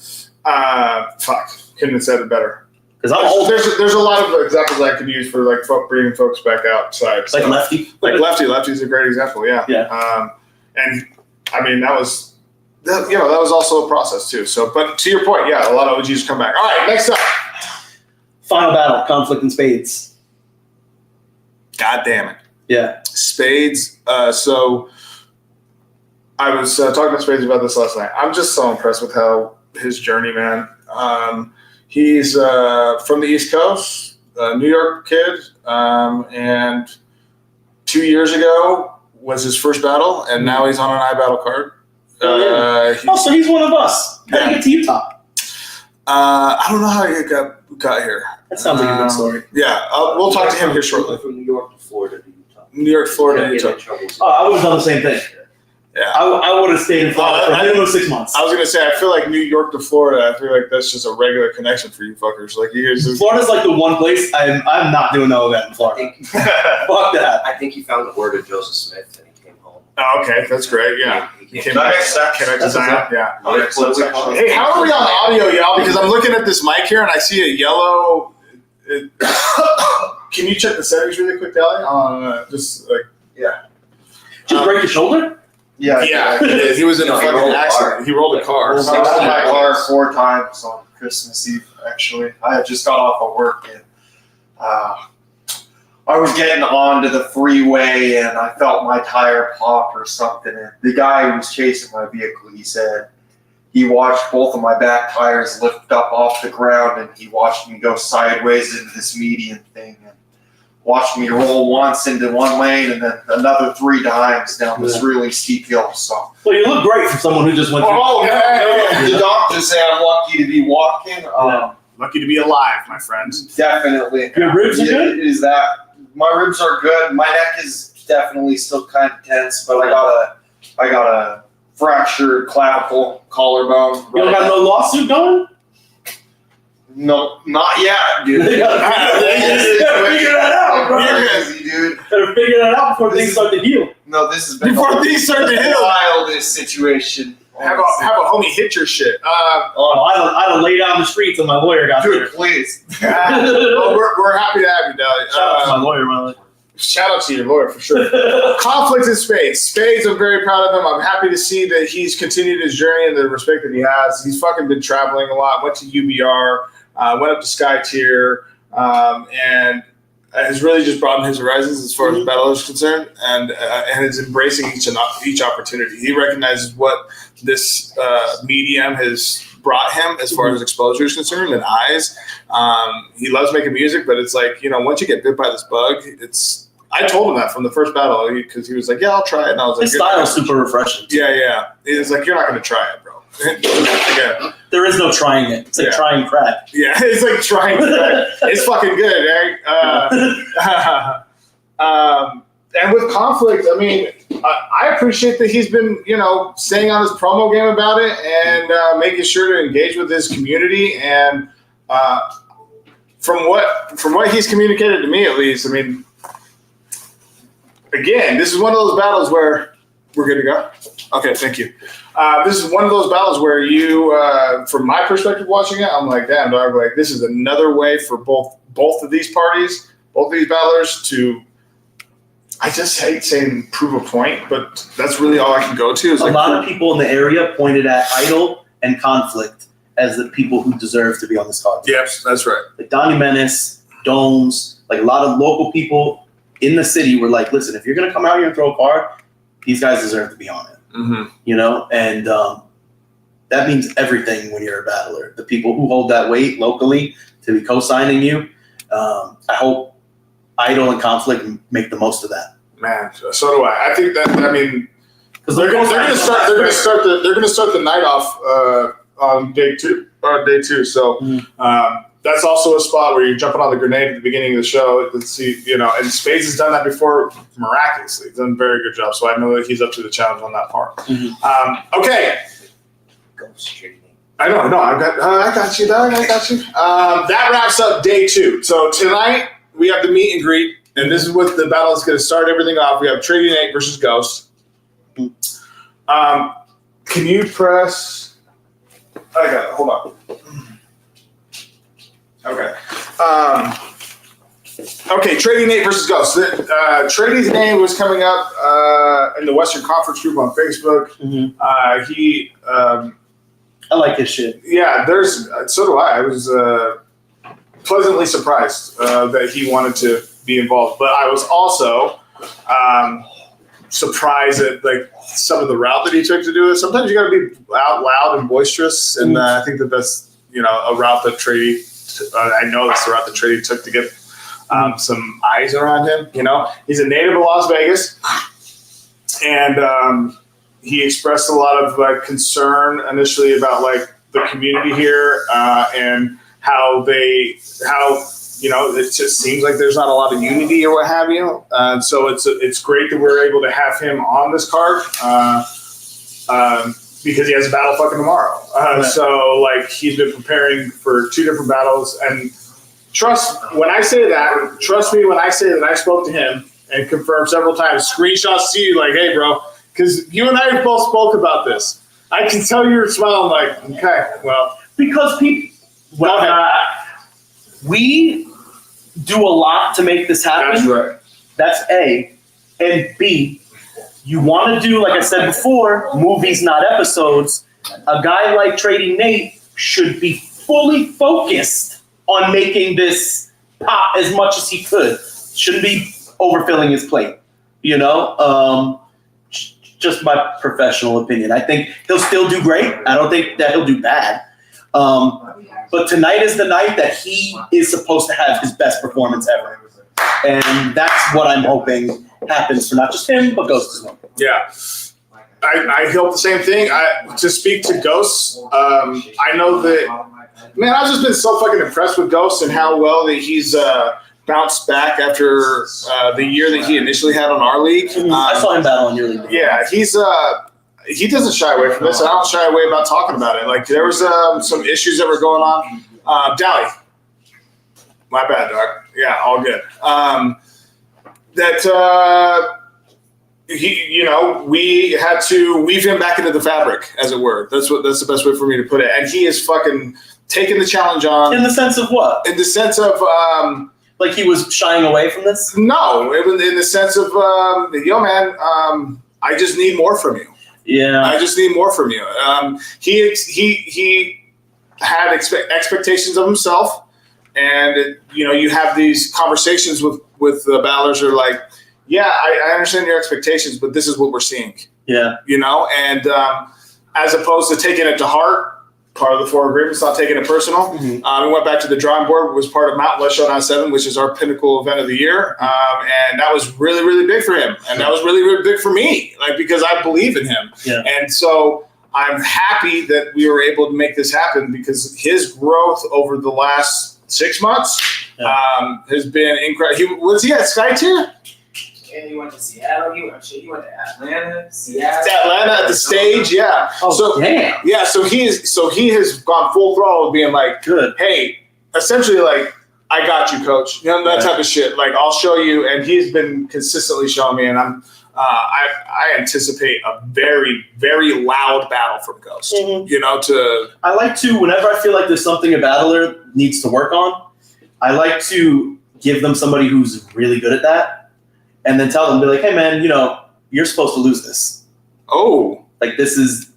Fuck. Couldn't have said it better. Because I'm old. There's a lot of examples I could use for like bringing folks back outside. Like Lefty. Lefty's a great example. Yeah. And I mean that was also a process too. So, but to your point, yeah, a lot of OGs come back. All right, next up, final battle, Conflict in Spades. God damn it. Yeah. Spades. So I was talking to Spades about this last night. I'm just so impressed with how his journey, man. He's from the East Coast, New York kid, and 2 years ago was his first battle, and now he's on an iBattle card. So he's one of us. How did he get to Utah? I don't know how he got here. That sounds like a good story. Yeah, we'll talk to him here shortly. From New York to Florida to Utah. New York, Florida, to Utah. I would have done the same thing. Yeah, I would have stayed in Florida for minimum 6 months. I was gonna say, I feel like New York to Florida. I feel like that's just a regular connection for you fuckers. Like you guys. Florida's like the one place I'm not doing no event in Florida. Fuck that. I think he found the word of Joseph Smith and he came home. Oh, okay, that's great. Yeah. Can I design it? Yeah. Hey, how are we on audio, y'all? Because I'm looking at this mic here and I see a yellow. Can you check the settings really quick, Dally? Just like Just break your shoulder. Yeah, he was in a fucking accident. He rolled a car. I was in my car 4 times on Christmas Eve, actually. I had just got off of work and I was getting onto the freeway and I felt my tire pop or something. And the guy who was chasing my vehicle, he said he watched both of my back tires lift up off the ground and he watched me go sideways into this median thing. Watched me roll once into one lane and then another 3 times down this really steep hill. So, well, you look great for someone who just went. The doctors say I'm lucky to be walking. Lucky to be alive, my friends. Definitely. Your ribs are good. Is that my ribs are good? My neck is definitely still kind of tense, but I got a fractured clavicle, collarbone. You don't got no lawsuit going? No, not yet, dude. You gotta figure that out, bro. Crazy, dude. Better figure that out before things start to heal. No, this has been Before things start to heal. wildest situation. Have a homie hit your shit. I don't lay down the streets and my lawyer got there. Dude, please. Well, we're happy to have you, Dally. Shout out to my lawyer, man. Shout out to your lawyer for sure. Conflict in Spades. Spades, I'm very proud of him. I'm happy to see that he's continued his journey and the respect that he has. He's fucking been traveling a lot. Went to UBR, went up to Sky Tier, and has really just broadened his horizons as far as battle is concerned, and is embracing each opportunity. He recognizes what this medium has brought him as far as exposure is concerned and eyes. He loves making music, but it's like, once you get bit by this bug, I told him that from the first battle because he was like, "Yeah, I'll try it," and I was like, "His style is super refreshing." Yeah. He was like, "You're not going to try it, bro." Again. There is no trying it. It's like trying crack. Yeah, it's like trying crack. It's fucking good, right? And with Conflict, I mean, I appreciate that he's been, staying on his promo game about it and making sure to engage with his community. And from what he's communicated to me, at least, I mean, again, this is one of those battles where we're good to go. Okay, thank you. This is one of those battles where you, from my perspective watching it, I'm like, damn, dog, like this is another way for both of these parties, both of these battlers to, I just hate saying prove a point, but that's really all I can go to. Is a lot of people in the area pointed at Idol and Conflict as the people who deserve to be on this card. Yes, that's right. Like Donnie Menace, Domes, like a lot of local people in the city were like, listen, if you're going to come out here and throw a card, these guys deserve to be on it. Mm-hmm. And that means everything when you're a battler. The people who hold that weight locally to be co-signing you, I hope Idol and Conflict make the most of that. Man, so do I. I think that, I mean, because they're going to start the night off on day two. So that's also a spot where you're jumping on the grenade at the beginning of the show. Let's see, and Spades has done that before miraculously. He's done a very good job. So I know that he's up to the challenge on that part. Okay. I know. No, I got you, dog. I got you. That wraps up day 2. So tonight we have the meet and greet, and this is what the battle is going to start everything off. We have Trading Nate versus Ghost. Can you press? I got it. Hold on. Okay. Okay, Trading Nate versus Ghost. Trading's name was coming up in the Western Conference group on Facebook. I like his shit. Yeah, so do I. I was pleasantly surprised that he wanted to be involved, but I was also surprised at like some of the route that he took to do it. Sometimes you got to be out loud and boisterous, and I think that's a route that Trady. I know that's the route that Trady took to get some eyes around him. He's a native of Las Vegas, and he expressed a lot of concern initially about the community here and how it just seems like there's not a lot of unity or what have you. So it's great that we're able to have him on this card because he has a battle fucking tomorrow. So he's been preparing for 2 different battles, and trust me when I say that I spoke to him and confirmed several times, screenshots to you hey bro, because you and I both spoke about this. I can tell you're smiling okay, well. Because people, we do a lot to make this happen. That's right. That's A. And B, you want to do, like I said before, movies, not episodes. A guy like Trading Nate should be fully focused on making this pop as much as he could. Shouldn't be overfilling his plate, just my professional opinion. I think he'll still do great. I don't think that he'll do bad. But tonight is the night that he is supposed to have his best performance ever. And that's what I'm hoping happens for not just him, but Ghost as well. Yeah. I hope the same thing. To speak to Ghost, I know that, man, I've just been so fucking impressed with Ghost and how well that he's bounced back after the year that he initially had on our league. I saw him battle on your league. Yeah, he doesn't shy away from this, and I don't shy away about talking about it. Like there was some issues that were going on. Dally, my bad, dog. Yeah, all good. We had to weave him back into the fabric, as it were. That's the best way for me to put it. And he is fucking taking the challenge on. In the sense of what? In the sense of like he was shying away from this? No, it was in the sense of yo, man, I just need more from you. Yeah, I just need more from you. He had expectations of himself, and you have these conversations with the battlers. Are like, yeah, I understand your expectations, but this is what we're seeing. Yeah, and as opposed to taking it to heart, part of the 4 agreements, not taking it personal. Mm-hmm. We went back to the drawing board. Was part of Mountain West Showdown 7, which is our pinnacle event of the year, and that was really, really big for him, and that was really, really big for me, like because I believe in him. Yeah. And so I'm happy that we were able to make this happen because his growth over the last 6 months has been incredible. Was he at Sky Tier? And he went to Seattle. He went to Atlanta, Seattle. To Atlanta at the stage, yeah. Oh, so damn. Yeah, so he has gone full throttle, being like, good. Hey, essentially like, I got you, coach. That type of shit. Like, I'll show you. And he's been consistently showing me, and I anticipate a very, very loud battle from Ghost. Mm-hmm. I like to, whenever I feel like there's something a battler needs to work on, I like to give them somebody who's really good at that. And then tell them, be like, hey man, you're supposed to lose this. Oh, like this is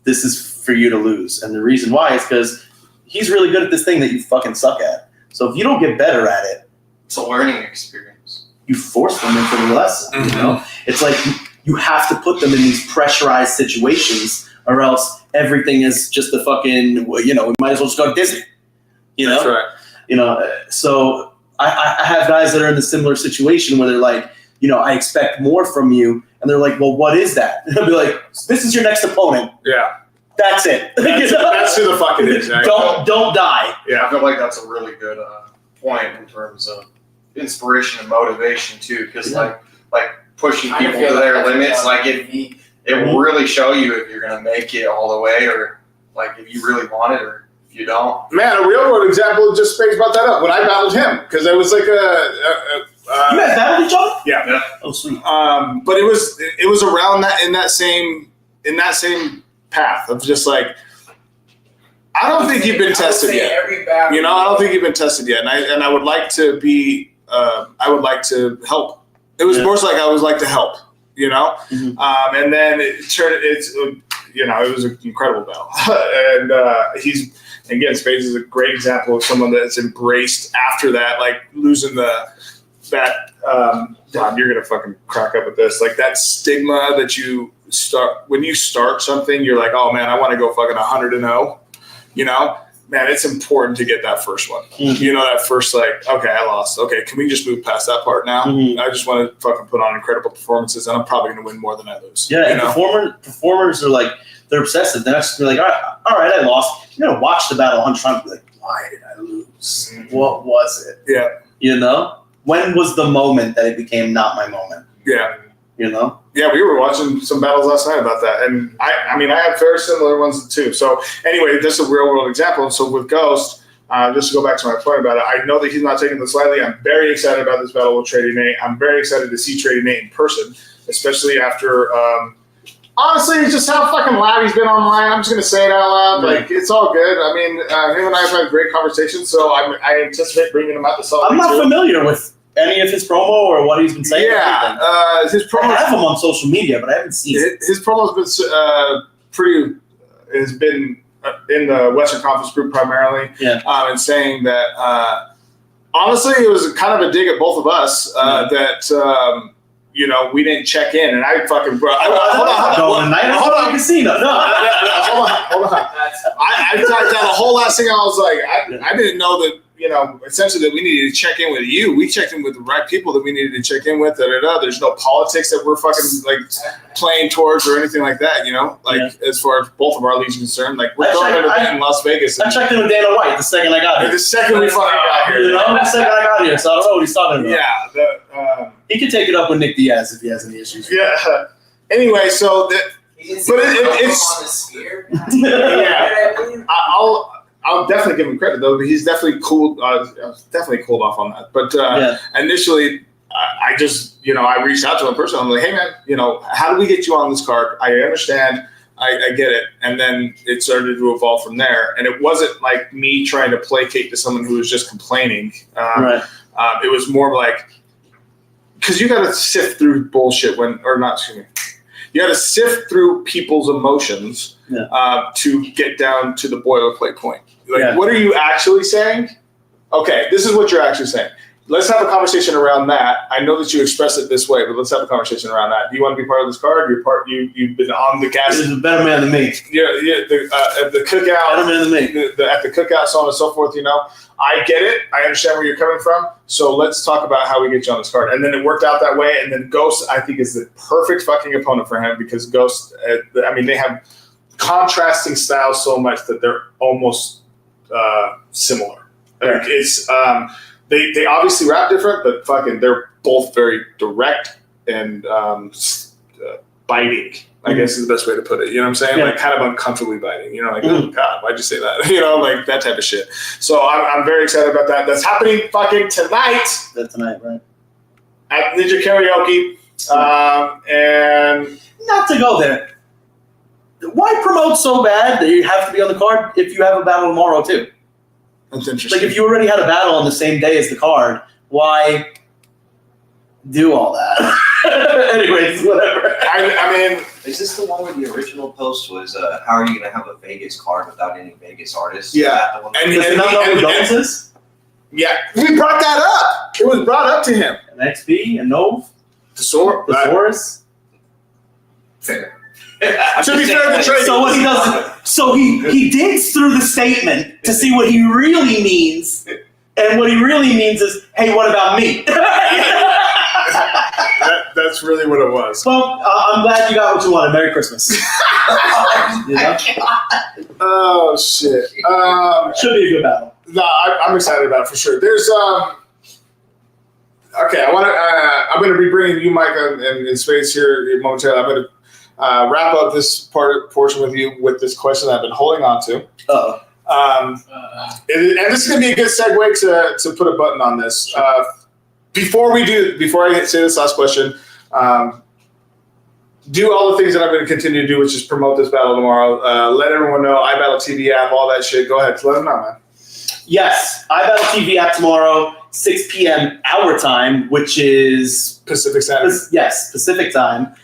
for you to lose, and the reason why is because he's really good at this thing that you fucking suck at. So if you don't get better at it, it's a learning experience. You force them into the lesson. Mm-hmm. It's like you have to put them in these pressurized situations, or else everything is just a fucking. We might as well just go Disney. That's right. So I have guys that are in the similar situation where they're like, I expect more from you. And they're like, well, what is that? And I'll be like, this is your next opponent. Yeah. That's it. That's who the fuck it is. Right? Don't die. Yeah, I feel like that's a really good point in terms of inspiration and motivation too. Because like pushing people to their limits, like it will really show you if you're going to make it all the way, or like if you really want it, or if you don't. Man, a real world example just brought that up when I battled him, because it was like you guys battled each other? Yeah. Oh, sweet. But it was around that in that same path of just like, I don't think you've been tested yet. I don't think you've been tested yet, and I would like to be. I would like to help. It was more so like I would like to help. Mm-hmm. And then it was an incredible battle, and he's. Again, Spades is a great example of someone that's embraced after that, like losing God, you're gonna fucking crack up with this. Like that stigma that you start when you start something, you're like, oh man, I want to go fucking 100-0. Man, it's important to get that first one. Mm-hmm. That first like, okay, I lost. Okay, can we just move past that part now? Mm-hmm. I just want to fucking put on incredible performances, and I'm probably gonna win more than I lose. Yeah, and performers are like, they're obsessive. They're not just like, all right, I lost. You're gonna watch the battle 100 times and be like, why did I lose? Mm-hmm. What was it? Yeah. When was the moment that it became not my moment? Yeah. Yeah, we were watching some battles last night about that, and I have very similar ones too. So anyway, this is a real world example. So with Ghost, just to go back to my point about it, I know that he's not taking this lightly. I'm very excited about this battle with Trady Nate. I'm very excited to see Trady Nate in person, especially after. Honestly, it's just how fucking loud he's been online. I'm just gonna say it out loud. Like it's all good. I mean, him and I have had great conversations, so I anticipate bringing him out to Salt Lake. I'm not familiar with any of his promo or what he's been saying. Yeah, his promo. I have him on social media, but I haven't seen it. His promo has been in the Western Conference group primarily. Yeah, and saying that honestly, it was kind of a dig at both of us that. We didn't check in, and I fucking bro. Hold on, casino. No, hold on. I typed out a whole last thing. I was like, I didn't know that. essentially that we needed to check in with you. We checked in with the right people that we needed to check in with. There's no politics that we're fucking like playing towards or anything like that. As far as both of our leagues are concerned, like we're throwing an event in Las Vegas. I checked in with Dana White the second I got here. The second we fucking got here. The second I got here, so I don't know what he's talking about. Yeah. He can take it up with Nick Diaz if he has any issues. Yeah. Anyway, so it's I'll definitely give him credit though. But he's definitely cooled off on that. But initially, I just I reached out to him personally. I'm like, hey man, how do we get you on this card? I understand. I get it. And then it started to evolve from there. And it wasn't like me trying to placate to someone who was just complaining. It was more like, because you got to sift through bullshit you got to sift through people's emotions to get down to the boilerplate point. What are you actually saying? Okay, this is what you're actually saying. Let's have a conversation around that. I know that you expressed it this way, but let's have a conversation around that. Do you want to be part of this card? You've been on the gas. He's a better man than me. At the cookout. Better man than me. At the cookout, so on and so forth. I get it. I understand where you're coming from. So let's talk about how we get you on this card. And then it worked out that way. And then Ghost, I think, is the perfect fucking opponent for him because Ghost, they have contrasting styles so much that they're almost similar. Like it's they obviously rap different, but fucking they're both very direct and biting. I guess is the best way to put it. You know what I'm saying? Like kind of uncomfortably biting. Oh God, why'd you say that? Like that type of shit. So I'm very excited about that. That's happening fucking tonight. That's tonight, right? At Ninja Karaoke. And not to go there. Why promote so bad that you have to be on the card if you have a battle tomorrow too? That's interesting. Like if you already had a battle on the same day as the card, why do all that? Anyways, whatever. I mean, is this the one where the original post was, how are you going to have a Vegas card without any Vegas artists? Yeah. And yeah, we brought that up. It was brought up to him. And XP and Nove. Thesaurus. Fair. To be fair, the trade. So what he does, so he digs through the statement to see what he really means, and what he really means is, hey, what about me? That's really what it was. Well, I'm glad you got what you wanted. Merry Christmas. Oh shit. Should be a good battle. No, I'm excited about it for sure. There's okay. I'm going to be bringing you, Mike, in space here momentarily. I'm going to wrap up this portion with you with this question that I've been holding on to. And this is going to be a good segue to put a button on this. Before I say this last question, do all the things that I'm going to continue to do, which is promote this battle tomorrow. Let everyone know, iBattle TV app, all that shit. Go ahead, let them know, man. Yes, iBattle TV app tomorrow, 6 p.m. our time, which is Pacific Standard. Yes, Pacific time,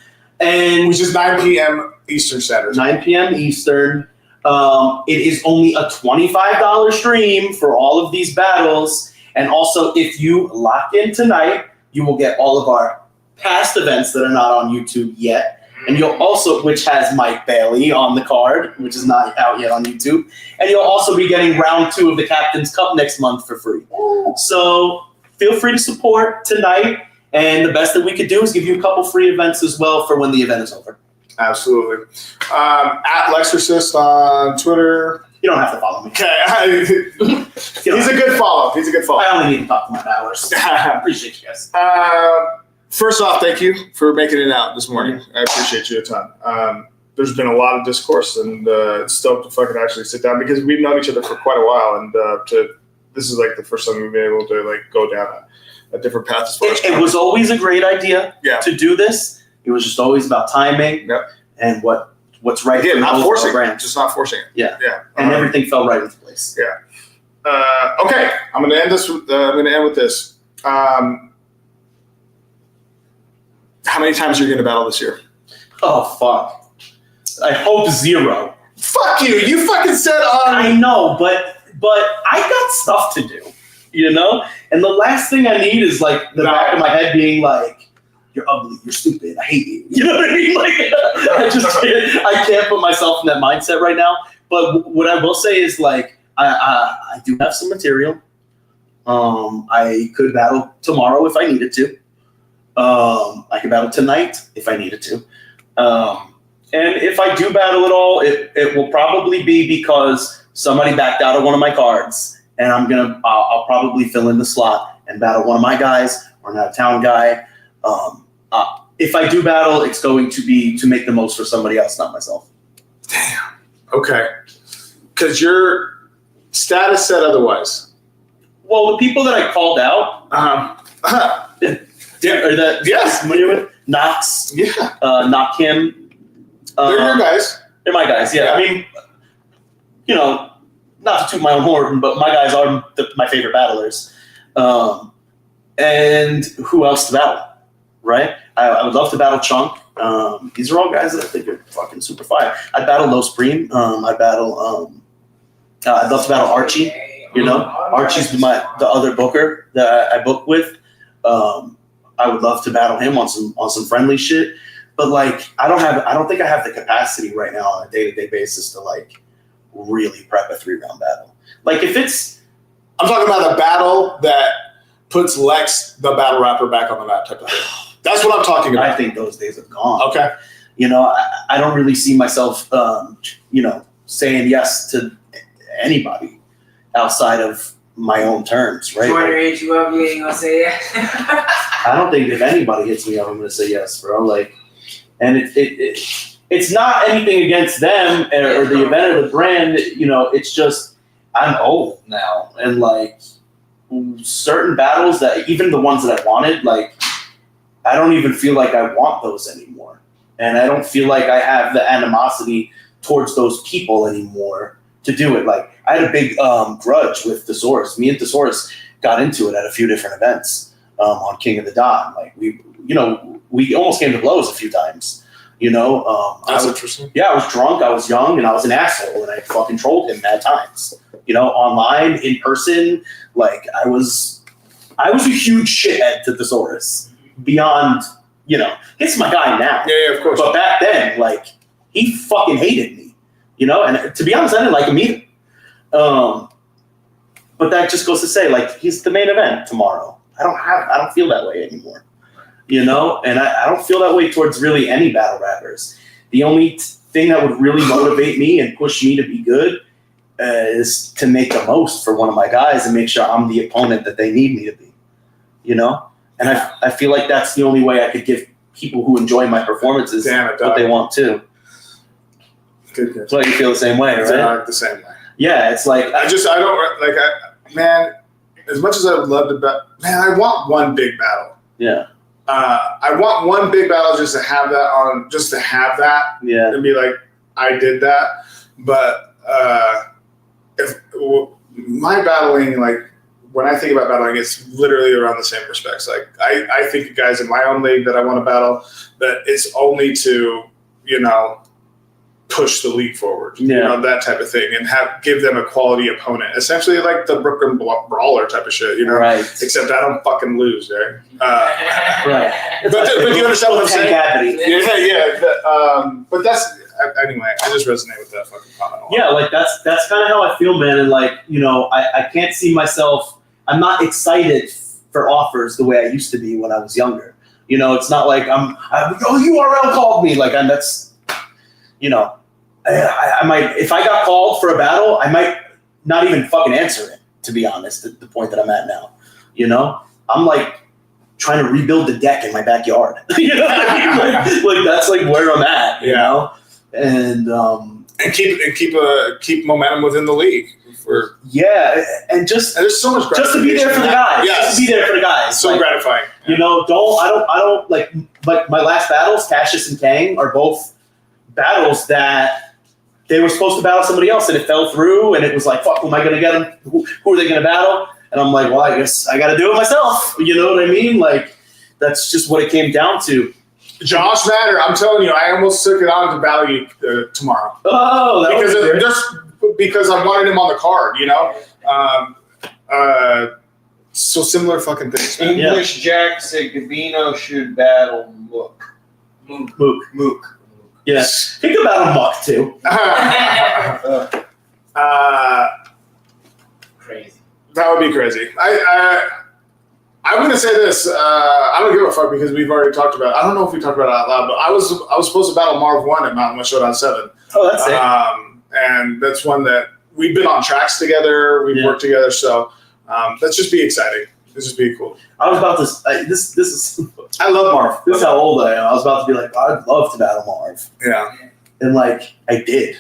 and which is 9 p.m. Eastern Standard. 9 p.m. Eastern. It is only a $25 stream for all of these battles. And also, if you lock in tonight, you will get all of our past events that are not on YouTube yet. And you'll also, which has Mike Bailey on the card, which is not out yet on YouTube. And you'll also be getting round 2 of the Captain's Cup next month for free. So feel free to support tonight. And the best that we could do is give you a couple free events as well for when the event is over. Absolutely. At Lexorcist on Twitter. You don't have to follow me. Okay. He's a good follow. I only need to talk to my hours. Appreciate you guys. First off, thank you for making it out this morning. I appreciate you a ton. There's been a lot of discourse, and it's stoked to fucking actually sit down because we've known each other for quite a while, and this is like the first time we've been able to like go down a different path as far as it was always a great idea to do this. It was just always about timing and what's right. Again, not forcing it. Just not forcing it. Yeah. And everything fell right into place. Yeah. Okay. I'm going to end this. I'm going to end with this. How many times are you going to battle this year? Oh fuck! I hope 0. Fuck you! You fucking said I know, but I got stuff to do, you know. And the last thing I need is like the back of my head being like, "You're ugly. You're stupid. I hate you." You know what I mean? Like I can't put myself in that mindset right now. But what I will say is like I do have some material. I could battle tomorrow if I needed to. I could battle tonight if I needed to. And if I do battle at all, it will probably be because somebody backed out of one of my cards, and I'll probably fill in the slot and battle one of my guys or an out-of-town guy. If I do battle, it's going to be to make the most for somebody else, not myself. Damn. Okay. Because your status said otherwise. Well, the people that I called out, yes, familiar with Knox, Knock him. They're your guys. They're my guys. Yeah. I mean, not to toot my own horn, but my guys are my favorite battlers. And who else to battle? Right? I would love to battle Chunk. These are all guys that I think are fucking super fire. I'd battle Low Supreme. I'd love to battle Archie. Archie's the other booker that I book with. I would love to battle him on some friendly shit. But like, I don't think I have the capacity right now on a day-to-day basis to like really prep a 3-round battle. Like if I'm talking about a battle that puts Lex, the battle rapper, back on the map type of thing. That's what I'm talking about. I think those days have gone. Okay. I don't really see myself, saying yes to anybody outside of my own terms, right? Trying to hit you up, you ain't gonna say yes. I don't think if anybody hits me up, I'm gonna say yes, bro. Like, and it's not anything against them or the event or the brand. It's just I'm old now, and like certain battles that even the ones that I wanted, like I don't even feel like I want those anymore, and I don't feel like I have the animosity towards those people anymore to do it. Like I had a big grudge with Thesaurus. Me and Thesaurus got into it at a few different events on King of the Dot. Like we almost came to blows a few times. That's interesting. Yeah, I was drunk, I was young, and I was an asshole, and I fucking trolled him mad times. Online, in person, like I was a huge shithead to Thesaurus. Beyond, it's my guy now. Yeah, of course. But back then, like he fucking hated me. And to be honest, I didn't like him either. But that just goes to say, like, he's the main event tomorrow. I don't feel that way anymore. And I don't feel that way towards really any battle rappers. The only thing that would really motivate me and push me to be good is to make the most for one of my guys and make sure I'm the opponent that they need me to be. And I feel like that's the only way I could give people who enjoy my performances what they want too. Good. So you feel the same way, right? The same way. Yeah, it's like man. As much as I would love to I want one big battle. Yeah. I want one big battle just to have that Yeah. And be like, I did that. But if my battling, like when I think about battling, it's literally around the same respects. Like I think of guys in my own league that I want to battle, that it's only to, push the league forward, that type of thing, and give them a quality opponent. Essentially like the Brooklyn Brawler type of shit, Right. Except I don't fucking lose, right? Right. But you understand what I'm saying? Yeah. But that's anyway. I just resonate with that fucking comment. Yeah, like that's kind of how I feel, man. And like I can't see myself. I'm not excited for offers the way I used to be when I was younger. It's not like URL called me. Like that's. I might, if I got called for a battle, I might not even fucking answer it, to be honest, at the point that I'm at now. I'm like trying to rebuild the deck in my backyard. You know what I mean? Like that's like where I'm at, you know? And keep momentum within the league. And there's so much just to be there for the guys. Yes. Just to be there for the guys. So gratifying. I don't like my last battles, Cassius and Kang, are both battles that they were supposed to battle somebody else and it fell through, and it was like, fuck, who am I going to get them? Who are they going to battle? And I'm like, well, I guess I got to do it myself. You know what I mean? Like, that's just what it came down to. Josh Matter, I'm telling you, I almost took it on to battle you tomorrow. Oh, because I wanted him on the card, so similar fucking things. English Jack said Gabino should battle Mook. Yes. Think about a Muck too. Crazy. That would be crazy. I'm gonna say this. I don't give a fuck because we've already talked about it. I don't know if we talked about it out loud, but I was supposed to battle Marv 1 at Mountain West Showdown 7. Oh, that's it. And that's one that we've been on tracks together. We've worked together. So let's just be exciting. Let's just be cool. I was about to. This is. I love Marv. This is how old I am. I was about to be like, I'd love to battle Marv. Yeah. And like, I did.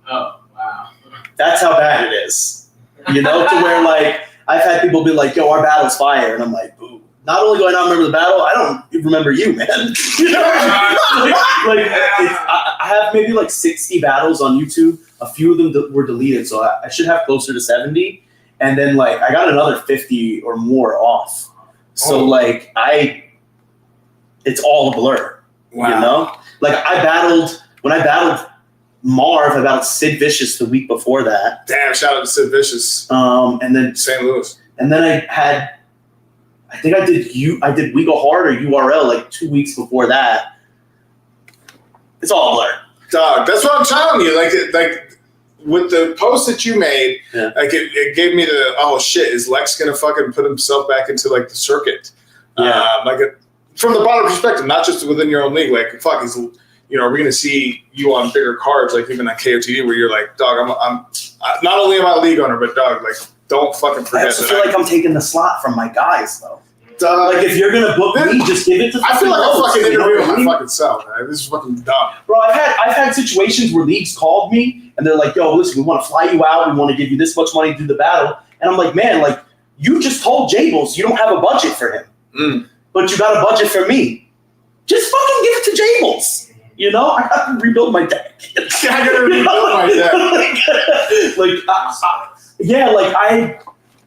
Oh, wow. That's how bad it is. You know, to where like I've had people be like, "Yo, our battle's fire," and I'm like, "Ooh." Not only do I not remember the battle, I don't remember you, man. You know, I have maybe like 60 battles on YouTube. A few of them were deleted, so I should have closer to 70. And then like I got another 50 or more off. So like it's all a blur. Wow. You know, like when I battled Marv, I battled Sid Vicious the week before that. Damn! Shout out to Sid Vicious. And then St. Louis. And then I did We Go Hard or URL like 2 weeks before that. It's all a blur. Dog, that's what I'm telling you. Like with the post that you made, like it gave me the shit. Is Lex gonna fucking put himself back into like the circuit? Yeah. From the broader perspective, not just within your own league. Like fuck, are we gonna see you on bigger cards? Like even at KOTD, where you're like, dog, I'm not only am I a league owner, but dog, like don't fucking forget. I also feel like I'm taking the slot from my guys though. Dog, like if you're gonna book me, just give it to. I feel like I'm fucking interviewing my fucking self, man. This is fucking dumb. Bro, I've had situations where leagues called me and they're like, "Yo, listen, we want to fly you out. We want to give you this much money to do the battle." And I'm like, "Man, like you just told Jables you don't have a budget for him, but you got a budget for me. Just fucking give it to Jables." You know, I have to rebuild my deck. I gotta rebuild my deck.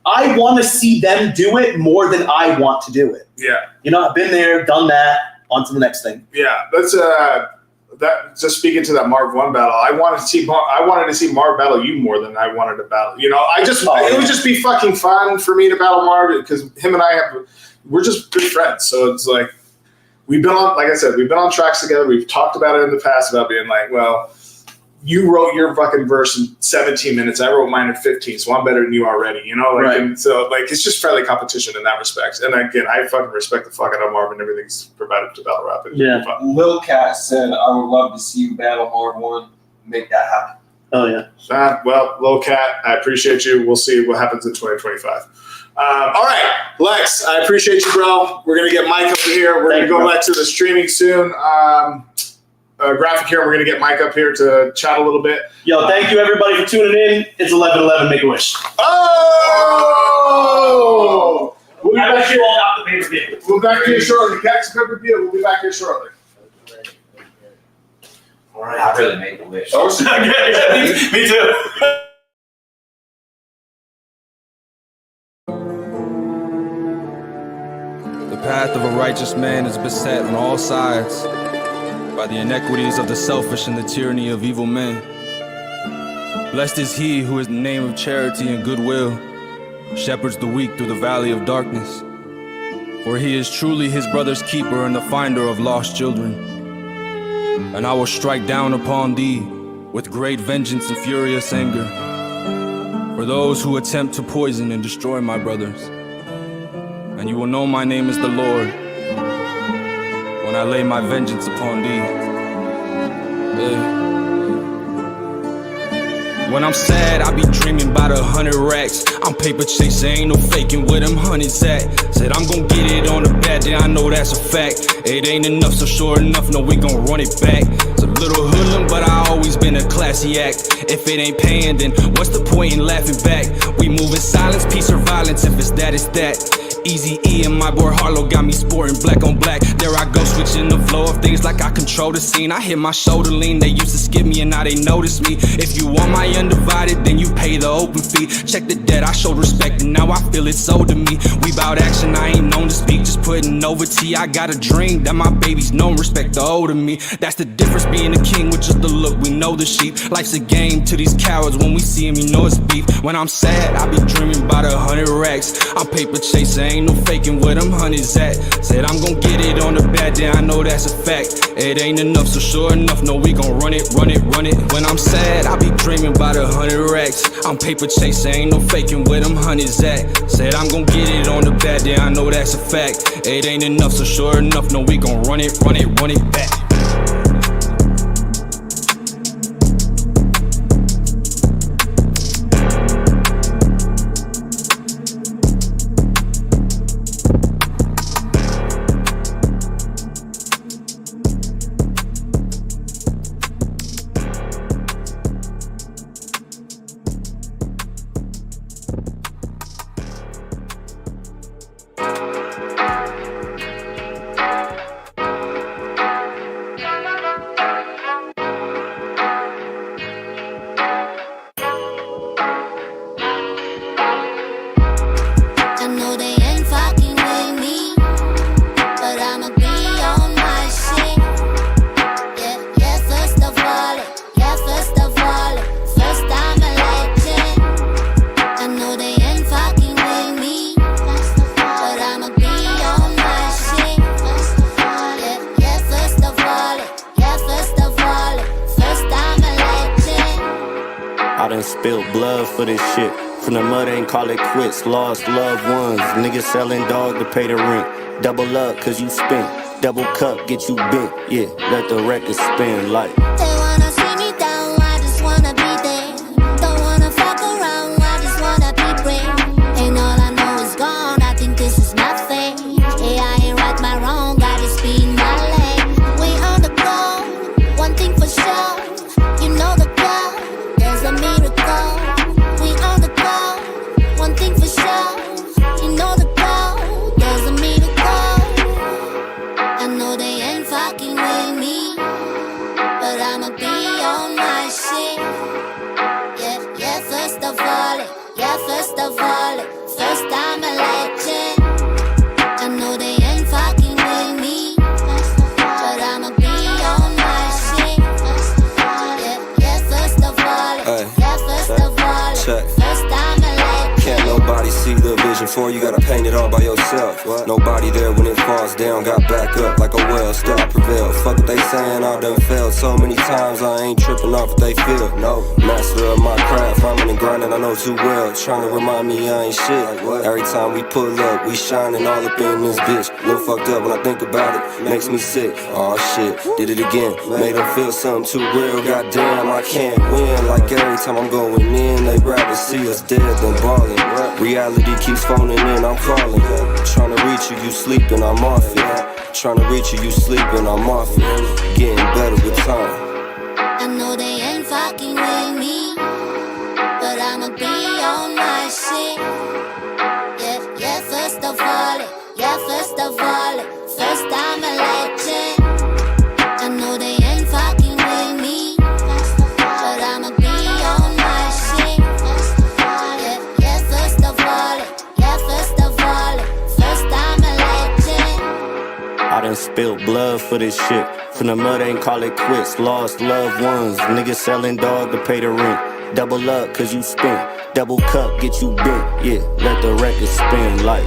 I want to see them do it more than I want to do it. Yeah. You know, I've been there, done that. On to the next thing. Yeah, that's that. Just speaking to that Marv 1 battle, I wanted to see Marv battle you more than I wanted to battle. You know, it would just be fucking fun for me to battle Marv because him and we're just good friends. So it's like we've been on tracks together. We've talked about it in the past about being like, well, you wrote your fucking verse in 17 minutes. I wrote mine in 15, so I'm better than you already. You know, and so it's just friendly competition in that respect. And again, I fucking respect the fuck out of Marv and everything he's provided to Battle Rap. Yeah. Lil Cat said, "I would love to see you battle Marv 1. Make that happen." Oh yeah. Well, Lil Cat, I appreciate you. We'll see what happens in 2025. All right, Lex, I appreciate you, bro. We're gonna get Mike over here. We're gonna go back to the streaming soon. Graphic here, and we're going to get Mike up here to chat a little bit. Yo, thank you everybody for tuning in. It's 11/11. Make a wish. Oh! We'll be back here. We'll be back here shortly. Catch the pay-per-view. We'll be back here shortly. All right, I really made the wish. Oh, me too. The path of a righteous man is beset on all sides by the inequities of the selfish and the tyranny of evil men. Blessed is he who in the name of charity and goodwill shepherds the weak through the valley of darkness. For he is truly his brother's keeper and the finder of lost children. And I will strike down upon thee with great vengeance and furious anger for those who attempt to poison and destroy my brothers. And you will know my name is the Lord when I lay my vengeance upon thee. When I'm sad, I be dreaming about 100 racks. I'm paper chasing, ain't no faking where them hundreds at. Said I'm gon' get it on the bat, then I know that's a fact. It ain't enough, so sure enough, no, we gon' run it back. It's a little hoodlum, but I always been a classy act. If it ain't paying, then what's the point in laughing back? We move in silence, peace or violence, if it's that, it's that. Easy E and my boy Harlow got me sporting black on black. There I go, switching the flow of things like I control the scene. I hit my shoulder lean, they used to skip me and now they notice me. If you want my undivided, then you pay the open fee. Check the debt, I showed respect and now I feel it's owed to me. We bout action, I ain't known to speak, just putting over tea. I got a dream that my babies know respect the older me. That's the difference being a king with just the look, we know the sheep. Life's a game to these cowards, when we see them you know it's beef. When I'm sad, I be dreaming about 100 racks. I'm paper chasing, ain't no faking where them honeys at. Said I'm gon' get it on the bad day, I know that's a fact. It ain't enough, so sure enough, no, we gon' run it. When I'm sad, I be dreaming about 100 racks. I'm paper chasing, ain't no faking where them honeys at. Said I'm gon' get it on the bad day, I know that's a fact. It ain't enough, so sure enough, no, we gon' run it back. Spilled blood for this shit. From the mud, ain't call it quits. Lost loved ones. Niggas selling dog to pay the rent. Double up, cause you spent. Double cup, get you bent. Yeah, let the record spin like. They wanna see me down, I just wanna be there. Don't wanna fuck around, I just wanna be brave. Ain't all I know is gone, I think this is my fate. Yeah, I ain't right my wrong, gotta speed my lane. We on the go, one thing for sure. You know the crowd, there's a miracle. We on the go, one thing for sure. You know the crowd, there's a miracle. I know they ain't fucking with me, but I'ma be on my shit. Yeah, first of all it. Yeah, first of all it. First I'm a legend. I know they ain't fucking with me, but I'ma be on my shit. Yeah, first of all it. Yeah, first of all it. First I'm a legend. Can't nobody see the vision for you, gotta paint it all by yourself. Nobody there when it falls down, got back up like a well, still I prevail. Fuck what they saying, I done failed so many times, I ain't tripping off what they feel. No, master of my craft, I'm in the grinding, I know too well. Trying to remind me I ain't shit. Every time we pull up, we shining all up in this bitch. Little fucked up when I think about it, makes me sick. Aw shit, did it again, made them feel something too real. Goddamn, I can't win. Like every time I'm going in, they rather see us dead than ballin'. Reality keeps phoning in, I'm calling. Trying to reach you, you sleeping, I'm off it. Trying to reach you, you sleeping, I'm off it. Getting better with time. I know they ain't fucking with me, but I'ma be on my shit. Yeah, first of all it. Yeah, first of all it. First I'm a legend. I know they ain't fucking with me, but I'ma be on my shit. Yeah, first of all it. Yeah, first of all it. First I'm a legend. I done spilled blood for this shit. From the mud, ain't call it quits. Lost loved ones. Niggas selling dog to pay the rent. Double up, cause you spent. Double cup, get you bent. Yeah, let the record spin like.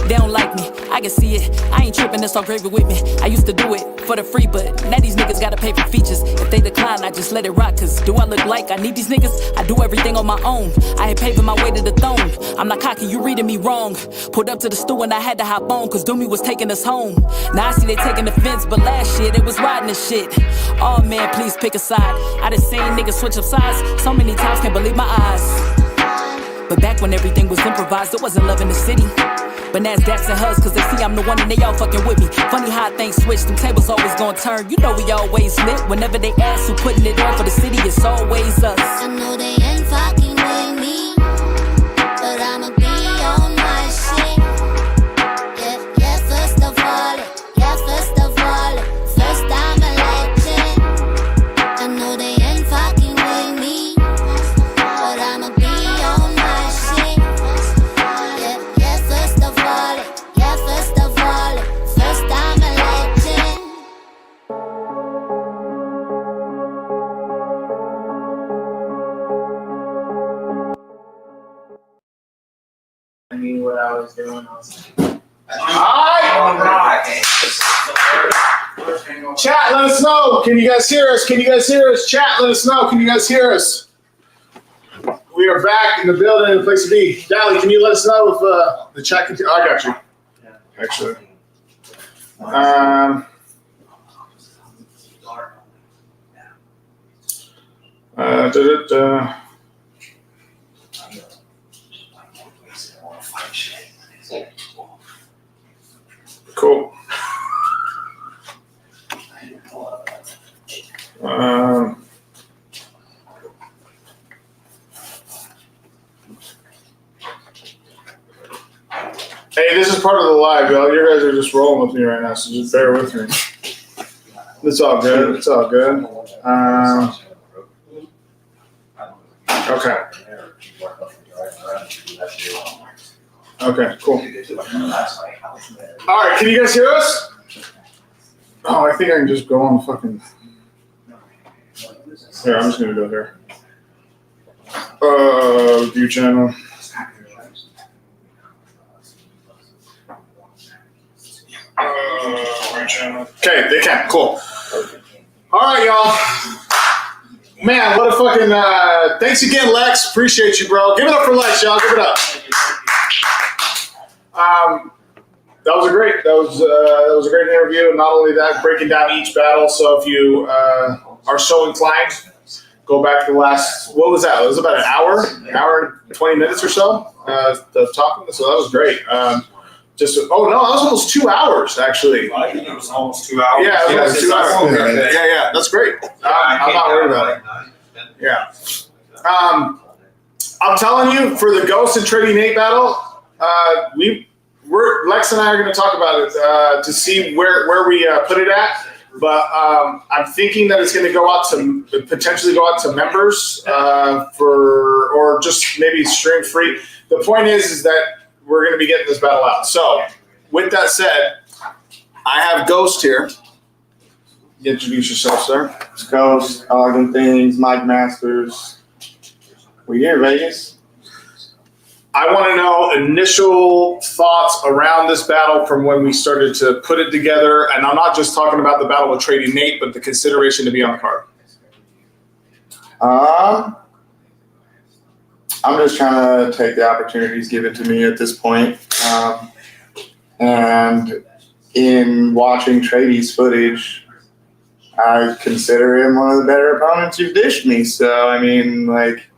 They don't like me, I can see it. I ain't tripping, that's all gravy with me. I used to do it for the free, but now these niggas gotta pay for features. If they decline, I just let it rock. Cause do I look like I need these niggas? I do everything on my own. I ain't paving my way to the throne. I'm not cocky, you reading me wrong. Pulled up to the stool and I had to hop on, cause Doomy was taking us home. Now I see they taking offense, but last year they was riding this shit. Oh man, please pick a side. I done seen niggas switch up sides so many times, can't believe my eyes. But back when everything was improvised, it wasn't love in the city. But now it's daps and hugs, cause they see I'm the one and they all fucking with me. Funny how things switch, them tables always gonna turn. You know we always lit. Whenever they ask who putting it on for the city, it's always us. I know they ain't fucking with me, but I'ma be on my shit. Yeah, first of all it. Yeah, first of all it. First I'm a legend. I know they ain't fucking with me, but I'ma be on my shit. Yeah, first of all it. Yeah, first of all it. First I'm a legend. was doing. I was like, Chat, let us know. Can you guys hear us? Can you guys hear us? Chat, let us know. Can you guys hear us? We are back in the building, in the place to be. Dally, can you let us know if the chat can? I got you. Actually. Cool. Hey, this is part of the live, y'all. You guys are just rolling with me right now, so just bear with me. It's all good. It's all good. Okay. Okay, cool. All right, can you guys hear us? Oh, I think I can just go on fucking. Here, I'm just gonna go here. View channel. Okay, they can. Cool. All right, y'all. Man, what a fucking. Thanks again, Lex. Appreciate you, bro. Give it up for Lex, y'all. Give it up. That was a great interview. And not only that, breaking down each battle. So if you are so inclined, go back to the last. What was that? It was about an hour and 20 minutes or so of talking. So that was great. That was almost 2 hours actually. I think it was almost 2 hours. Yeah, it was almost 2 hours. Yeah, that's great. I'm not worried about it. Yeah. I'm telling you, for the Ghost and Trading Nate battle, Lex and I are going to talk about it to see where we put it at. But I'm thinking that it's going to potentially go out to members or just maybe stream free. The point is that we're going to be getting this battle out. So, with that said, I have Ghost here. Introduce yourself, sir. It's Ghost, all them things, Mike Masters. We here, Vegas. I want to know initial thoughts around this battle from when we started to put it together. And I'm not just talking about the battle with Trading Nate, but the consideration to be on the card. I'm just trying to take the opportunities given to me at this point. And in watching Trady's footage, I consider him one of the better opponents you've dished me. So, I mean, like,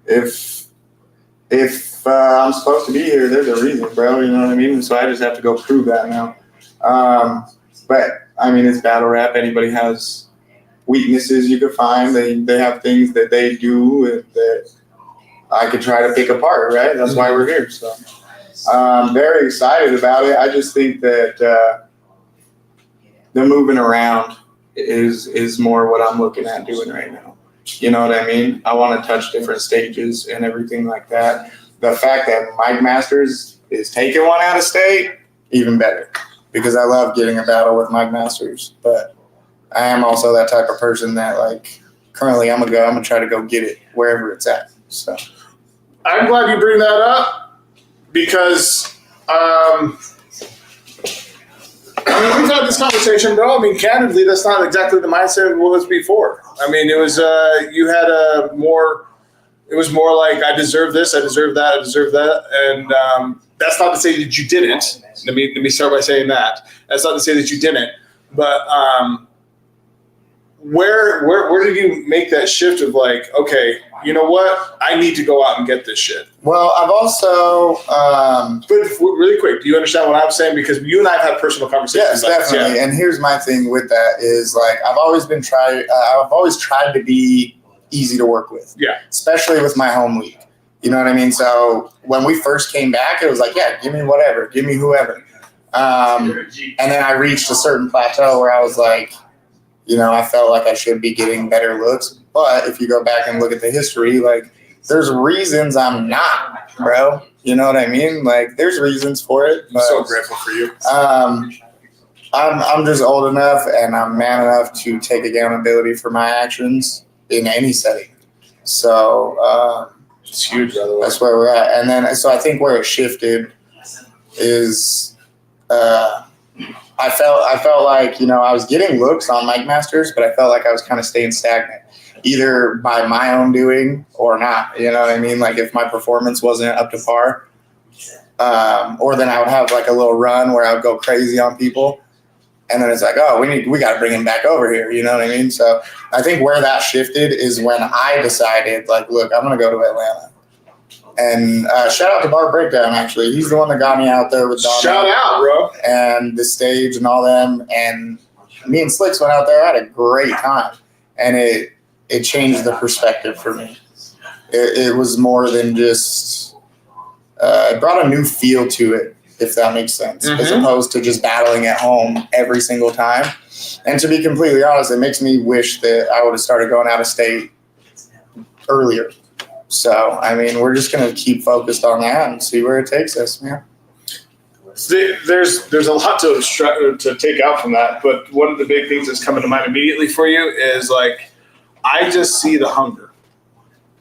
if I'm supposed to be here, there's a reason, bro. You know what I mean? So I just have to go prove that now. But, I mean, it's battle rap. Anybody has weaknesses you could find. They have things that they do that I could try to pick apart, right? That's why we're here. So I'm very excited about it. I just think that the moving around is more what I'm looking at doing right now. You know what I mean? I want to touch different stages and everything like that. The fact that Mike Masters is taking one out of state, even better. Because I love getting a battle with Mike Masters. But I am also that type of person that, like, currently I'm gonna try to go get it wherever it's at. So I'm glad you bring that up because we've had this conversation, bro. I mean, candidly, that's not exactly the mindset it was before. I mean, it was you had it was more like, I deserve this, I deserve that, I deserve that. And that's not to say that you didn't. Let me start by saying that. That's not to say that you didn't. But where did you make that shift of like, okay, you know what? I need to go out and get this shit. Well, I've also but really quick, do you understand what I'm saying? Because you and I have had personal conversations. Yes, definitely. Yeah. And here's my thing with that is, like, I've always tried to be easy to work with. Yeah. Especially with my home league. You know what I mean? So when we first came back, it was like, yeah, give me whatever, give me whoever. And then I reached a certain plateau where I was like, you know, I felt like I should be getting better looks. But if you go back and look at the history, like, there's reasons I'm not, bro. You know what I mean? Like, there's reasons for it. I'm so grateful for you. I'm just old enough and I'm man enough to take accountability for my actions in any setting. So it's huge, by the way. That's where we're at. And then, so I think where it shifted is I felt like, you know, I was getting looks on Mike Masters, but I felt like I was kind of staying stagnant, either by my own doing or not. You know what I mean? Like if my performance wasn't up to par, or then I would have like a little run where I would go crazy on people. And then it's like, oh, we got to bring him back over here. You know what I mean? So I think where that shifted is when I decided, like, look, I'm going to go to Atlanta. And shout out to Bar Breakdown, actually. He's the one that got me out there with Donna. Shout out, bro. And the stage and all them. And me and Slicks went out there. I had a great time. And it changed the perspective for me. It was more than just it brought a new feel to it, if that makes sense, as opposed to just battling at home every single time. And to be completely honest, it makes me wish that I would have started going out of state earlier. So, I mean, we're just going to keep focused on that and see where it takes us, man. There's a lot to take out from that, but one of the big things that's coming to mind immediately for you is, like, I just see the hunger.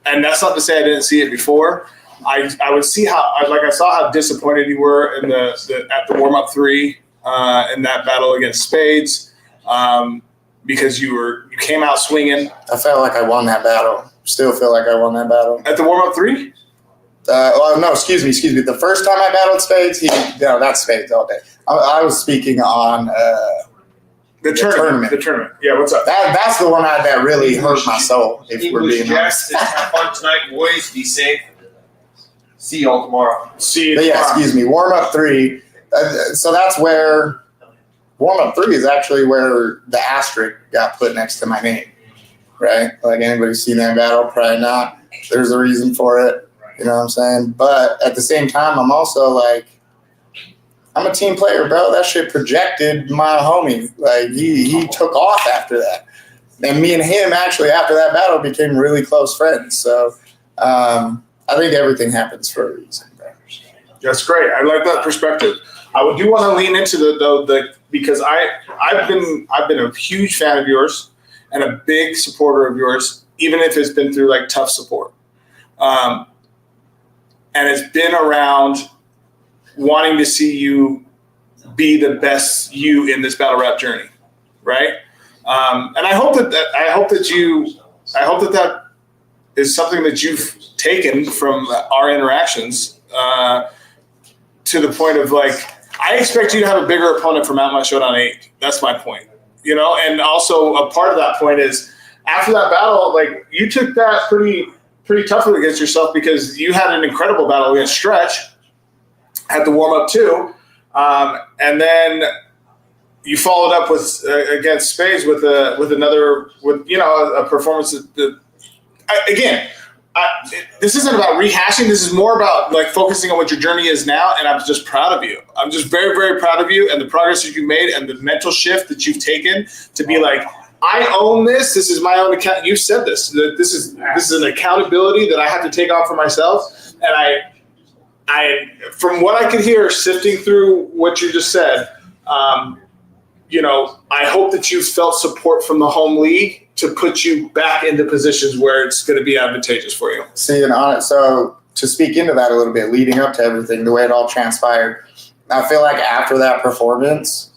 And that's not to say I didn't see it before. I would see I saw how disappointed you were in at the warm-up 3 in that battle against Spades, because you came out swinging. I felt like I won that battle. Still feel like I won that battle. At the warm-up 3? No, excuse me. The first time I battled Spades, that's Spades all day. I was speaking on the tournament. The tournament. Yeah, what's up? That's the one that really hurt my soul, if we're being honest. Have fun tonight, boys. Be safe. See y'all tomorrow. Excuse me. Warm-up 3. So that's where warm-up 3 is actually where the asterisk got put next to my name. Right? Like, anybody seen that battle? Probably not. There's a reason for it. You know what I'm saying? But at the same time, I'm also like, I'm a team player, bro. That shit projected my homie. Like, he took off after that. And me and him, actually, after that battle, became really close friends. So I think everything happens for a reason, bro. That's great. I like that perspective. I do want to lean into the because I've been a huge fan of yours and a big supporter of yours, even if it's been through like tough support. And it's been around wanting to see you be the best you in this battle rap journey, right? And I hope that is something that you've taken from our interactions to the point of, like, I expect you to have a bigger opponent for Mount My Showdown 8. That's my point. You know, and also a part of that point is after that battle, like, you took that pretty toughly against yourself because you had an incredible battle against Stretch at the warm-up 2. And then you followed up with against Spades with a performance that this isn't about rehashing. This is more about, like, focusing on what your journey is now, and I'm just proud of you. I'm just very, very proud of you and the progress that you've made and the mental shift that you've taken to be like, I own this. This is my own account. You said this. This is an accountability that I have to take on for myself. And I from what I could hear, sifting through what you just said, I hope that you felt support from the home league to put you back into positions where it's going to be advantageous for you. See, and so to speak into that a little bit, leading up to everything, the way it all transpired, I feel like after that performance,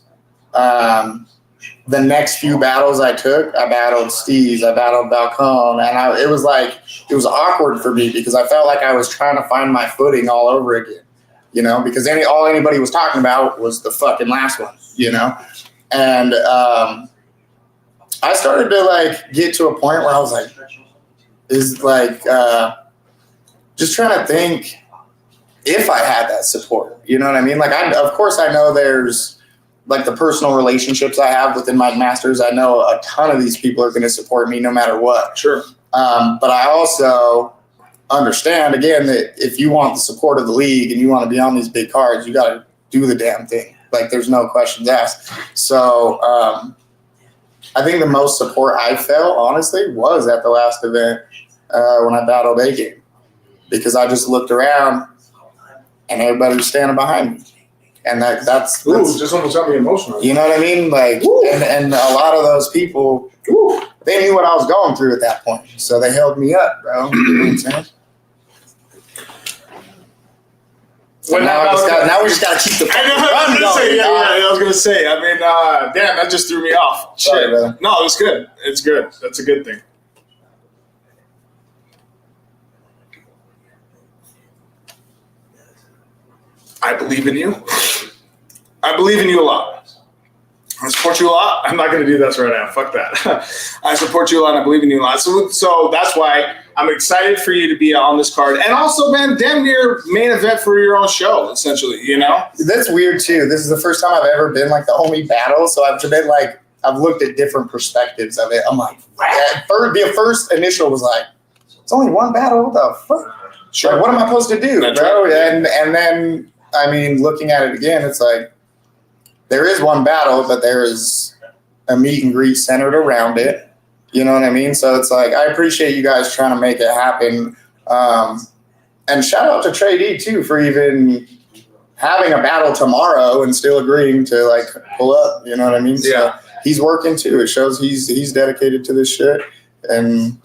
the next few battles I took, I battled Steez, I battled Balcon, and it was awkward for me because I felt like I was trying to find my footing all over again, because all anybody was talking about was the fucking last one, and I started to, like, get to a point where I was like, just trying to think if I had that support, you know what I mean? Like, of course I know there's, like, the personal relationships I have within Mike Masters. I know a ton of these people are going to support me no matter what. Sure. But I also understand, again, that if you want the support of the league and you want to be on these big cards, you got to do the damn thing. Like, there's no questions asked. So I think the most support I felt, honestly, was at the last event when I battled A-Game. Because I just looked around and everybody was standing behind me. And that's just almost got me emotional. You know what I mean? Like, and a lot of those people, they knew what I was going through at that point. So they held me up, bro. You know what I'm saying? So now we just gotta keep the I was gonna say. I mean, damn, that just threw me off. Sorry, Shit. brother. No, it's good. It's good. That's a good thing. I believe in you. I believe in you a lot. I support you a lot. I'm not going to do this right now. Fuck that. I support you a lot. And I believe in you a lot. So that's why I'm excited for you to be on this card. And also, man, damn near main event for your own show, essentially, you know? That's weird, too. This is the first time I've ever been, like, the homie battle. So I've been, like, I've looked at different perspectives of it. I'm like, the first initial was like, it's only one battle? What the fuck? Sure. Like, what am I supposed to do, That's bro? right. And then, I mean, looking at it again, it's like, there is one battle, but there is a meet and greet centered around it. You know what I mean? So it's like, I appreciate you guys trying to make it happen. And shout out to Trey D, too, for even having a battle tomorrow and still agreeing to, like, pull up. You know what I mean? Yeah. So he's working, too. It shows he's dedicated to this shit. And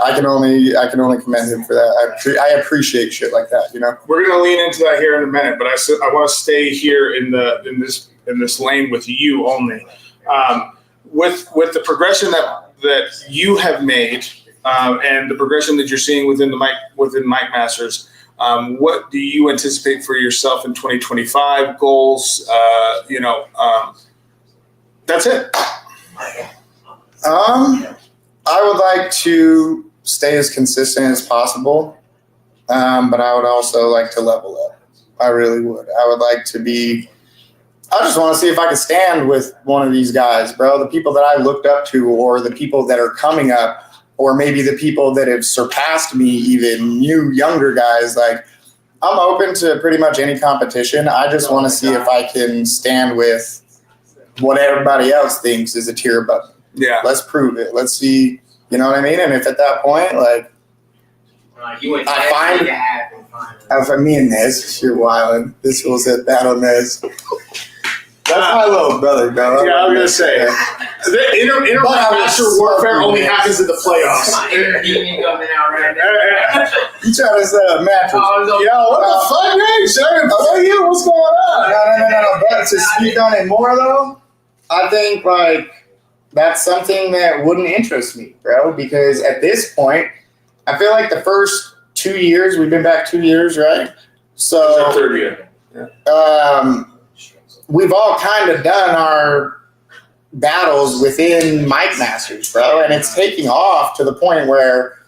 I can only commend him for that. I appreciate shit like that, you know. We're gonna lean into that here in a minute, but I want to stay here in this lane with you only. With the progression that you have made and the progression that you're seeing within Mike Masters, what do you anticipate for yourself in 2025 goals? That's it. I would like to stay as consistent as possible, but I would also like to level up. I really would. I would like to be – I just want to see if I can stand with one of these guys, bro, the people that I looked up to or the people that are coming up or maybe the people that have surpassed me, even new, younger guys. Like, I'm open to pretty much any competition. I just want to see if I can stand with what everybody else thinks is a tier above. Yeah. Let's prove it. Let's see. You know what I mean? And if at that point, like, I find me and Nez, you're wildin'. This was at Battle Nez. That's my little brother, bro. Yeah, I was gonna say the inter-master warfare only happens in the playoffs. You trying to set a mattress? Yo, what the fuck, man? Sure, you. What's going on? No. But to speak on it more though, I think like that's something that wouldn't interest me, bro. Because at this point, I feel like the first 2 years we've been back 2 years, right? So third year. Yeah. We've all kind of done our battles within Mike Masters, bro, and it's taking off to the point where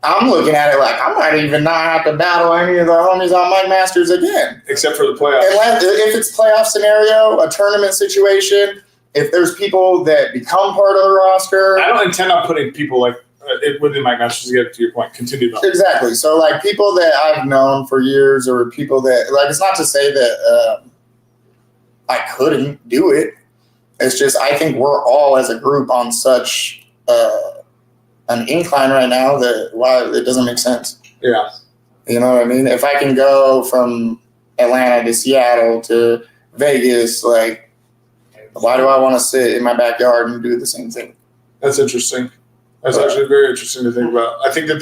I'm looking at it like I might even not have to battle any of the homies on Mike Masters again. Except for the playoffs. If it's playoff scenario, a tournament situation, if there's people that become part of the roster. I don't intend on putting people like within Mike Masters to get to your point. Continue though. Exactly. So like people that I've known for years or people that like, it's not to say that I couldn't do it. It's just I think we're all as a group on such an incline right now that why it doesn't make sense. Yeah. You know what I mean? If I can go from Atlanta to Seattle to Vegas, like, why do I want to sit in my backyard and do the same thing? That's interesting. That's actually very interesting to think about. I think that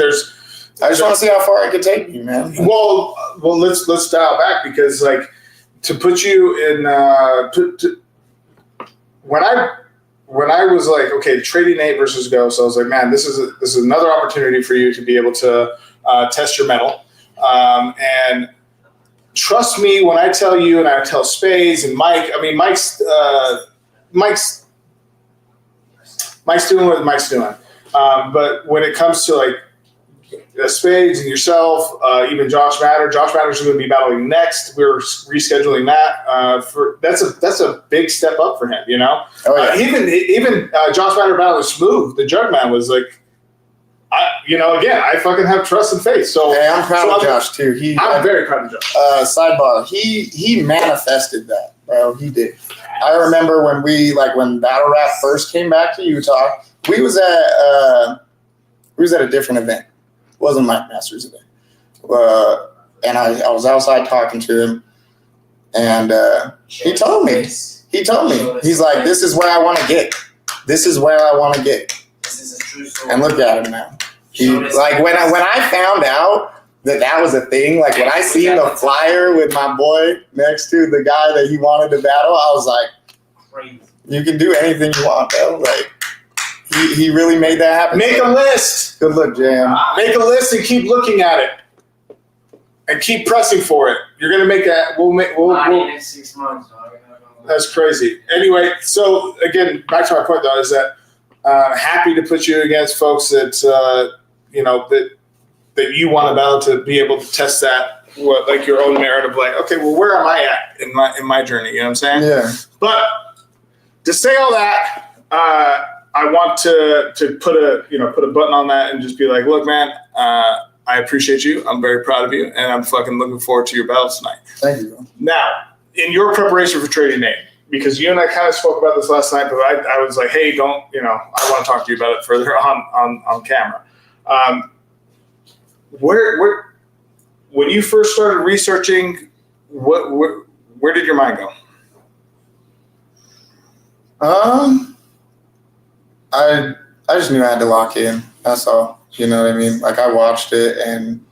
I just want to see how far I could take you, man. Well, let's dial back because like to put you in when I was like, okay, trading Nate versus Ghost, I was like, man, this is another opportunity for you to be able to test your mettle. And trust me when I tell you, and I tell Spades and Mike. I mean, Mike's doing what Mike's doing. But when it comes to like Spades and yourself, even Josh Matter's going to be battling next. We're rescheduling that. That's a big step up for him, you know. Oh, yeah. Even Josh Matter battling Smooth, the Jugman was like, I fucking have trust and faith. So hey, I'm proud of Josh too. I'm very proud of Josh. Sidebar, he manifested that, bro. He did. I remember when Battle Rap first came back to Utah, we was at a different event. It wasn't Mike Masters event. And I was outside talking to him, and he told me. He's like, this is where I want to get. This is where I want to get. And look at him now. When I found out that was a thing. Like when I seen the flyer with my boy next to the guy that he wanted to battle, I was like, Crazy. you can do anything you want, bro. Like he really made that happen. Make a list. Good look, Jam. Make a list and keep looking at it. And keep pressing for it. You're gonna make that. We'll in 6 months, dog. That's crazy. Anyway, so again, back to my point though, is that happy to put you against folks that that you want to battle, to be able to test that, like your own merit of like, okay, well, where am I at in my journey? You know what I'm saying? Yeah. But to say all that, I want to put a button on that and just be like, look, man, I appreciate you. I'm very proud of you, and I'm fucking looking forward to your battle tonight. Thank you. Now, in your preparation for Trading Name, because you and I kind of spoke about this last night, but I was like, hey, don't, I want to talk to you about it further on camera. Where when you first started researching, where did your mind go? I just knew I had to lock in. That's all. You know what I mean? Like I watched it, and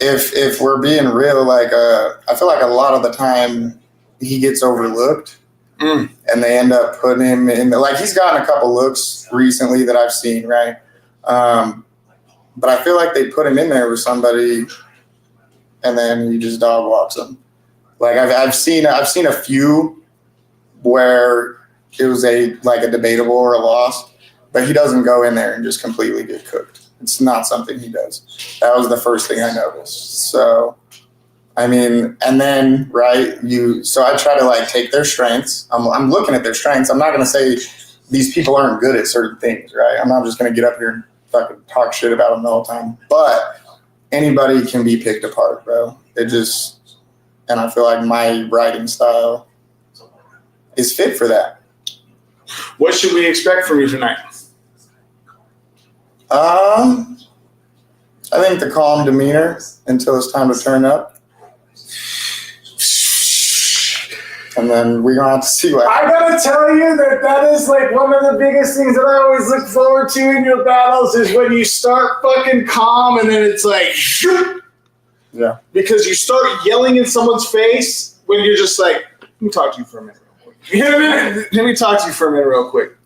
if we're being real, like I feel like a lot of the time he gets overlooked, and they end up putting him in. Like he's gotten a couple looks recently that I've seen, right? But I feel like they put him in there with somebody, and then he just dog walks them. Like I've seen a few where it was a debatable or a loss, but he doesn't go in there and just completely get cooked. It's not something he does. That was the first thing I noticed. So, I mean, and then, right, so I try to take their strengths. I'm looking at their strengths. I'm not going to say these people aren't good at certain things, right? I'm not just going to get up here and fucking talk shit about them the whole time. But anybody can be picked apart, bro. And I feel like my writing style is fit for that. What should we expect from you tonight? I think the calm demeanor until it's time to turn up. And then we're going to have to see what happens. I got to tell you that is one of the biggest things that I always look forward to in your battles is when you start fucking calm and then it's like, yeah. Because you start yelling in someone's face when you're just like, let me talk to you for a minute real quick. You know what I mean? Let me talk to you for a minute real quick.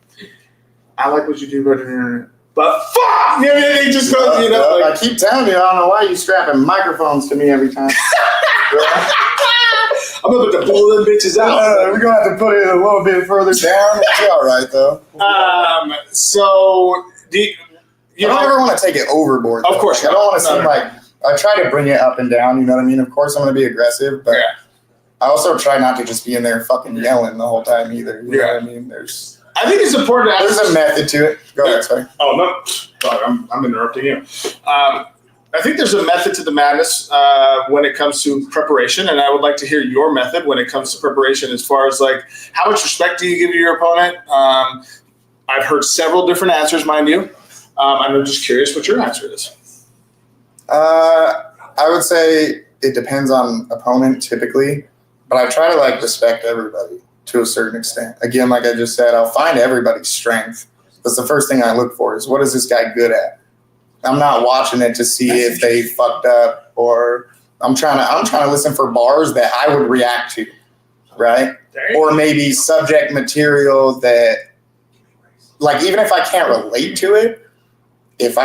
I like what you do, but fuck! You know, it just goes, I keep telling you, I don't know why you strapping microphones to me every time. I'm about to blow them bitches out. We're going to have to put it a little bit further down. It's all right, though. So, I don't ever want to take it overboard. Of course. I don't want to seem like, I try to bring it up and down, you know what I mean? Of course I'm going to be aggressive, but I also try not to just be in there fucking yelling the whole time either. You know what I mean? I think it's important to there's a method to it. Go ahead, sorry. Oh, no. Sorry, I'm interrupting you. I think there's a method to the madness when it comes to preparation, and I would like to hear your method when it comes to preparation as far as how much respect do you give to your opponent? I've heard several different answers, mind you. I'm just curious what your answer is. I would say it depends on opponent typically, but I try to respect everybody to a certain extent. Again, like I just said, I'll find everybody's strength. That's the first thing I look for is what is this guy good at? I'm not watching it to see if they fucked up, or I'm trying to listen for bars that I would react to, right? Or maybe subject material that, even if I can't relate to it, if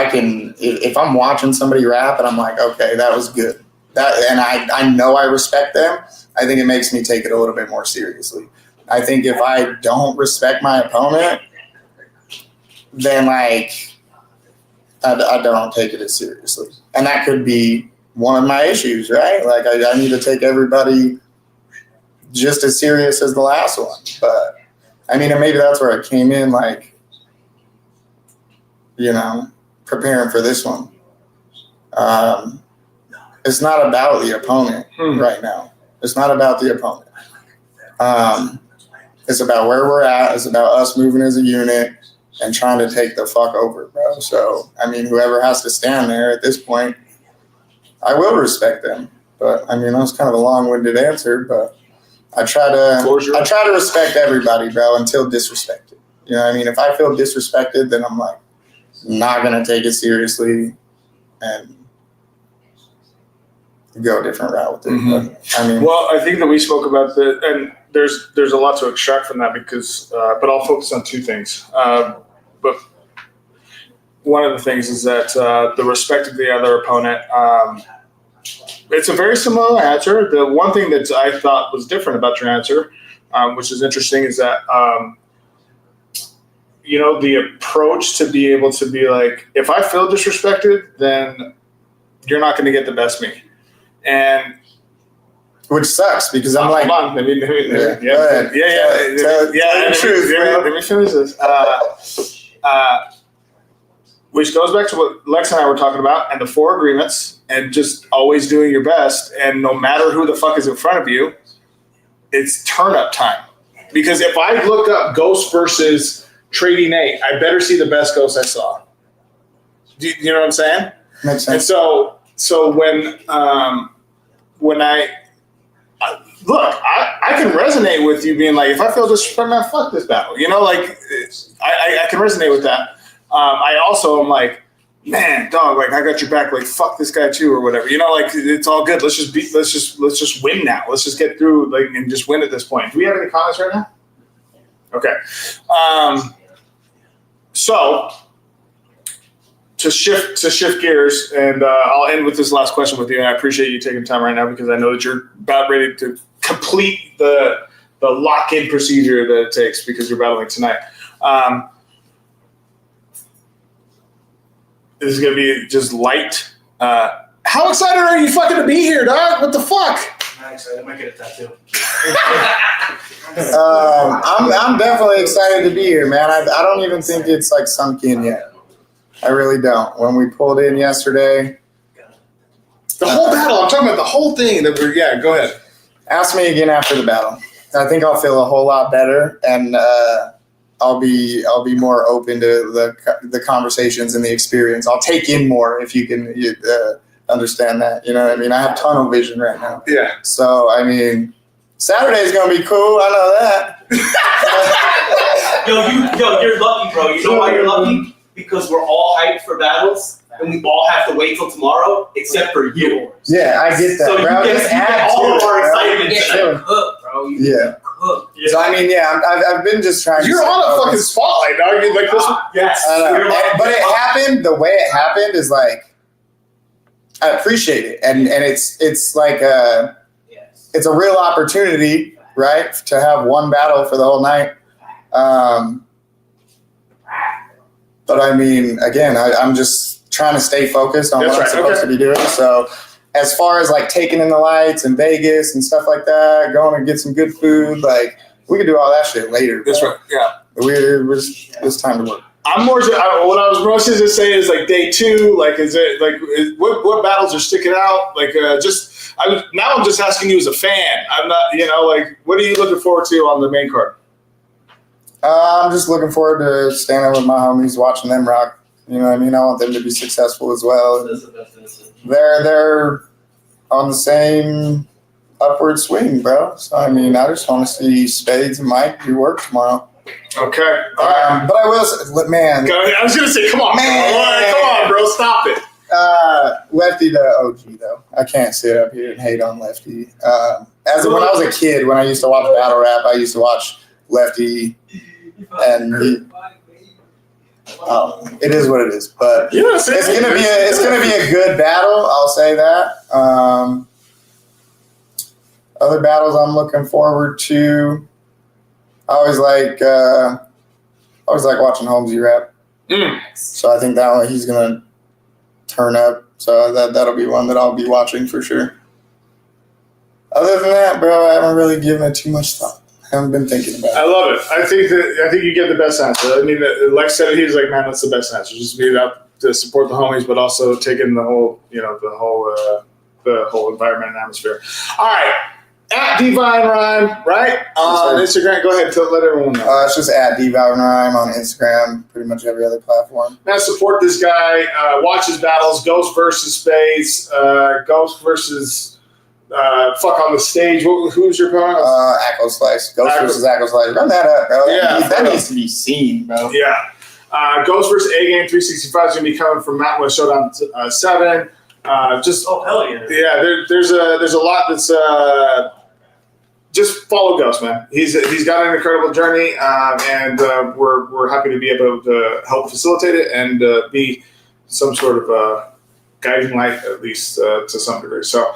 I'm watching somebody rap and I'm like, okay, that was good. And I know I respect them, I think it makes me take it a little bit more seriously. I think if I don't respect my opponent, then I don't take it as seriously. And that could be one of my issues, right? I need to take everybody just as serious as the last one. But I mean, and maybe that's where I came in, preparing for this one. It's not about the opponent right now. It's not about the opponent. It's about where we're at. It's about us moving as a unit and trying to take the fuck over, bro. So, I mean, whoever has to stand there at this point, I will respect them. But, I mean, that was kind of a long-winded answer, but I try to respect everybody, bro, until disrespected. You know what I mean? If I feel disrespected, then I'm not going to take it seriously. And go a different route with it. Mm-hmm. But, I mean, well, I think that we spoke about and there's a lot to extract from that because, but I'll focus on two things. But one of the things is that the respect of the other opponent. It's a very similar answer. The one thing that I thought was different about your answer, which is interesting, is that the approach to be able to be like, if I feel disrespected, then you're not going to get the best me, and which sucks because I'm like, hold on, let me Tell the truth, bro. let me finish this. Which goes back to what Lex and I were talking about, and the 4 agreements, and just always doing your best, and no matter who the fuck is in front of you, it's turn up time. Because if I look up Ghost versus Trading Nate, I better see the best Ghost I saw. Do you know what I'm saying? Makes sense. And so when I look, I can resonate with you being like, if I feel disrespected, man, fuck this battle. I can resonate with that. I also am like, man, dog, like I got your back, like fuck this guy too, or whatever. It's all good. Let's just win now. Let's just get through and just win at this point. Do we have any comments right now? Okay. So to shift gears, and I'll end with this last question with you, and I appreciate you taking time right now because I know that you're about ready to complete the lock-in procedure that it takes because you're battling tonight. This is going to be just light. How excited are you fucking to be here, dog? What the fuck? I'm not excited. I might get a tattoo. I'm definitely excited to be here, man. I don't even think it's like sunk in yet. I really don't. When we pulled in yesterday, the whole battle. I'm talking about the whole thing. Yeah, go ahead. Ask me again after the battle. I think I'll feel a whole lot better, and I'll be more open to the conversations and the experience. I'll take in more if you can understand that. You know what I mean? I have tunnel vision right now. Yeah. So I mean, Saturday's gonna be cool. I know that. You're lucky, bro. You know why you're lucky? Because we're all hyped for battles, and we all have to wait till tomorrow, except for you. Yeah, I get that, so bro. You get all of our excitement. Cook, bro. Yeah. Cook. So I mean, I've been just trying. You're on a fucking spotlight, dog. Like this. Yes. But it happened. The way it happened is like, I appreciate it, and it's like it's a real opportunity, right, to have one battle for the whole night. But I mean, again, I'm just trying to stay focused on what I'm supposed to be doing. So as far as like taking in the lights in Vegas and stuff like that, going and get some good food, like we can do all that shit later. That's right. Yeah. It's time to work. I'm more. What I was mostly to say is like day 2. Like, what battles are sticking out? Like, now I'm just asking you as a fan. I'm not. Like, what are you looking forward to on the main card? I'm just looking forward to standing with my homies, watching them rock. You know what I mean? I want them to be successful as well. They're on the same upward swing, bro. So, I mean, I just want to see Spades and Mike do work tomorrow. Okay. All right. But I will say, man. I was going to say, come on, man. Come on, bro. Stop it. Lefty the OG, though. I can't sit up here and hate on Lefty. When I was a kid, when I used to watch battle rap, I used to watch Lefty. And it is what it is, but it's gonna be a good battle. I'll say that. Other battles I'm looking forward to. I always like watching Holmesy rap. So I think that one he's gonna turn up. So that'll be one that I'll be watching for sure. Other than that, bro, I haven't really given it too much thought. I haven't been thinking about it. I love it. I think you get the best answer. I mean, Lex said it, he's like, man, that's the best answer. Just be out to support the homies, but also take in the whole environment and atmosphere. All right, at Divine Rhyme, right on Instagram. Go ahead, let everyone know. It's just at Divine Rhyme on Instagram, pretty much every other platform. Man, support this guy. Watch his battles. Ghost versus Spades. Ghost versus. Fuck on the stage. Who's your opponent? Acco Slice. Ghost versus Acco Slice. Run that up, bro. Yeah, that needs to be seen, bro. Yeah. Ghost versus A Game 365 is going to be coming from Mountain West Showdown 7. Just hell yeah. Yeah, there's a lot that's just follow Ghost, man. He's got an incredible journey, and we're happy to be able to help facilitate it and be some sort of guiding light, at least to some degree. So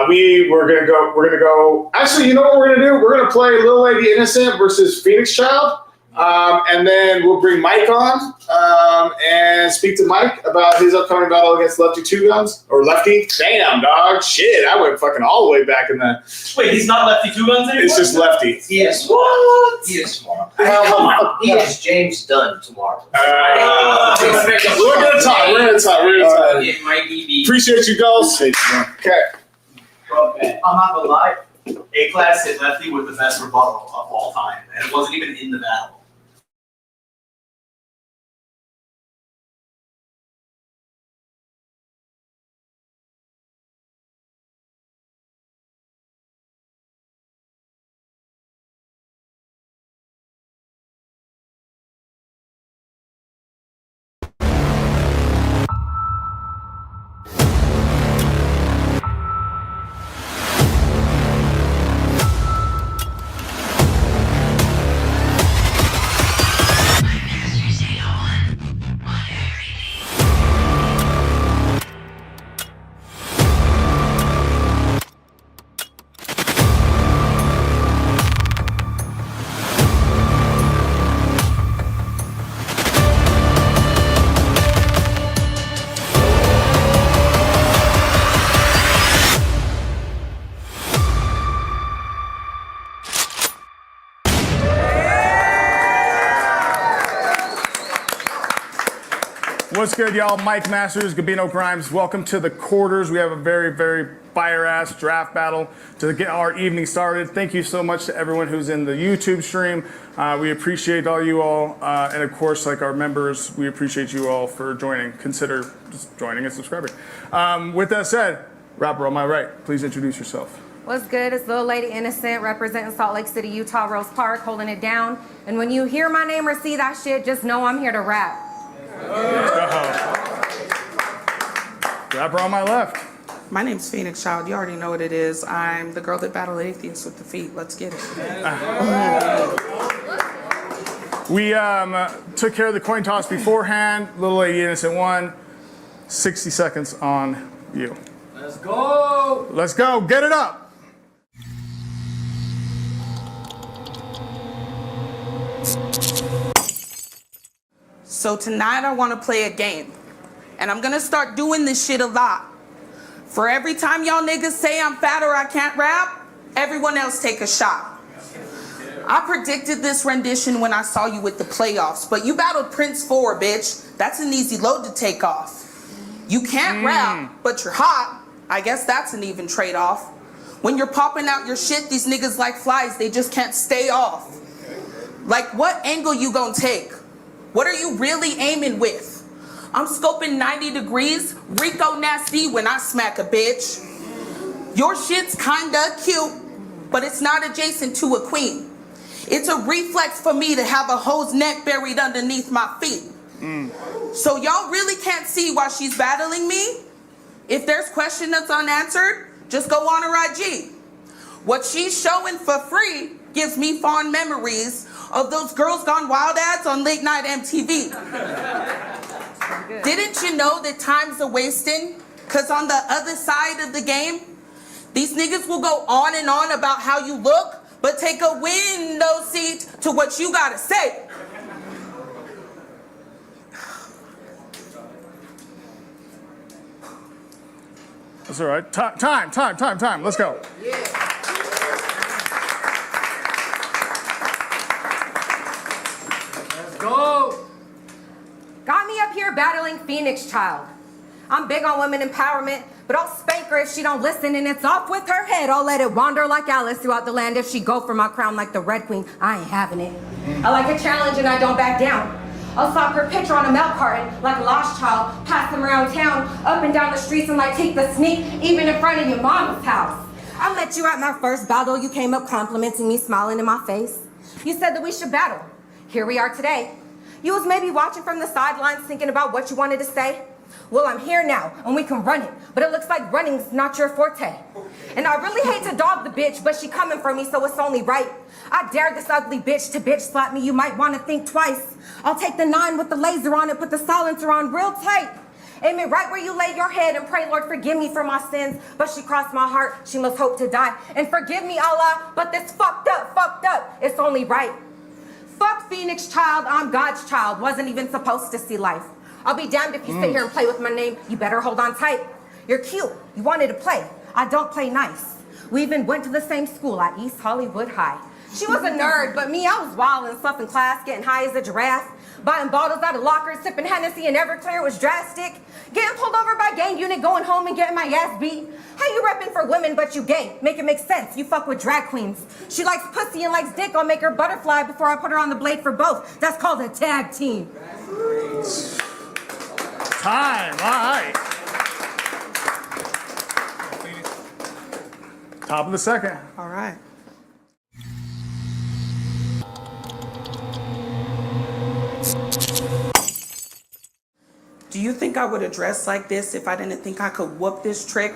we're gonna go. Actually, you know what we're gonna do? We're gonna play Little Lady Innocent versus Phoenix Child, and then we'll bring Mike on and speak to Mike about his upcoming battle against Lefty Two Guns or Lefty. Damn, dog, shit, I went fucking all the way back in the. Wait, he's not Lefty Two Guns anymore? It's just Lefty. He is What? He is smart. Come on. He is James Dunn tomorrow. We're gonna talk. It might be Appreciate you, Ghost. Okay. I'm not gonna lie. A-Class hit Lefty with the best rebuttal of all time, and it wasn't even in the battle. What's good, y'all? Mike Masters, Gabino, Grhymes. Welcome to the quarters. We have a very, very fire-ass draft battle to get our evening started. Thank you so much to everyone who's in the YouTube stream. We appreciate all you all. And of course, like our members, we appreciate you all for joining. Consider just joining and subscribing. With that said, rapper on my right, please introduce yourself. What's good? It's Little Lady Innocent, representing Salt Lake City, Utah, Rose Park, holding it down. And when you hear my name or see that shit, just know I'm here to rap. Rapper on my left. My name's Phoenix Child. You already know what it is. I'm the girl that battled atheists with the feet. Let's get it. We took care of the coin toss beforehand. Little Lady Innocent won. 60 seconds on you. Let's go. Let's go. Get it up. So tonight I want to play a game. And I'm going to start doing this shit a lot. For every time y'all niggas say I'm fat or I can't rap, everyone else take a shot. I predicted this rendition when I saw you with the playoffs, but you battled Prince 4, bitch. That's an easy load to take off. You can't rap, but you're hot. I guess that's an even trade-off. When you're popping out your shit, these niggas like flies, they just can't stay off. Like, what angle you gonna take? What are you really aiming with? I'm scoping 90 degrees, Rico nasty when I smack a bitch. Your shit's kinda cute, but it's not adjacent to a queen. It's a reflex for me to have a hoe's neck buried underneath my feet. So y'all really can't see why she's battling me? If there's question that's unanswered, just go on her IG. What she's showing for free gives me fond memories of those Girls Gone Wild ads on late night MTV. Didn't you know that time's a wasting? Cause on the other side of the game, these niggas will go on and on about how you look, but take a window seat to what you gotta say. That's all right. Time. Let's go. Let's go. Got me up here battling Phoenix Child. I'm big on women empowerment, but I'll spank her if she don't listen, and it's off with her head. I'll let it wander like Alice throughout the land. If she go for my crown like the Red Queen, I ain't having it. I like a challenge and I don't back down. I'll slap her picture on a milk carton like a lost child, pass them around town, up and down the streets, and like take the sneak, even in front of your mama's house. I met you at my first battle. You came up complimenting me, smiling in my face. You said that we should battle. Here we are today. You was maybe watching from the sidelines thinking about what you wanted to say. Well, I'm here now, and we can run it, but it looks like running's not your forte. And I really hate to dog the bitch, but she coming for me, so it's only right. I dare this ugly bitch to bitch slap me, you might want to think twice. I'll take the 9 with the laser on it, put the silencer on real tight. Aim it right where you lay your head and pray, Lord, forgive me for my sins. But she crossed my heart, she must hope to die. And forgive me, Allah, but this fucked up, it's only right. Fuck Phoenix child, I'm God's child, wasn't even supposed to see life. I'll be damned if you sit here and play with my name, you better hold on tight. You're cute, you wanted to play, I don't play nice. We even went to the same school at East Hollywood High. She was a nerd, but me, I was wild and stuff in class, getting high as a giraffe. Buying bottles out of lockers, sipping Hennessy and Everclear was drastic. Getting pulled over by gang unit, going home and getting my ass beat. How you repping for women but you gay? Make it make sense, you fuck with drag queens. She likes pussy and likes dick, I'll make her butterfly before I put her on the blade for both. That's called a tag team. Time, all right. Top of the second. All right. Do you think I would have dressed like this if I didn't think I could whoop this trick?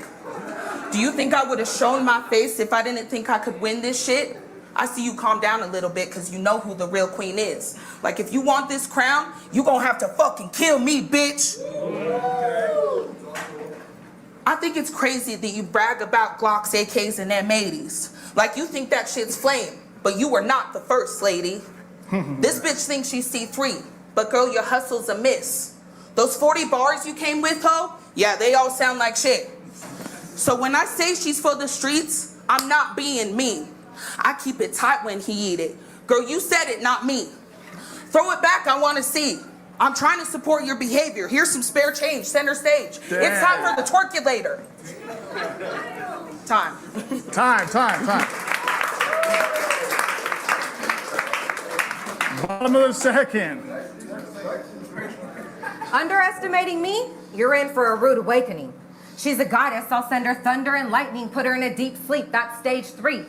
Do you think I would have shown my face if I didn't think I could win this shit? I see you calm down a little bit because you know who the real queen is. Like, if you want this crown, you gonna have to fucking kill me, bitch. I think it's crazy that you brag about Glocks, AKs, and M80s. Like, you think that shit's flame, but you were not the first lady. This bitch thinks she's C3, but girl, your hustle's a miss. Those 40 bars you came with, ho? Yeah, they all sound like shit. So when I say she's for the streets, I'm not being mean. I keep it tight when he eat it. Girl, you said it, not me. Throw it back, I wanna see. I'm trying to support your behavior. Here's some spare change, center stage. Damn. It's time for the twerkulator. Time. Time. Bottom of the second. Underestimating me? You're in for a rude awakening. She's a goddess, I'll send her thunder and lightning, put her in a deep sleep, that's stage 3.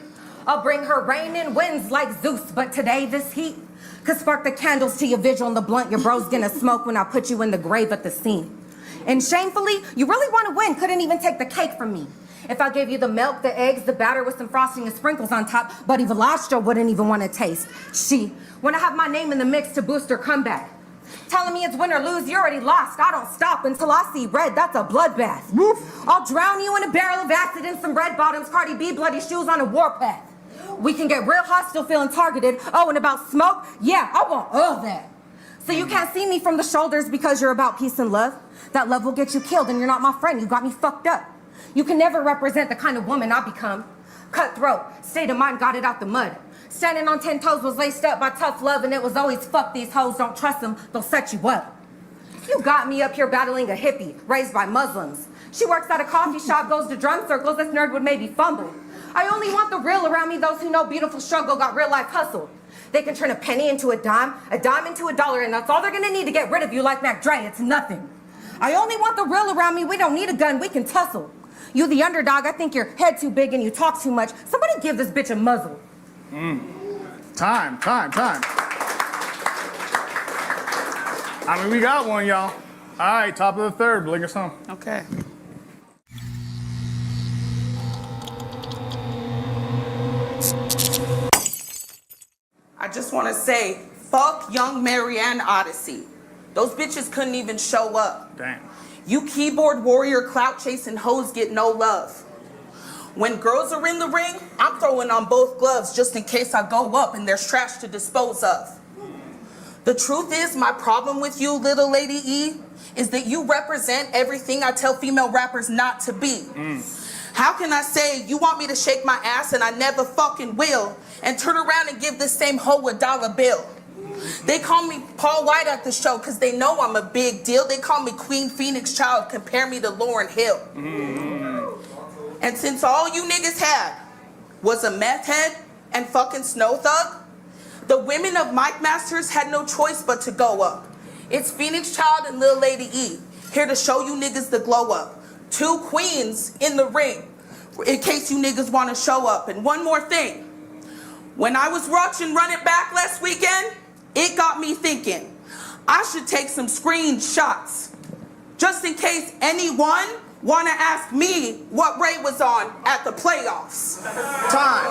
I'll bring her rain and winds like Zeus, but today this heat could spark the candles to your vigil and the blunt your bro's gonna smoke when I put you in the grave at the scene. And shamefully, you really wanna win, couldn't even take the cake from me. If I gave you the milk, the eggs, the batter with some frosting and sprinkles on top, Buddy Velasco wouldn't even wanna taste. She wanna have my name in the mix to boost her comeback. Telling me it's win or lose, you already lost. I don't stop until I see red, that's a bloodbath. Woof. I'll drown you in a barrel of acid and some red bottoms, Cardi B bloody shoes on a warpath. We can get real hostile feeling targeted. Oh, and about smoke? Yeah, I want all that. So you can't see me from the shoulders because you're about peace and love? That love will get you killed and you're not my friend, you got me fucked up. You can never represent the kind of woman I become. Cutthroat, state of mind got it out the mud. Standing on 10 toes was laced up by tough love and it was always fuck these hoes, don't trust them, they'll set you up. You got me up here battling a hippie, raised by Muslims. She works at a coffee shop, goes to drum circles, this nerd would maybe fumble. I only want the real around me, those who know beautiful struggle got real life hustle. They can turn a penny into a dime into a dollar, and that's all they're gonna need to get rid of you like Mac Dre, it's nothing. I only want the real around me, we don't need a gun, we can tussle. You the underdog, I think your head too big and you talk too much. Somebody give this bitch a muzzle. Time. I mean, we got one, y'all. All right, top of the third, bring us home. Okay. I just want to say, fuck Young Marianne Odyssey. Those bitches couldn't even show up. Damn. You keyboard warrior clout chasing hoes get no love. When girls are in the ring, I'm throwing on both gloves just in case I go up and there's trash to dispose of. The truth is, my problem with you, little lady E, is that you represent everything I tell female rappers not to be. How can I say you want me to shake my ass and I never fucking will, and turn around and give this same hoe a dollar bill? They call me Paul White at the show because they know I'm a big deal. They call me Queen Phoenix Child, compare me to Lauryn Hill. And since all you niggas had was a meth head and fucking Snow Thug, the women of Mike Masters had no choice but to go up. It's Phoenix Child and Lil Lady E, here to show you niggas the glow up. 2 queens in the ring, in case you niggas want to show up. And one more thing. When I was watching Run It Back last weekend, it got me thinking, I should take some screenshots. just in case anyone wanna ask me what Ray was on at the playoffs. Time.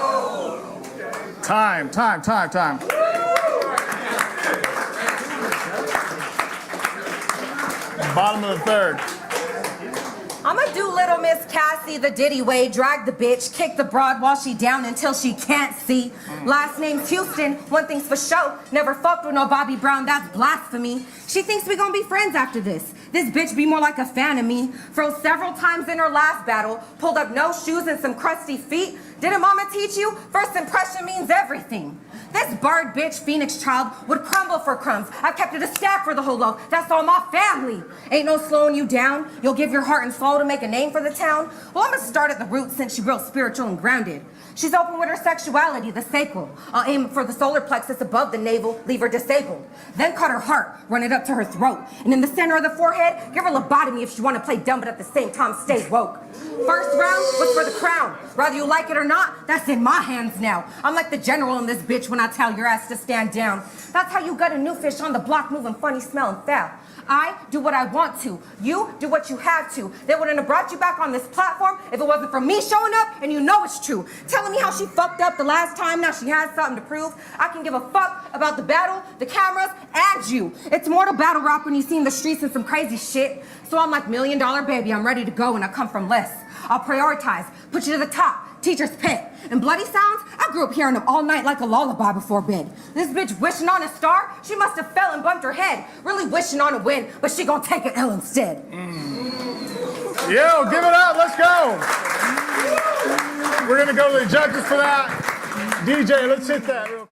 Bottom of the third. I'ma do little Miss Cassie the Diddy way, drag the bitch, kick the broad while she down until she can't see. Last name's Houston, one thing's for sure, never fucked with no Bobby Brown, that's blasphemy. She thinks we gonna be friends after this. This bitch be more like a fan of me. Froze several times in her last battle, pulled up no shoes and some crusty feet. Didn't mama teach you? First impression means everything. This bird bitch Phoenix child would crumble for crumbs. I've kept it a stack for the whole loaf. That's all my family. Ain't no slowing you down. You'll give your heart and soul to make a name for the town. Well, I'm gonna start at the root since she's real spiritual and grounded. She's open with her sexuality, the sacral. I'll aim for the solar plexus above the navel, leave her disabled. Then cut her heart, run it up to her throat. And in the center of the forehead, give her lobotomy if she wanna play dumb but at the same time stay woke. First round was for the crown. Whether you like it or not, that's in my hands now. I'm like the general in this bitch when I tell your ass to stand down. That's how you got a new fish on the block moving funny, smelling foul. I do what I want to. You do what you have to. They wouldn't have brought you back on this platform if it wasn't for me showing up, and you know it's true. Telling me how she fucked up the last time, now she has something to prove. I can give a fuck about the battle, the cameras, and you. It's mortal battle rap when you see in the streets and some crazy shit. So I'm like $1 million baby, I'm ready to go and I come from less. I'll prioritize, put you to the top, teacher's pet. And bloody sounds, I grew up hearing them all night like a lullaby before bed. This bitch wishing on a star, she must have fell and bumped her head. Really wishing on a win, but she gonna take an L instead. Yo, give it up, let's go. We're gonna go to the judges for that. DJ, let's hit that real quick.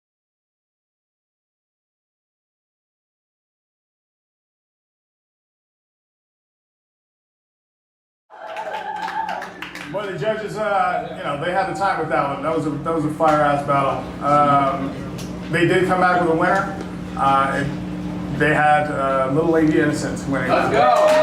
Boy, the judges, they had the time with that one. That was a fire-ass battle. They did come back with a winner. They had Little Lady Innocent winning. Let's go!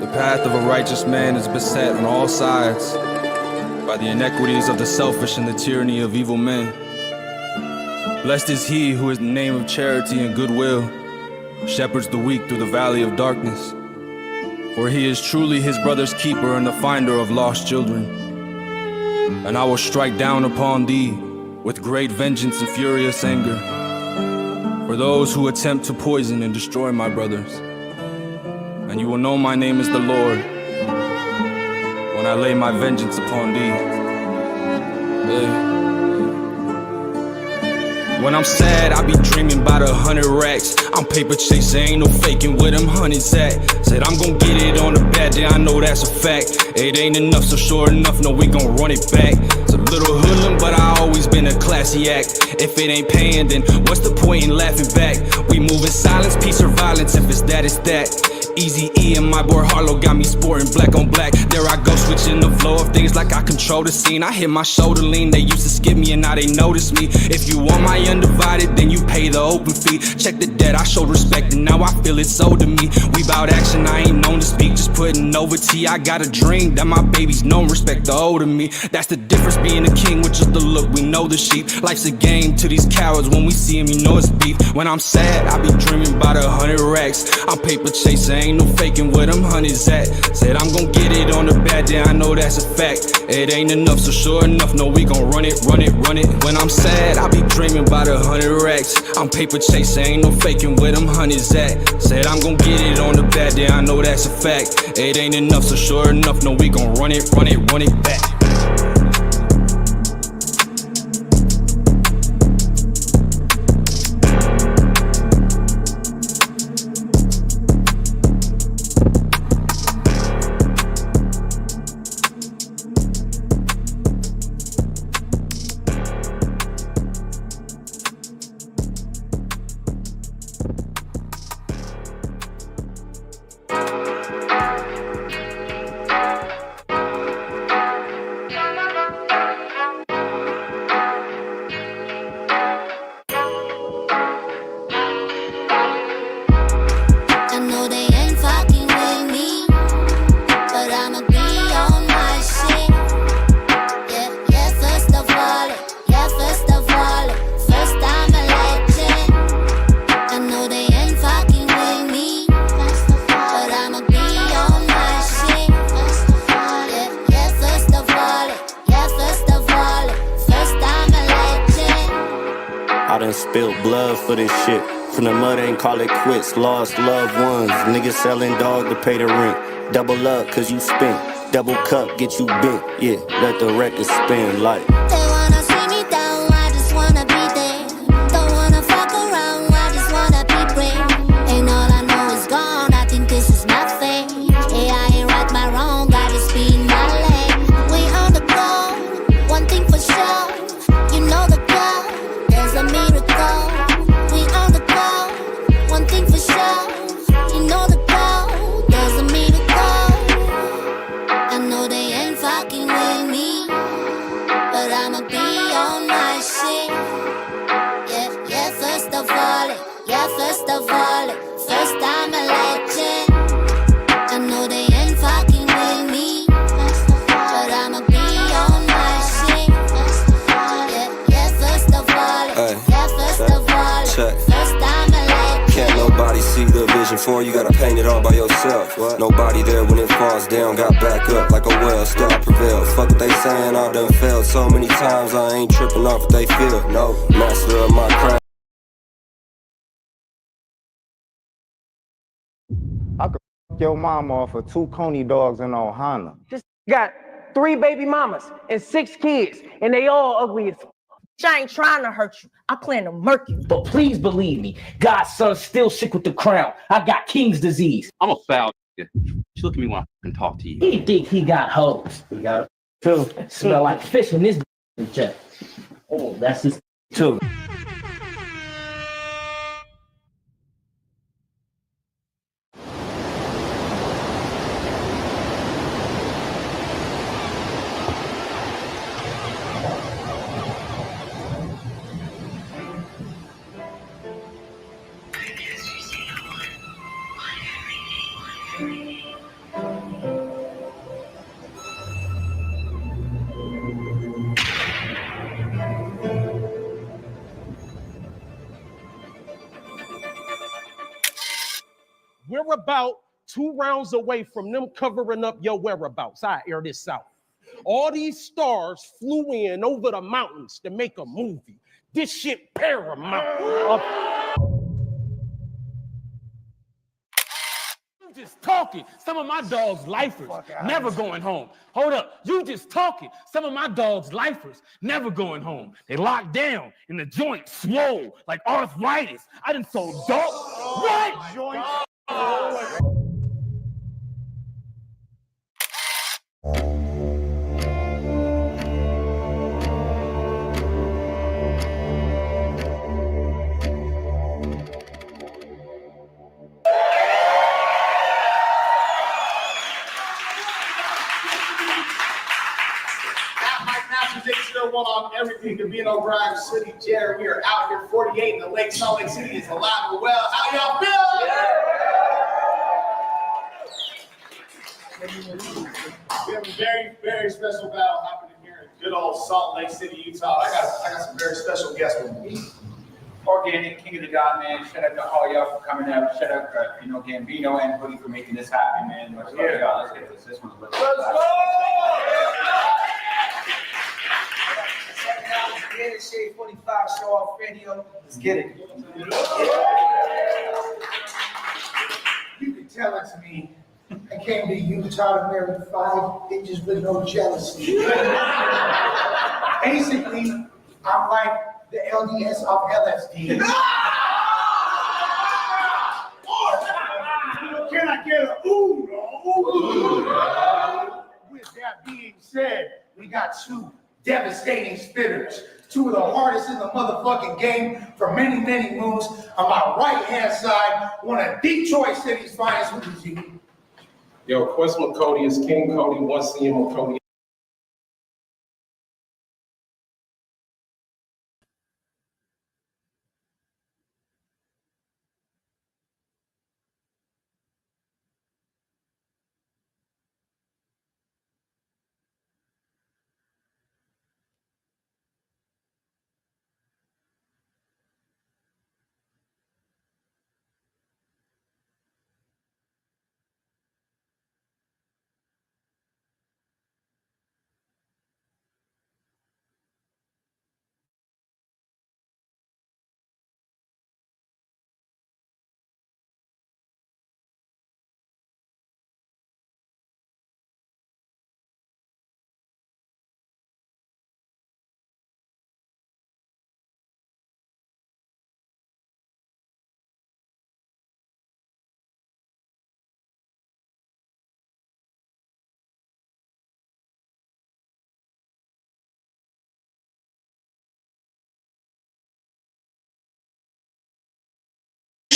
The path of a righteous man is beset on all sides by the inequities of the selfish and the tyranny of evil men. Blessed is he who in the name of charity and goodwill shepherds the weak through the valley of darkness. For he is truly his brother's keeper and the finder of lost children. And I will strike down upon thee with great vengeance and furious anger for those who attempt to poison and destroy my brothers. And you will know my name is the Lord when I lay my vengeance upon thee. When I'm sad, I be dreaming about 100 racks. I'm paper chasing, ain't no faking where them hundreds at. Said I'm gon' get it on the bad day, I know that's a fact. It ain't enough, so sure enough, no, we gon' run it back. It's a little hoodlum, but I always been a classy act. If it ain't paying, then what's the point in laughing back? We move in silence, peace or violence, if it's that, it's that. Easy E and my boy Harlow got me sporting black on black. There I go, switching the flow of things like I control the scene. I hit my shoulder lean, they used to skip me and now they notice me. If you want my undivided, then you pay the open fee. Check the debt, I showed respect and now I feel it's owed to me. We bout action, I ain't known to speak, just putting over tea. I got a dream that my babies know respect the old of me. That's the difference being a king with just the look, we know the sheep. Life's a game to these cowards, when we see them you know it's beef. When I'm sad, I be dreaming about 100 racks. I'm paper chasing, ain't no faking where them honeys at. Said I'm gon' get it on the bad day, I know that's a fact. It ain't enough, so sure enough, no, we gon' run it, run it, run it. When I'm sad, I be dreaming about 100 racks. I'm paper chasing, ain't no faking where them honeys at. Said I'm gon' get it on the bad day, I know that's a fact. It ain't enough, so sure enough, no, we gon' run it, run it, run it back. done spilled blood for this shit. From the mud, ain't call it quits. Lost loved ones. Niggas selling dog to pay the rent. Double up, cause you spent. Double cup, get you bent. Yeah, let the record spin like. They wanna see me down, I just wanna be there. Don't wanna fuck around, I just wanna be brave. Ain't all I know is gone, I think this is my fate. Yeah, I ain't right my wrong, I just be in my lane. We on the go, one thing for sure. You know the cloud, there's a miracle. We on the go, one thing for sure. You know the cloud, there's a miracle. I know they ain't fucking with me, but I'ma be on my shit. Yeah, yeah, first of all, first I'm a legend. I know they ain't fucking with me, but I'ma be on my shit. Yeah, yeah, first of all, check. first I'm a legend. Can't nobody see the vision for you, gotta paint it all by yourself. Nobody there when it falls down, got back up like a well, still I prevail. Fuck what they saying, I done failed so many times, I ain't tripping off what they feel. No, master of my craft. I could f your mama off of 2 coney dogs in Ohana. This got 3 baby mamas and 6 kids, and they all ugly as f. I ain't trying to hurt you. I plan to murk you. But please believe me, God's son's still sick with the crown. I got King's disease. I'm a foul nigga. Just look at me when I fucking talk to you. He think he got hoes. He got too. Smell like fish in this jet. Oh, that's his too. We're about 2 rounds away from them covering up your whereabouts. I air this out. All these stars flew in over the mountains to make a movie. This shit paramount. You just talking. Some of my dogs' lifers never going home. Hold up. You just talking. Some of my dogs' lifers never going home. They locked down in the joint, swole like arthritis. I done sold dope. What? Joint. One on everything, Gabino, Grhymes, City, Jerry. We are out here 48 in the Lake Salt Lake City is alive and well. How y'all feel? We have a very, very special battle happening here in good old Salt Lake City, Utah. I got some very special guests with me. Organic, King of the God, man. Shout out to all y'all for coming out. Shout out to, Gabino and Hoodie for making this happen, man. Let's get this. This one's let's go! Shade 45 show off radio. Let's get it. You can tell it to me. I came to Utah to marry 5 bitches with no jealousy. Basically, I'm like the LDS of LSD. Can I get a ooh? With that being said, we got 2 devastating spitters. 2 of the hardest in the motherfucking game for many, many moons. On my right-hand side, one of Detroit City's finest. Who is he? Yo, Quest McCody is King Cody, 1CM McCody.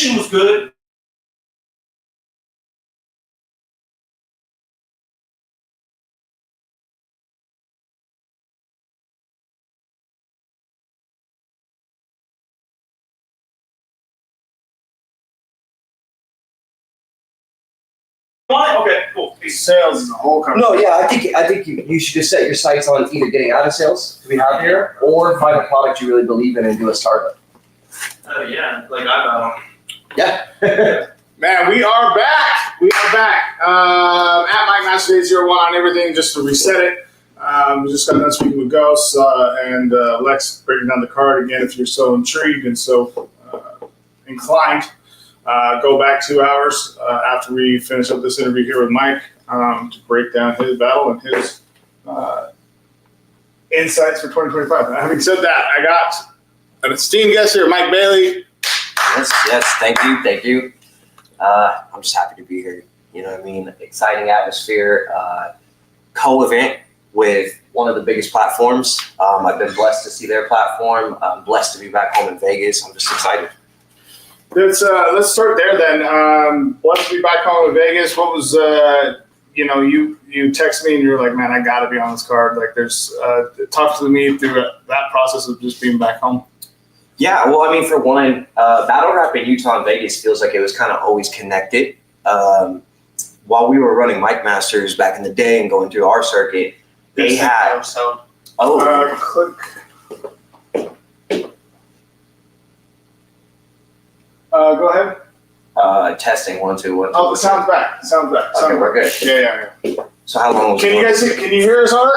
was good. Okay, cool. Sales is a whole No, yeah, I think you should just set your sights on either getting out of sales to be happier, or find a product you really believe in and do a startup. Yeah, like I Yeah. Man, we are back. We are back. At Mike Master 801 on everything, just to reset it. We just got done speaking with Ghost and Lex breaking down the card again. If you're so intrigued and so inclined, go back 2 hours after we finish up this interview here with Mike to break down his battle and his insights for 2025. Having said that, I got an esteemed guest here, Mike Bailey. Yes, thank you. I'm just happy to be here. You know what I mean? Exciting atmosphere, co-event with one of the biggest platforms. I've been blessed to see their platform. I'm blessed to be back home in Vegas. I'm just excited. Let's start there then. Blessed to be back home in Vegas. What was you text me and you were like, man, I got to be on this card. Like, there's talk to me through that process of just being back home. Yeah, well, I mean, for one, battle rap in Utah and Vegas feels like it was kind of always connected. While we were running Mic Masters back in the day and going through our circuit, they had go ahead. Testing 1 2 1 2. Oh, the sound's back. Okay, we're good. Yeah. So how long was Can you hear us, Art?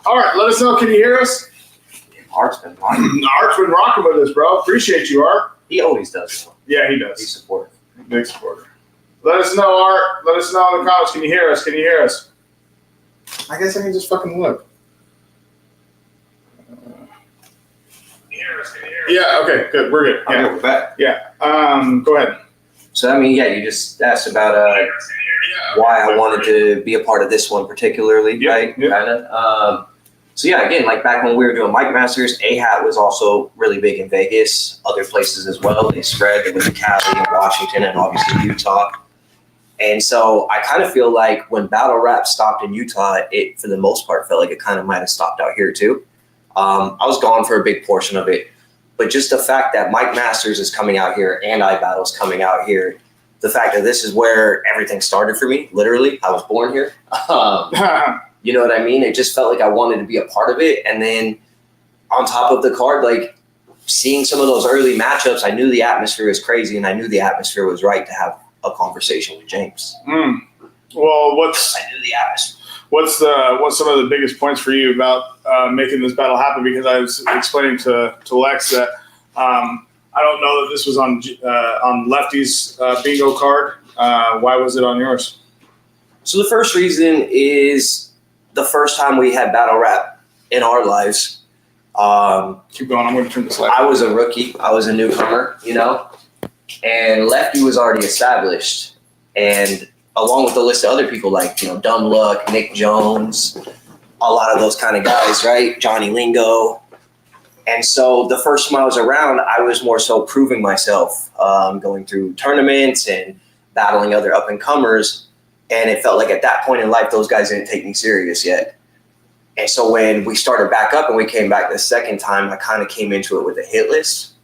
Art, let us know. Can you hear us? Art's been rocking. Art's been rocking with us, bro. Appreciate you, Art. He always does. Yeah, he does. He's supportive. Big supporter. Let us know, Art. Let us know in the comments. Can you hear us? I guess I can just fucking look. Yeah, okay, good. We're good. Okay, we're back. Yeah. Go ahead. So, I mean, yeah, you just asked about why I wanted to be a part of this one particularly, right? Kind of. So, yeah, again, like back when we were doing Mic Masters, A-Hat was also really big in Vegas, other places as well. They spread. They went to Cali and Washington and obviously Utah. And so I kind of feel like when battle rap stopped in Utah, it, for the most part, felt like it kind of might have stopped out here too. I was gone for a big portion of it. But just the fact that Mic Masters is coming out here and iBattle's coming out here, the fact that this is where everything started for me, literally, I was born here. You know what I mean? It just felt like I wanted to be a part of it. And then on top of the card, like seeing some of those early matchups, I knew the atmosphere was crazy and I knew the atmosphere was right to have a conversation with James. Well, I knew the atmosphere. What's some of the biggest points for you about making this battle happen? Because I was explaining to Lex that I don't know that this was on Lefty's bingo card. Why was it on yours? So the first reason is the first time we had battle rap in our lives. Keep going. I'm going to turn this light. I was a rookie. I was a newcomer, you know, and Lefty was already established, and along with a list of other people like, you know, Dumb Luck, Nick Jones, a lot of those kind of guys, right? Johnny Lingo. And so the first time I was around, I was more so proving myself, going through tournaments and battling other up-and-comers. And it felt like at that point in life, those guys didn't take me serious yet. And so when we started back up and we came back the second time, I kind of came into it with a hit list.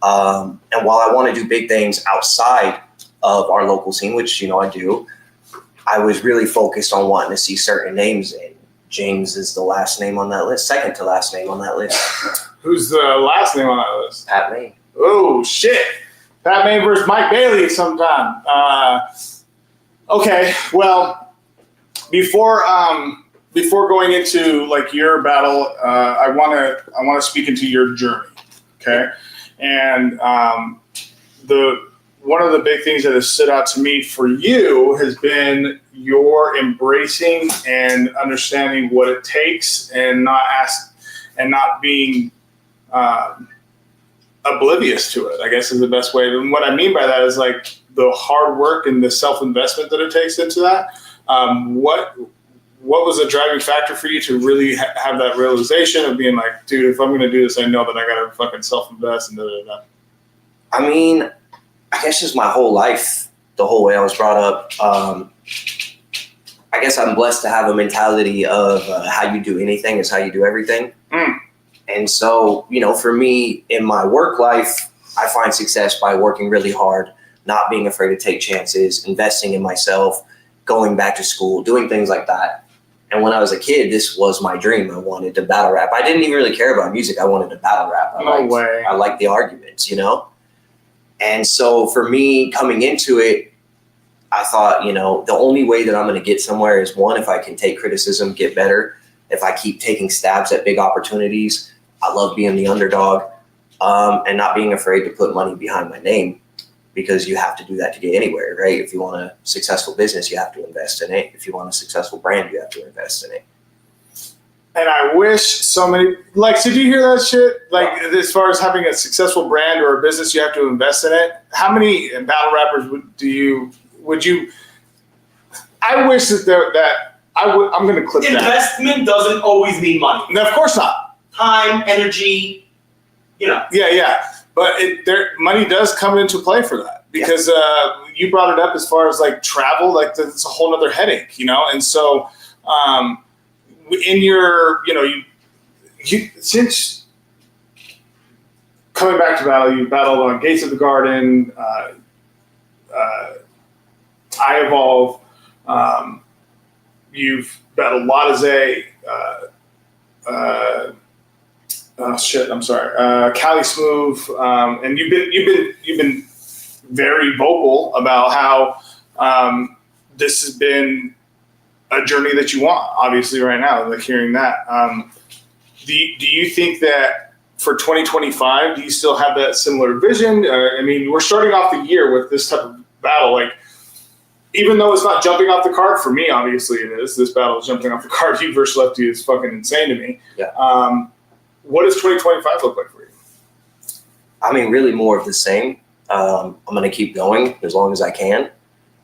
And while I want to do big things outside of our local scene, which, you know, I do, I was really focused on wanting to see certain names. And James is the last name on that list, second to last name on that list. Who's the last name on that list? Pat Maine. Oh, shit. Pat Maine versus Mike Bailey sometime. Okay, well, before going into like your battle, I want to speak into your journey, okay? And one of the big things that has stood out to me for you has been your embracing and understanding what it takes, and not being oblivious to it, I guess is the best way. And what I mean by that is like the hard work and the self-investment that it takes into that. What was the driving factor for you to really have that realization of being like, dude, if I'm going to do this, I know that I got to fucking self-invest and da-da-da. I mean, I guess just my whole life, the whole way I was brought up. I guess I'm blessed to have a mentality of how you do anything is how you do everything. And so, you know, for me in my work life, I find success by working really hard, not being afraid to take chances, investing in myself, going back to school, doing things like that. And when I was a kid, this was my dream. I wanted to battle rap. I didn't even really care about music. I wanted to battle rap. I liked the arguments, you know? And so for me coming into it, I thought, you know, the only way that I'm going to get somewhere is one, if I can take criticism, get better. If I keep taking stabs at big opportunities, I love being the underdog, and not being afraid to put money behind my name, because you have to do that to get anywhere, right? If you want a successful business, you have to invest in it. If you want a successful brand, you have to invest in it. And I wish so many, like, did you hear that shit? Like, as far as having a successful brand or a business, you have to invest in it. How many battle rappers would you, I wish I'm going to clip that. Investment doesn't always mean money. No, of course not. Time, energy, you know. Yeah. But money does come into play for that, because you brought it up as far as like travel, like that's a whole nother headache, you know? And so, in your, you know, you since coming back to battle, you battled on Gates of the Garden, I Evolve, you've battled Latize, Cali Smooth, and you've been very vocal about how this has been a journey that you want, obviously, right now, like hearing that. Do you think that for 2025, do you still have that similar vision? I mean, we're starting off the year with this type of battle. Like, even though it's not jumping off the card, for me, obviously it is. This battle is jumping off the card. You versus Lefty is fucking insane to me. Yeah. What does 2025 look like for you? I mean, really more of the same. I'm going to keep going as long as I can.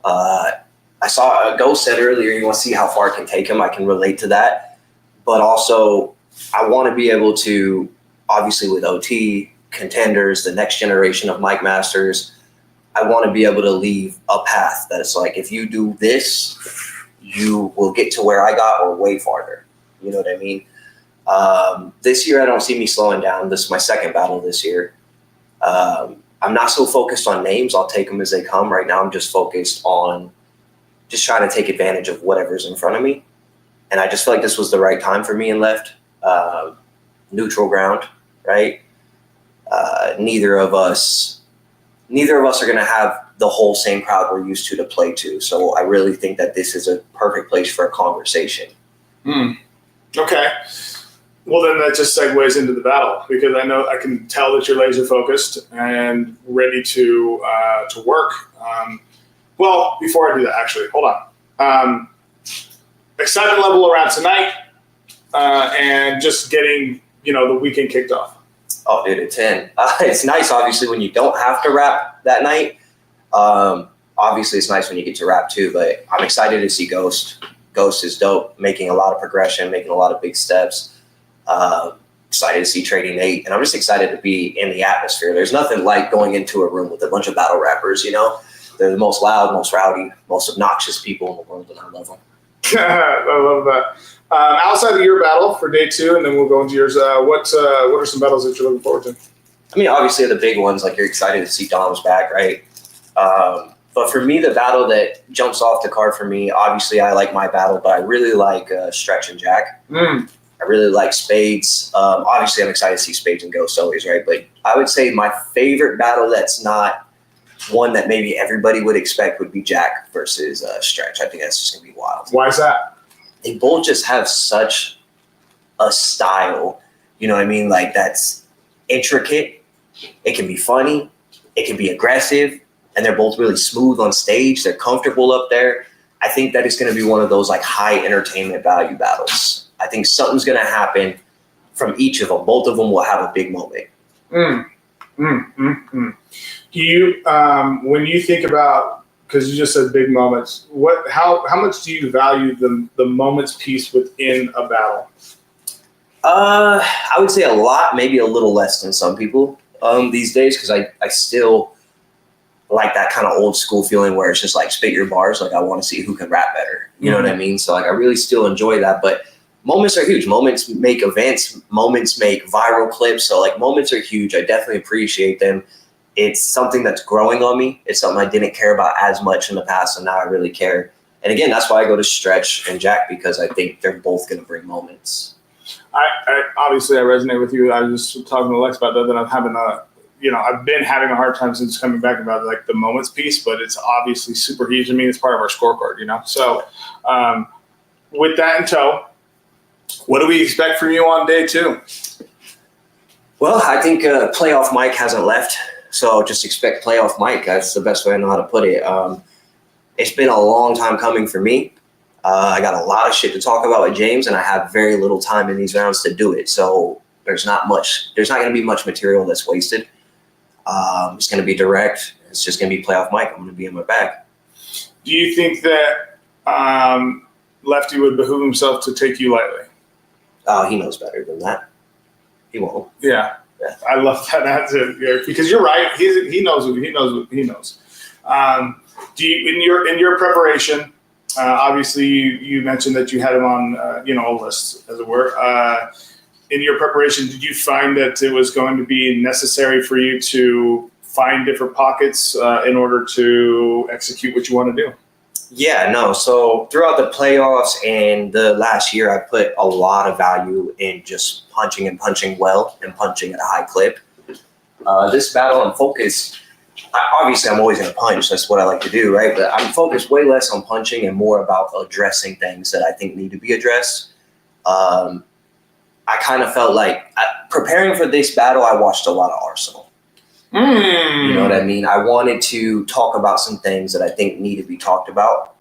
I saw Ghost said earlier, you want to see how far it can take him. I can relate to that. But also, I want to be able to, obviously with OT, contenders, the next generation of mic masters, I want to be able to leave a path that it's like, if you do this, you will get to where I got or way farther. You know what I mean? This year, I don't see me slowing down. This is my second battle this year. I'm not so focused on names. I'll take them as they come. Right now, I'm just focused on just trying to take advantage of whatever's in front of me. And I just feel like this was the right time for me and Left. Neutral ground, right? Neither of us are going to have the whole same crowd we're used to play to. So I really think that this is a perfect place for a conversation. Okay. Well, then that just segues into the battle, because I can tell that you're laser focused and ready to work. Well, before I do that, actually, hold on. Excitement level around tonight, and just getting, you know, the weekend kicked off. Oh, dude, a 10. It's nice, obviously, when you don't have to rap that night. Obviously, it's nice when you get to rap too, but I'm excited to see Ghost. Ghost is dope, making a lot of progression, making a lot of big steps. Excited to see Trading Nate, and I'm just excited to be in the atmosphere. There's nothing like going into a room with a bunch of battle rappers, you know? They're the most loud, most rowdy, most obnoxious people in the world, and I love them. I love that. Outside of your battle for day 2, and then we'll go into yours, what are some battles that you're looking forward to? I mean, obviously the big ones, like you're excited to see Dom's back, right? But for me, the battle that jumps off the card for me, obviously I like my battle, but I really like Stretch and Jack. I really like Spades. Obviously I'm excited to see Spades and Ghost always, right? But I would say my favorite battle that's not one that maybe everybody would expect would be Jack versus Stretch. I think that's just going to be wild. Why is that? They both just have such a style, you know what I mean? Like, that's intricate. It can be funny. It can be aggressive. And they're both really smooth on stage. They're comfortable up there. I think that is going to be one of those like high entertainment value battles. I think something's going to happen from each of them. Both of them will have a big moment. Do you, when you think about, because you just said big moments, how much do you value the moments piece within a battle? I would say a lot, maybe a little less than some people these days, because I still, like that kind of old school feeling where it's just like spit your bars. Like I want to see who can rap better. You know what I mean? So like I really still enjoy that. But moments are huge. Moments make events. Moments make viral clips. So like moments are huge. I definitely appreciate them. It's something that's growing on me. It's something I didn't care about as much in the past, and now I really care. And again, that's why I go to Stretch and Jack, because I think they're both going to bring moments. I obviously I resonate with you. I was just talking to Lex about that I'm having I've been having a hard time since coming back about like the moments piece, but it's obviously super huge. I mean, it's part of our scorecard, So with that in tow, what do we expect from you on day 2? Well, I think playoff Mike hasn't left, so just expect playoff Mike. That's the best way I know how to put it. It's been a long time coming for me. I got a lot of shit to talk about with James, and I have very little time in these rounds to do it. So there's not going to be much material that's wasted. It's going to be direct. It's just going to be playoff Mike. I'm going to be in my bag. Do you think that Lefty would behoove himself to take you lightly? He knows better than that. He won't. Yeah. I love that answer because you're right. He knows what he knows. Do you in your preparation? Obviously, you mentioned that you had him on a list, as it were. In your preparation, did you find that it was going to be necessary for you to find different pockets in order to execute what you want to do? Yeah, no. So throughout the playoffs and the last year, I put a lot of value in just punching and punching well and punching at a high clip. This battle, I'm focused. Obviously, I'm always going to punch. That's what I like to do, right? But I'm focused way less on punching and more about addressing things that I think need to be addressed. I kind of felt like preparing for this battle, I watched a lot of Arsenal. You know what I mean? I wanted to talk about some things that I think need to be talked about.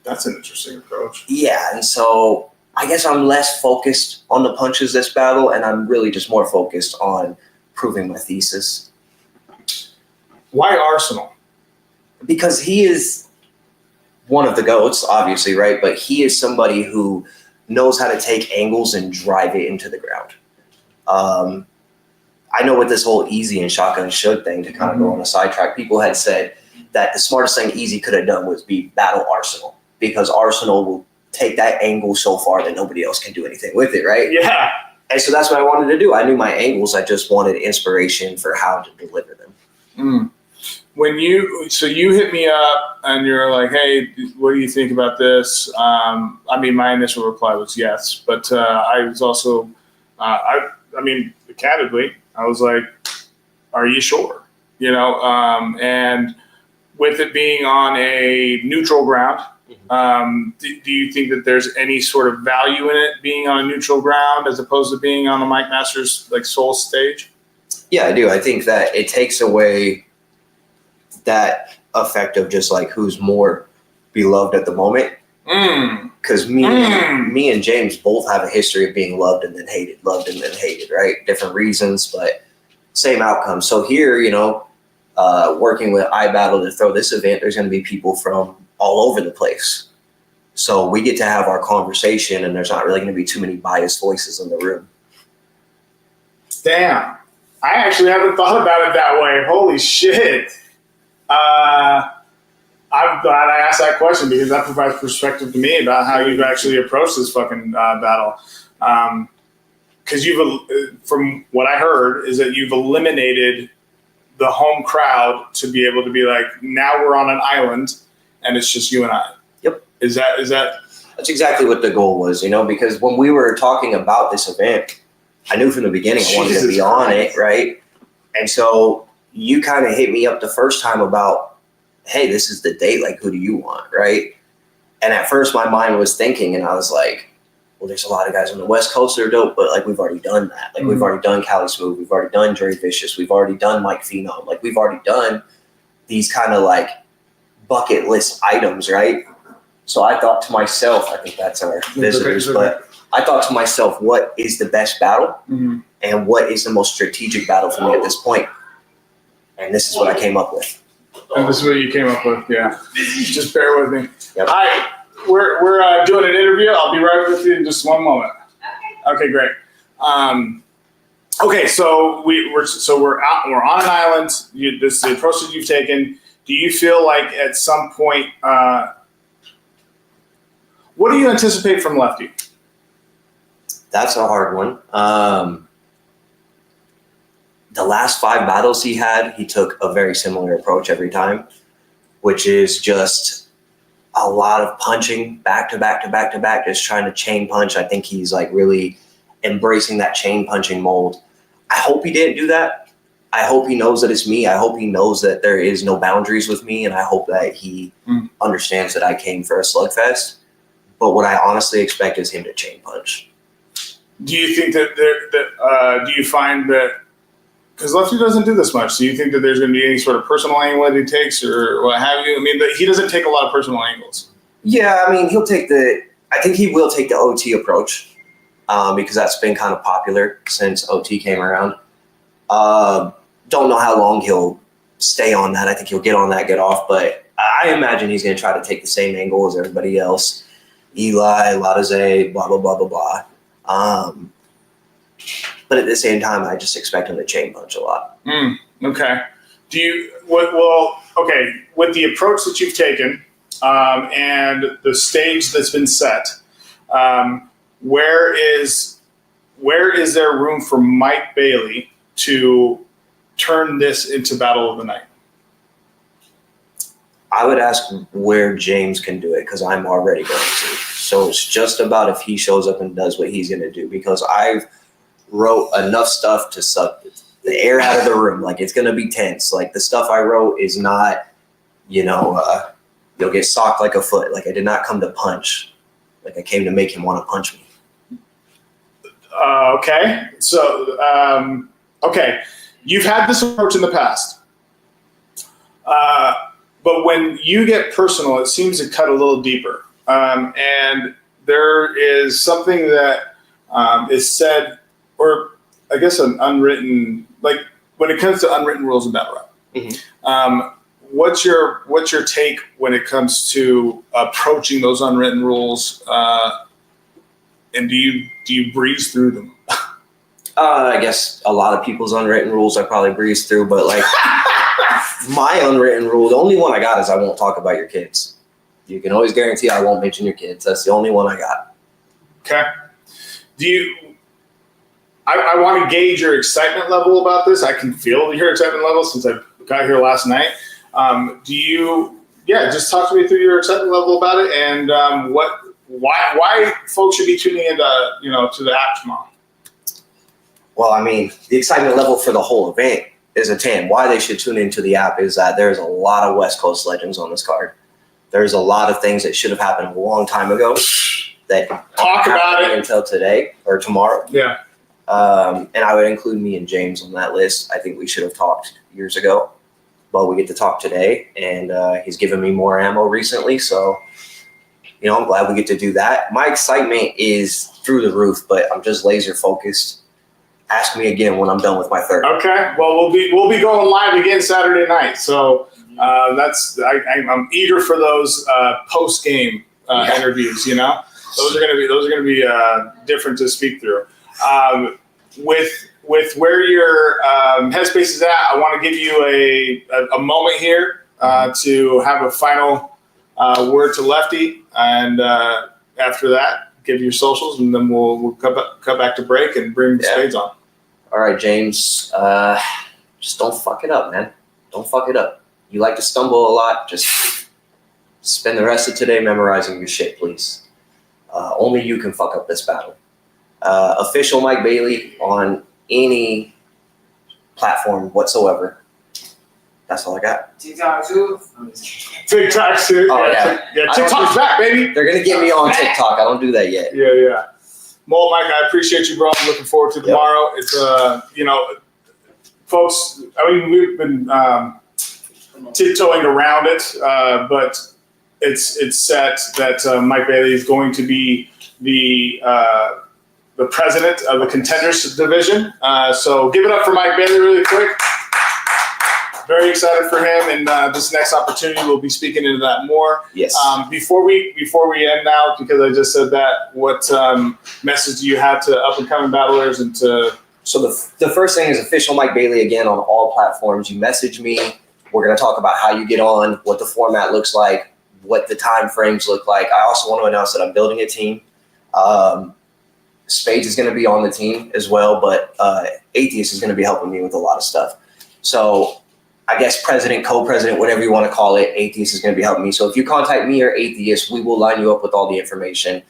That's an interesting approach. Yeah, and so I guess I'm less focused on the punches this battle, and I'm really just more focused on proving my thesis. Why Arsenal? Because he is one of the GOATs, obviously, right? But he is somebody who knows how to take angles and drive it into the ground. I know with this whole Easy and Shotgun Shook thing, to kind of go on a sidetrack, people had said that the smartest thing Easy could have done was be battle Arsenal, because Arsenal will take that angle so far that nobody else can do anything with it, right? Yeah. And so that's what I wanted to do. I knew my angles. I just wanted inspiration for how to deliver them. When you hit me up and you're like, hey, what do you think about this? My initial reply was yes, but I was also, candidly, I was like, are you sure? And with it being on a neutral ground, do you think that there's any sort of value in it being on a neutral ground as opposed to being on the Mike Masters Soul stage? Yeah, I do. I think that it takes away that effect of just like who's more beloved at the moment. Because me and James both have a history of being loved and then hated, right? Different reasons, but same outcome. So here, working with iBattle to throw this event, there's going to be people from all over the place. So we get to have our conversation, and there's not really going to be too many biased voices in the room. Damn. I actually haven't thought about it that way. Holy shit. I'm glad I asked that question, because that provides perspective to me about how you've actually approached this fucking battle. Because from what I heard, is that you've eliminated the home crowd to be able to be like, now we're on an island and it's just you and I. Yep. Is that? That's exactly what the goal was, because when we were talking about this event, I knew from the beginning I wanted to be on it, right? And so you kind of hit me up the first time about, hey, this is the date, like, who do you want, right? And at first my mind was thinking, and I was like, well, there's a lot of guys on the West Coast that are dope, but like, we've already done that. Like, we've already done Cali Smooth, we've already done Dre Vicious, we've already done Mike Phenom. Like, we've already done these kind of like bucket list items, right? So I thought to myself, I think that's our visitors, but I thought to myself, what is the best battle? And what is the most strategic battle for me at this point? And this is what I came up with. And this is what you came up with, yeah. Just bear with me. Yep. All right, we're doing an interview. I'll be right with you in just one moment. Okay, great. Okay, so we're on an island. This is the approach that you've taken. Do you feel like at some point, what do you anticipate from Lefty? That's a hard one. The last 5 battles he had, he took a very similar approach every time, which is just a lot of punching back to back to back to back, just trying to chain punch. I think he's like really embracing that chain punching mold. I hope he didn't do that. I hope he knows that it's me. I hope he knows that there is no boundaries with me, and I hope that he understands that I came for a slugfest. But what I honestly expect is him to chain punch. Do you think that do you find that, because Lefty doesn't do this much, do you think that there's going to be any sort of personal angle that he takes or what have you? I mean, he doesn't take a lot of personal angles. Yeah, I mean, I think he will take the OT approach because that's been kind of popular since OT came around. Don't know how long he'll stay on that. I think he'll get on that, get off, but I imagine he's going to try to take the same angle as everybody else. Eli, Latazé, blah, blah, blah, blah, blah. But at the same time, I just expect him to chain punch a lot. Okay. Okay, with the approach that you've taken and the stage that's been set, where is there room for Mike Bailey to turn this into Battle of the Night? I would ask where James can do it because I'm already going to. So it's just about if he shows up and does what he's going to do, because I've wrote enough stuff to suck the air out of the room. Like, it's going to be tense. Like, the stuff I wrote is not, you'll get socked like a foot. Like, I did not come to punch. Like, I came to make him want to punch me. Okay. So, okay. You've had this approach in the past. But when you get personal, it seems to cut a little deeper. And there is something that is said, or I guess an unwritten, like when it comes to unwritten rules of battle rap. What's your take when it comes to approaching those unwritten rules? And do you breeze through them? I guess a lot of people's unwritten rules I probably breeze through, but like my unwritten rule, the only one I got is I won't talk about your kids. You can always guarantee I won't mention your kids. That's the only one I got. Okay. I want to gauge your excitement level about this. I can feel your excitement level since I got here last night. Just talk to me through your excitement level about it and why folks should be tuning into to the app tomorrow. Well, I mean, the excitement level for the whole event is a 10. Why they should tune into the app is that there's a lot of West Coast legends on this card. There's a lot of things that should have happened a long time ago that talk about it until today or tomorrow. Yeah. And I would include me and James on that list. I think we should have talked years ago, but we get to talk today, and he's given me more ammo recently. So, I'm glad we get to do that. My excitement is through the roof, but I'm just laser focused. Ask me again when I'm done with my third. Okay. Well, we'll be going live again Saturday night. So I'm eager for those post game interviews. Those are gonna be different to speak through. With where your headspace is at, I want to give you a moment here to have a final word to Lefty, and after that, give your socials, and then we'll cut back to break and bring the spades on. All right, James. Just don't fuck it up, man. Don't fuck it up. You like to stumble a lot. Just spend the rest of today memorizing your shit, please. Only you can fuck up this battle. Official Mike Bailey on any platform whatsoever. That's all I got. TikTok too. TikTok too. Oh yeah. TikTok's back, baby. They're gonna get me on TikTok. I don't do that yet. Yeah. Well, Mike, I appreciate you, bro. I'm looking forward to tomorrow. It's folks. I mean, we've been tiptoeing around it, but it's set that Mike Bailey is going to be the president of the Contenders division. So give it up for Mike Bailey really quick. Very excited for him, and this next opportunity, we'll be speaking into that more. Yes. Before we end now, because I just said that, what message do you have to up and coming battlers and to So the first thing is official Mike Bailey again on all platforms. You message me. We're going to talk about how you get on, what the format looks like, what the time frames look like. I also want to announce that I'm building a team. Spades is going to be on the team as well, but Atheist is going to be helping me with a lot of stuff. So I guess president, co-president, whatever you want to call it, Atheist is going to be helping me. So if you contact me or Atheist, we will line you up with all the information.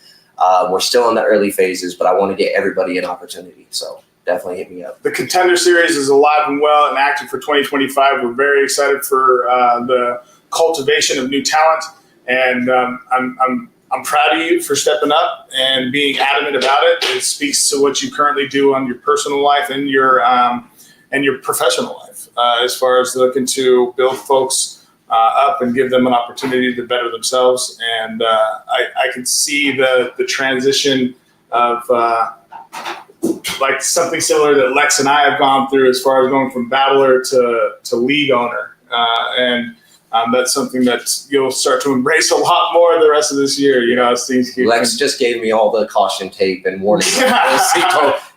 We're still in the early phases, but I want to get everybody an opportunity. So definitely hit me up. The Contender Series is alive and well and active for 2025. We're very excited for the cultivation of new talent, and I'm proud of you for stepping up and being adamant about it. It speaks to what you currently do on your personal life and your professional life, as far as looking to build folks up and give them an opportunity to better themselves. And I can see the transition of like something similar that Lex and I have gone through, as far as going from battler to league owner, and that's something that you'll start to embrace a lot more the rest of this year. You know, as things keep. Lex just gave me all the caution tape and warning. He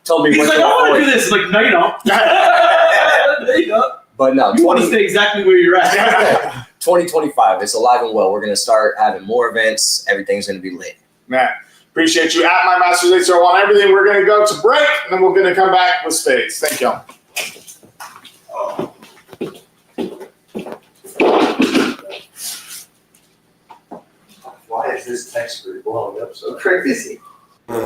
told me. He's like, I want to do this. Like, no, you don't. No, you don't. But no, you want to stay exactly where you're at. 2025, it's alive and well. We're going to start having more events. Everything's going to be lit. Man, appreciate you. At my Masters 801 everything. We're going to go to break, and then we're going to come back with Spades. Thank y'all. Why is this text group blowing up so crazy?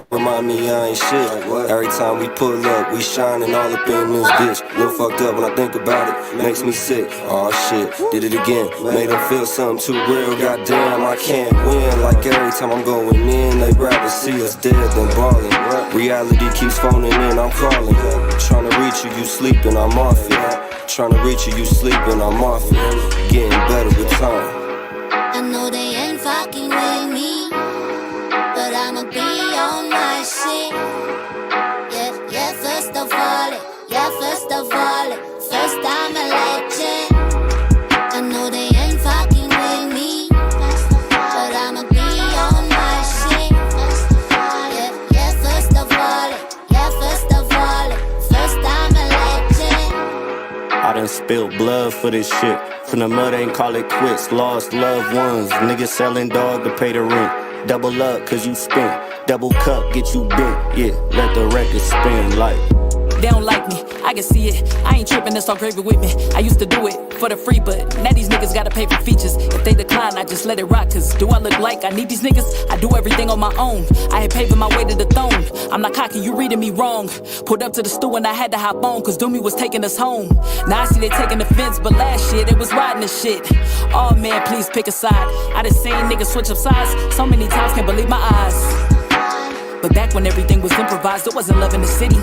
Remind me I ain't shit. Every time we pull up, we shining all up in this bitch. Little fucked up when I think about it, makes me sick. Aw shit, did it again. Made them feel something too real. Goddamn, I can't win. Like every time I'm going in, they rather see us dead than ballin'. Reality keeps phoning in, I'm calling. Trying to reach you, you sleeping, I'm off it. Trying to reach you, you sleeping, I'm off it. Getting better with time. I know they ain't fucking with me, but I'ma be on my shit. Yeah, first of all, first I'm a legend. I know they ain't fucking with me, but I'ma be on my shit. Yeah, first of all, first I'm a legend. I done spilled blood for this shit. From the mud, ain't call it quits. Lost loved ones. Niggas selling dog to pay the rent. Double up, cause you spent. Double cup, get you bent. Yeah, let the record spin like. They don't like me, I can see it. I ain't tripping, that's all gravy with me. I used to do it for the free, but now these niggas gotta pay for features. If they decline, I just let it rock. Cause do I look like I need these niggas? I do everything on my own. I ain't paving my way to the throne. I'm not cocky, you reading me wrong. Pulled up to the stool and I had to hop on, cause Doomy was taking us home. Now I see they taking offense, but last year they was riding the shit. Oh man, please pick a side. I done seen niggas switch up sides so many times, can't believe my eyes. But back when everything was improvised, it wasn't love in the city.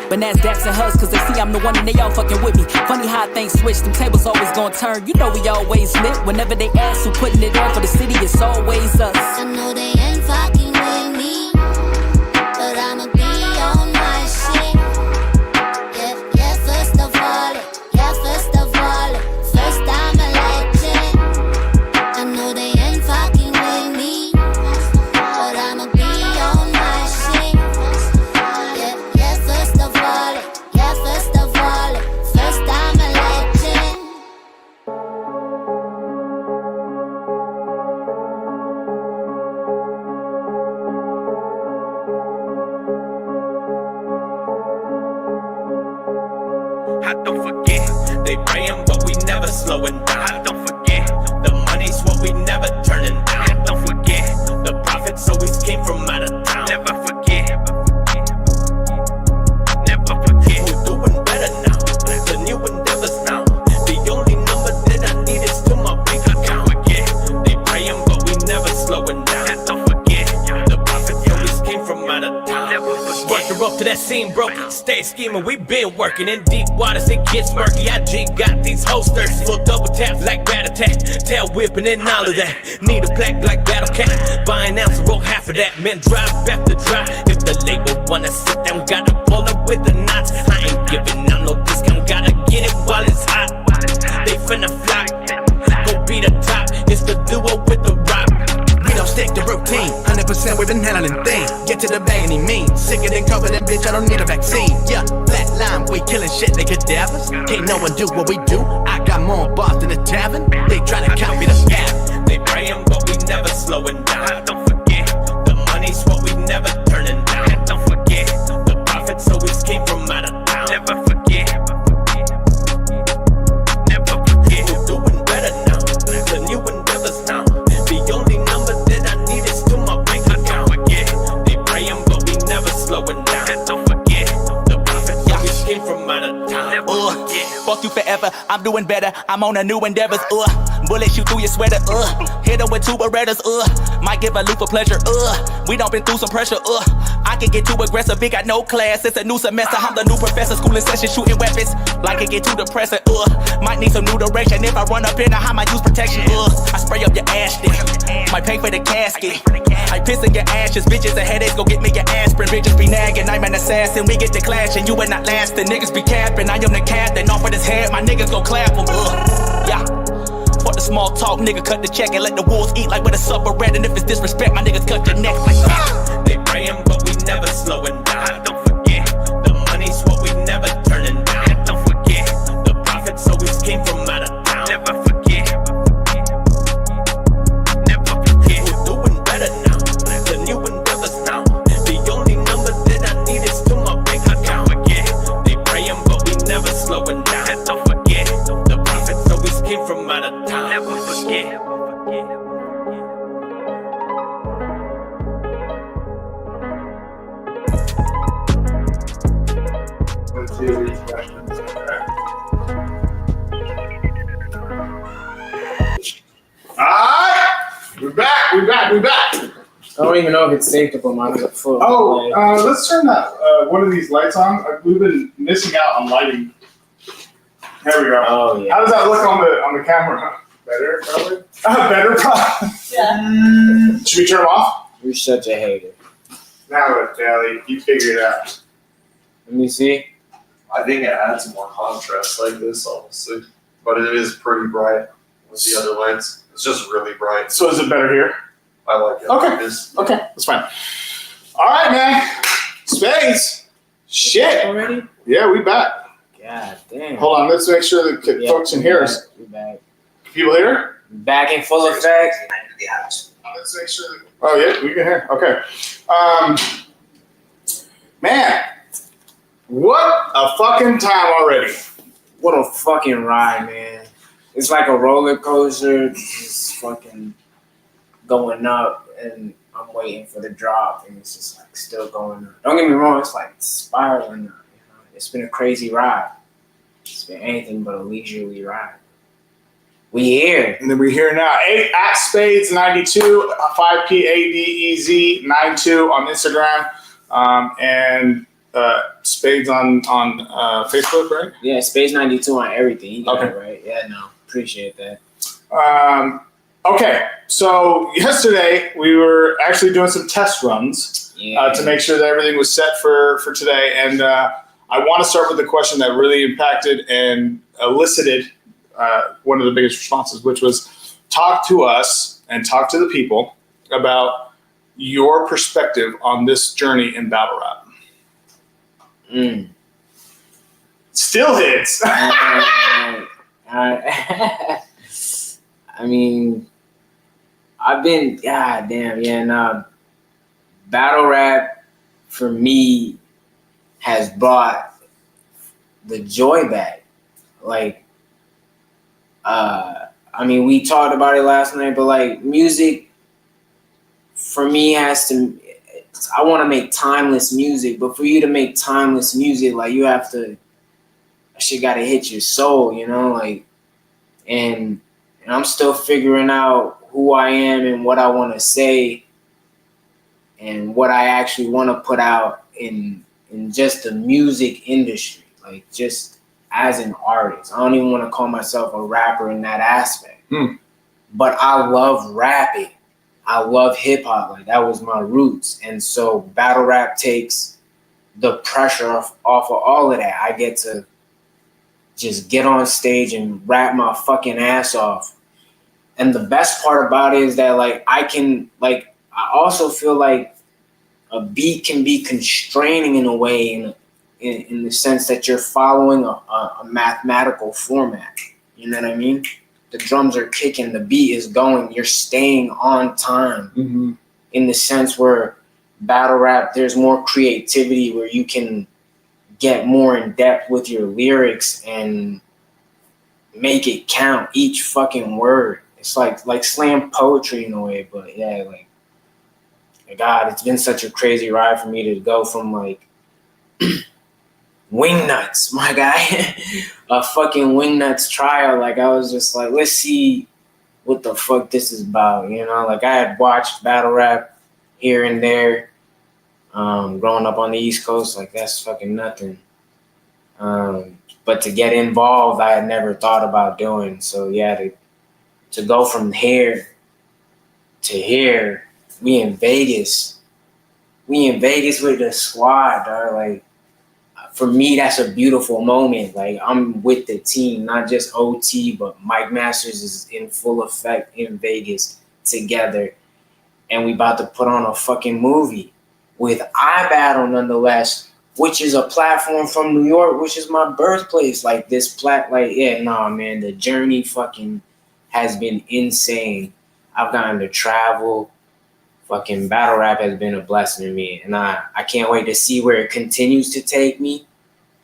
But NASDAQs and hugs, cause they see I'm the one and they all fucking with me. Funny how things switch, them tables always gonna turn. You know we always lit. Whenever they ask who putting it on for the city, it's always us. I know they ain't fucking with me, but I'ma be on my shit. Yeah, first of all, first I'm a legend. I know they ain't fucking with me, but I'ma be on my shit. Yeah, first of all, first I'm a legend. I don't forget, they praying but we never slowing down. I don't forget, the money's what we never turning down. I don't forget, the profits always came from out of town. Never forget, we're doing better now. The new endeavors now. The only number that I need is to my bank account. Forget, they praying but we never slowing down. I don't forget, the profits always came from out of town. Working up to that scene broken, stay scheming, we been working in deep waters, it gets murky. I G got these holsters, full double tap like rat attack, tail whipping and all of that. Need a black like battle cat, buy an ounce, roll half of that. Man, drive after drive. If the label wanna sit down, gotta pull up with the knots. I ain't giving out no discount, gotta get it while it's hot. They finna fly, go be the top. It's the duo with the rock. We don't stick to routine, 100% we've been handling things. Get to the bag any means, sicker than COVID, that bitch, I don't need a vaccine. Yeah, black time, we killing shit, they cadavers. Can't no one do what we do. I got more bars than a tavern. They try to copy the path. They praying, but we never slowing down. Don't forget, the money's what we never turning down. Don't forget, the profits always came from out of town. Never forget. Never forget. We're doing better now. The new endeavors now. The only number that I need is to my bank account. Forget, they praying, but we never slowing down. Don't forget, the profits always came from out of town. Never forget. Fuck you forever, I'm doing better. I'm on a new endeavors, Bullets shoot through your sweater, Hit her with two Berettas, Might give a loop for pleasure, We done been through some pressure, I can get too aggressive, it got no class. It's a new semester, I'm the new professor. School in session, shooting weapons. Like it get too depressing, Might need some new direction. If I run up in, I might use protection, I spray up your ass stick. Might pay for the casket. I piss in your ashes, bitches and headaches, go get me your aspirin. Bitches be nagging, I'm an assassin. We get to clashing, you are not lasting. Niggas be capping, I am the captain. Off of his head, my niggas go clap him, yeah. Fuck the small talk, nigga, cut the check and let the wolves eat like with a supper bread. And if it's disrespect, my niggas cut your neck like that. They praying, but we never slowing down. Don't forget, the money's what we never turning down. Don't forget, the profits always came from out of town. Never forget. Never forget. We're doing better now. The new endeavors now. The only number that I need is to my bank account. Forget, they praying, but we never slowing down. Don't forget, the profits always came from out of town. Never forget. Alright, we're back. I don't even know if it's safe to put mine on the foot. Let's turn that one of these lights on. We've been missing out on lighting. There we go. Oh yeah. How does that look on the camera? Better, probably. Better, probably. Yeah. Should we turn them off? You're such a hater. Now what, Dally? You figure it out. Let me see. I think it adds more contrast like this, honestly. But it is pretty bright with the other lights. It's just really bright. So is it better here? I like it. Okay. Okay, that's fine. All right, man. Spades. Shit. Already? Yeah, we back. God damn. Hold on, let's make sure the folks can hear us. We back. People here? Back in full effect. Let's make sure. Oh yeah, we can hear. Okay. Man, what a fucking time already. What a fucking ride, man. It's like a roller coaster, just fucking going up, and I'm waiting for the drop, and it's just like still going up. Don't get me wrong, it's like spiraling up. It's been a crazy ride. It's been anything but a leisurely ride. We here. And then we're here now. At Spades 92, 5PADEZ 92 on Instagram, and Spades on Facebook, right? Yeah, Spades 92 on everything. You got it right. Yeah, no, appreciate that. Okay, so yesterday we were actually doing some test runs to make sure that everything was set for today, and I want to start with the question that really impacted and elicited one of the biggest responses, which was talk to us and talk to the people about your perspective on this journey in battle rap. Still hits. I mean, I've been, battle rap for me has brought the joy back. Like, I mean, we talked about it last night, but like music for me has to, I want to make timeless music, but for you to make timeless music, like you have to, that shit got to hit your soul, you know, like, and I'm still figuring out who I am and what I want to say and what I actually want to put out in just the music industry, like just as an artist. I don't even want to call myself a rapper in that aspect, but I love rapping. I love hip hop. Like that was my roots. And so battle rap takes the pressure off of all of that. I get to just get on stage and rap my fucking ass off. And the best part about it is that like I also feel like a beat can be constraining in a way in the sense that you're following a mathematical format. You know what I mean? The drums are kicking, the beat is going, you're staying on time. In the sense where battle rap, there's more creativity where you can get more in depth with your lyrics and make it count, each fucking word. It's like slam poetry in a way, but yeah, like God, it's been such a crazy ride for me to go from like Wingnuts, my guy, a fucking Wingnuts trial. Like I was just like, let's see what the fuck this is about, you know? Like I had watched battle rap here and there, growing up on the East Coast, like that's fucking nothing. But to get involved, I had never thought about doing. So yeah, to go from here to here, we in Vegas with the squad, dog. Like for me, that's a beautiful moment. Like I'm with the team, not just OT, but Mike Masters is in full effect in Vegas together. And we about to put on a fucking movie with iBattle nonetheless, which is a platform from New York, which is my birthplace. Like this man, the journey fucking has been insane. I've gotten to travel. Fucking battle rap has been a blessing to me. And I can't wait to see where it continues to take me.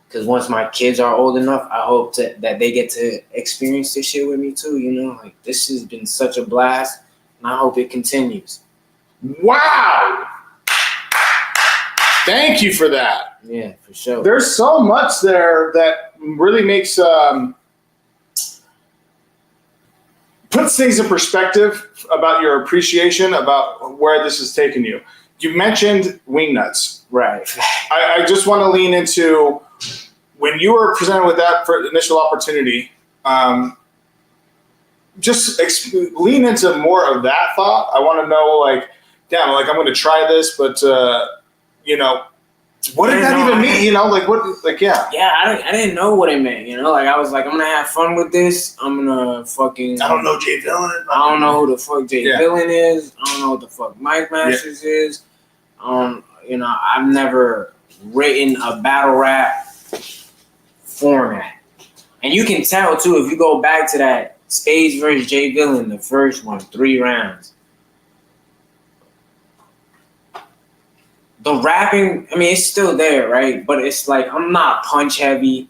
Because once my kids are old enough, I hope that they get to experience this shit with me too, you know? Like this has been such a blast, and I hope it continues. Wow! Thank you for that. Yeah, for sure. There's so much there that really makes puts things in perspective about your appreciation about where this has taken you. You mentioned Wingnuts. Right. I just want to lean into when you were presented with that for initial opportunity, lean into more of that thought. I want to know, like, damn, like I'm going to try this, but what did that even mean? You know, like what, like yeah. Yeah, I didn't know what it meant. You know, like I was like, I'm gonna have fun with this. I'm gonna fucking. I don't know Jay Villain. I don't know who the fuck Jay Villain is. I don't know what the fuck Mike Masters is. I've never written a battle rap format, and you can tell too if you go back to that Spades versus Jay Villain, the first one, 3 rounds. The rapping, I mean, it's still there, right? But it's like, I'm not punch heavy.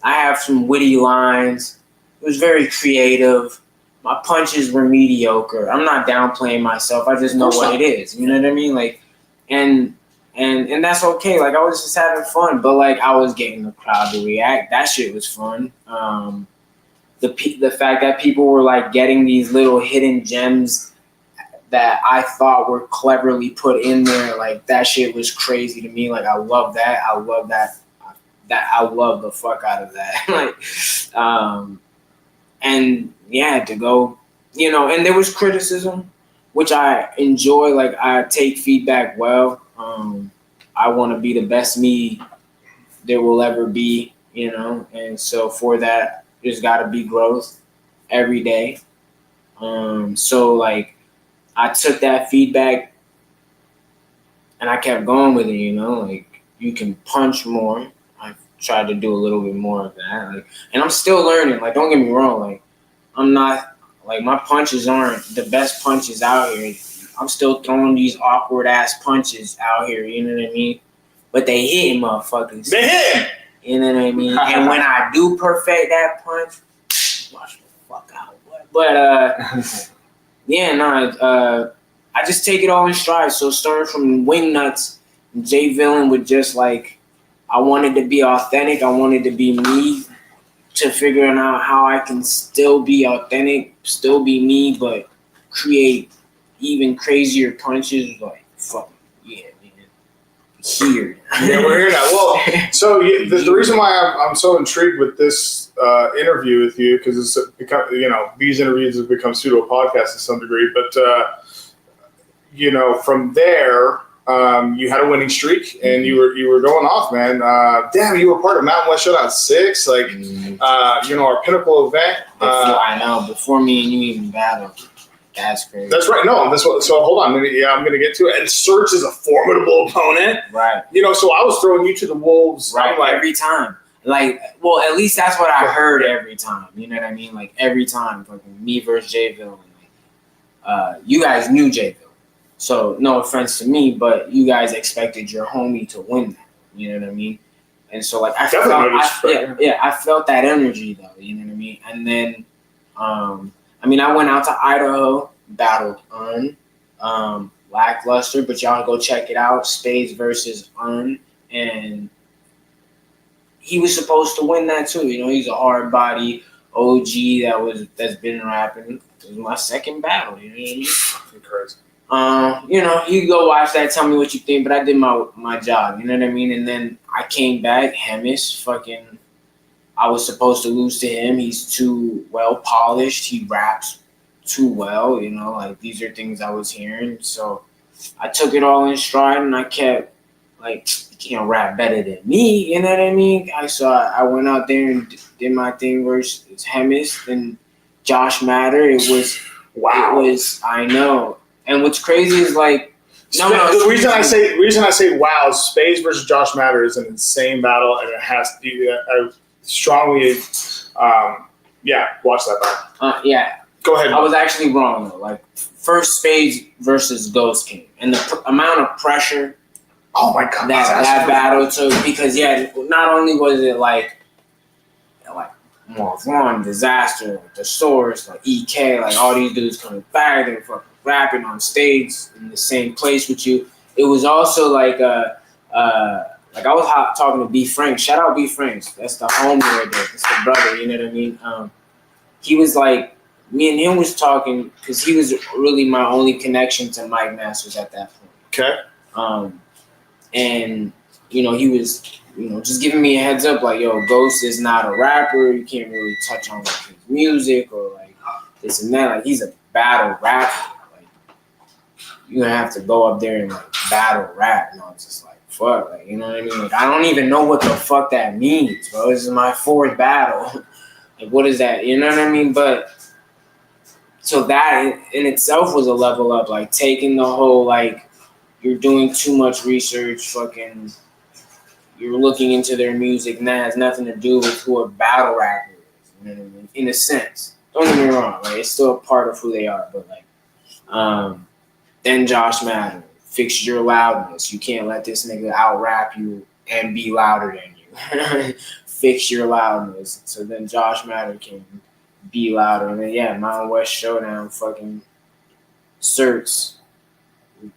I have some witty lines. It was very creative. My punches were mediocre. I'm not downplaying myself. I just know what it is. You know what I mean? Like, and that's okay. Like, I was just having fun, but like, I was getting the crowd to react. That shit was fun. The fact that people were like getting these little hidden gems that I thought were cleverly put in there, like that shit was crazy to me. Like I love that. I love that. I love the fuck out of that. And yeah, to go, and there was criticism, which I enjoy. Like I take feedback well. I want to be the best me there will ever be, and so for that, there's got to be growth every day. So like, I took that feedback and I kept going with it, like you can punch more. I tried to do a little bit more of that. Like, and I'm still learning. Like, don't get me wrong. Like, I'm not, like, my punches aren't the best punches out here. I'm still throwing these awkward ass punches out here, you know what I mean? But they hit motherfuckers. They hit. You know what I mean? And when I do perfect that punch, watch the fuck out. But I just take it all in stride. So starting from Wingnuts, Jay Villain with just like, I wanted to be authentic. I wanted to be me, to figuring out how I can still be authentic, still be me, but create even crazier punches. Like, fuck, yeah, man. Here. Yeah, we're here now. Well, so the reason why I'm so intrigued with this interview with you, because it's become, these interviews have become pseudo podcasts to some degree, but from there, you had a winning streak and you were going off, man. Damn, you were part of Mountain West Showdown 6, like our pinnacle event. Before me and you even battled. That's crazy. That's right. No, that's what. So hold on. I'm gonna get to it. And Search is a formidable opponent, right? You know, so I was throwing you to the wolves, right? Like, every time. Like, well, at least that's what I heard every time. You know what I mean? Like every time, fucking me versus Jayville. You guys knew Jayville, so no offense to me, but you guys expected your homie to win that. You know what I mean? And so like I felt that energy though. You know what I mean? And then, I went out to Idaho, battled Lackluster, but y'all go check it out. Spades versus and he was supposed to win that too. You know, he's a hard body OG that's been rapping. It was my second battle. You know what I mean? Fucking crazy. You go watch that. Tell me what you think. But I did my job. You know what I mean? And then I came back. Hemis, I was supposed to lose to him. He's too well polished. He raps too well. You know, like these are things I was hearing. So I took it all in stride, and I kept like, you can't rap better than me. You know what I mean? I went out there and did my thing versus Hemis and Josh Matter. It was wow. It was, I know. And what's crazy is like, the reason I say wow, Spades versus Josh Matter is an insane battle, and it has to be. I strongly, watch that battle. Yeah. Go ahead. I was actually wrong though. Like first Spades versus Ghost King, and the amount of pressure. Oh my god. That battle took, because not only was it like Morvan, Disaster, The Source, like EK, like all these dudes coming back and fucking rapping on stage in the same place with you. It was also like I was talking to B Frank. Shout out B Franks. That's the homie right there. That's the brother. You know what I mean? He was like, me and him was talking because he was really my only connection to Mike Masters at that point. Okay. And he was, just giving me a heads up, like, yo, Ghost is not a rapper. You can't really touch on like his music or like this and that. Like, he's a battle rapper. Like, you're gonna have to go up there and like battle rap. And I was just like, fuck, like, you know what I mean? Like, I don't even know what the fuck that means, bro. This is my fourth battle. Like, what is that? You know what I mean? But so that in itself was a level up. Like, taking the whole like, you're doing too much research, fucking. You're looking into their music, and that has nothing to do with who a battle rapper is. You know what I mean? In a sense, don't get me wrong. Like, it's still a part of who they are. But like, then Josh Madden, fix your loudness. You can't let this nigga out rap you and be louder than you. Fix your loudness. So then Josh Madden can be louder, and then Mountain West Showdown, fucking Certs.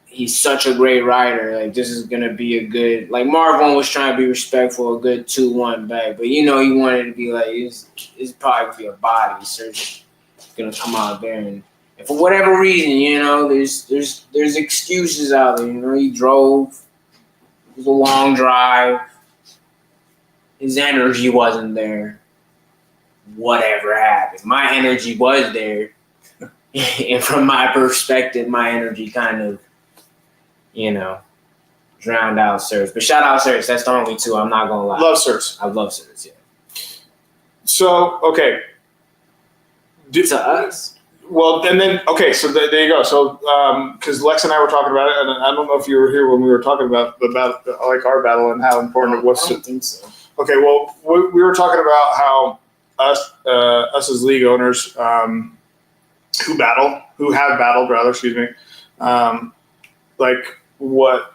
He's such a great writer. Like, this is gonna be a good. Like, Marvin was trying to be respectful, a good 2-1 back, but he wanted to be like, it's probably gonna be a body. So he's gonna come out there, and for whatever reason, there's excuses out there. He drove. It was a long drive. His energy wasn't there. Whatever happened, my energy was there, and from my perspective, my energy kind of. Drowned out Sirs. But shout out Sirs. That's the only two. I'm not gonna lie. Love Sirs. I love Sirs, yeah. So, okay. To us? Well, and then, okay, so there you go. So, because Lex and I were talking about it, and I don't know if you were here when we were talking about our battle and how important it was. I don't think so. Okay, well, we were talking about how us as league owners who have battled, like what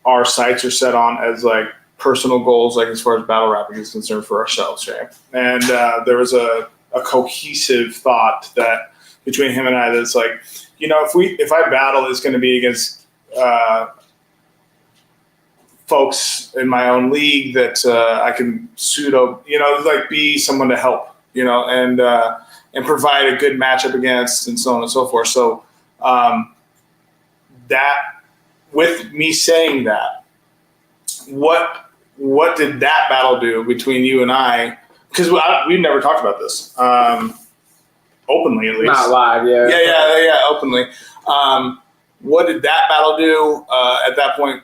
our sights are set on as like personal goals, like as far as battle rapping is concerned for ourselves, right? And there was a cohesive thought that between him and I that's like, if I battle, it's going to be against folks in my own league that I can be someone to help, and provide a good matchup against, and so on and so forth. So that, with me saying that, what did that battle do between you and I? Because we've never talked about this openly, at least. Not live, yeah. Yeah, openly. What did that battle do at that point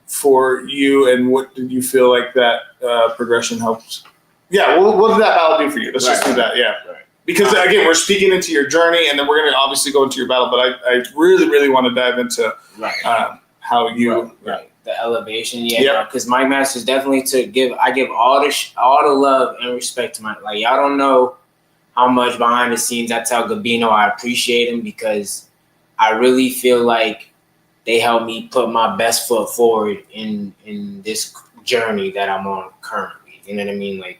for you, and what did you feel like that progression helped? Yeah, what did that battle do for you? Let's just do that, yeah. Right. because again, we're speaking into your journey, and then we're going to obviously go into your battle. But I really, really want to dive into how you the elevation. Yeah, because Mike Masters definitely I give all the love and respect to Mike. Like y'all don't know how much behind the scenes I tell Gabino I appreciate him, because I really feel like they helped me put my best foot forward in this journey that I'm on currently. You know what I mean? Like,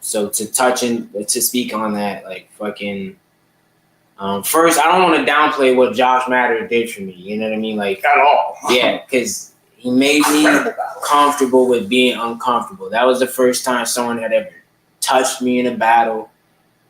so to speak on that, like fucking, first, I don't want to downplay what Josh Matter did for me. You know what I mean? Like at all. Yeah, because he made me comfortable with being uncomfortable. That was the first time someone had ever touched me in a battle.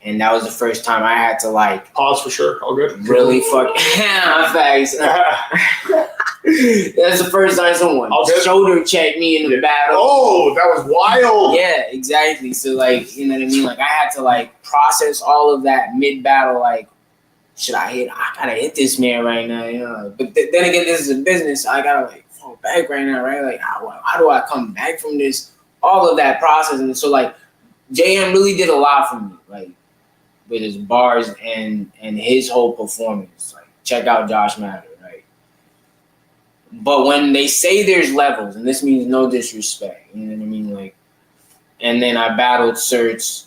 And that was the first time I had to like pause for sure. All good. Really fuck my face. That's the first time someone shoulder checked me in the battle. Oh, that was wild. Yeah, exactly. So like, you know what I mean? Like I had to like process all of that mid battle. Like, should I hit? I gotta hit this man right now, you know. But then again, this is a business. So I gotta like fall back right now, right? Like, how do I come back from this? All of that process, and so like, JM really did a lot for me, like with his bars and his whole performance. Like, check out Josh Matter, right? But when they say there's levels, and this means no disrespect, you know what I mean? Like, and then I battled Certs,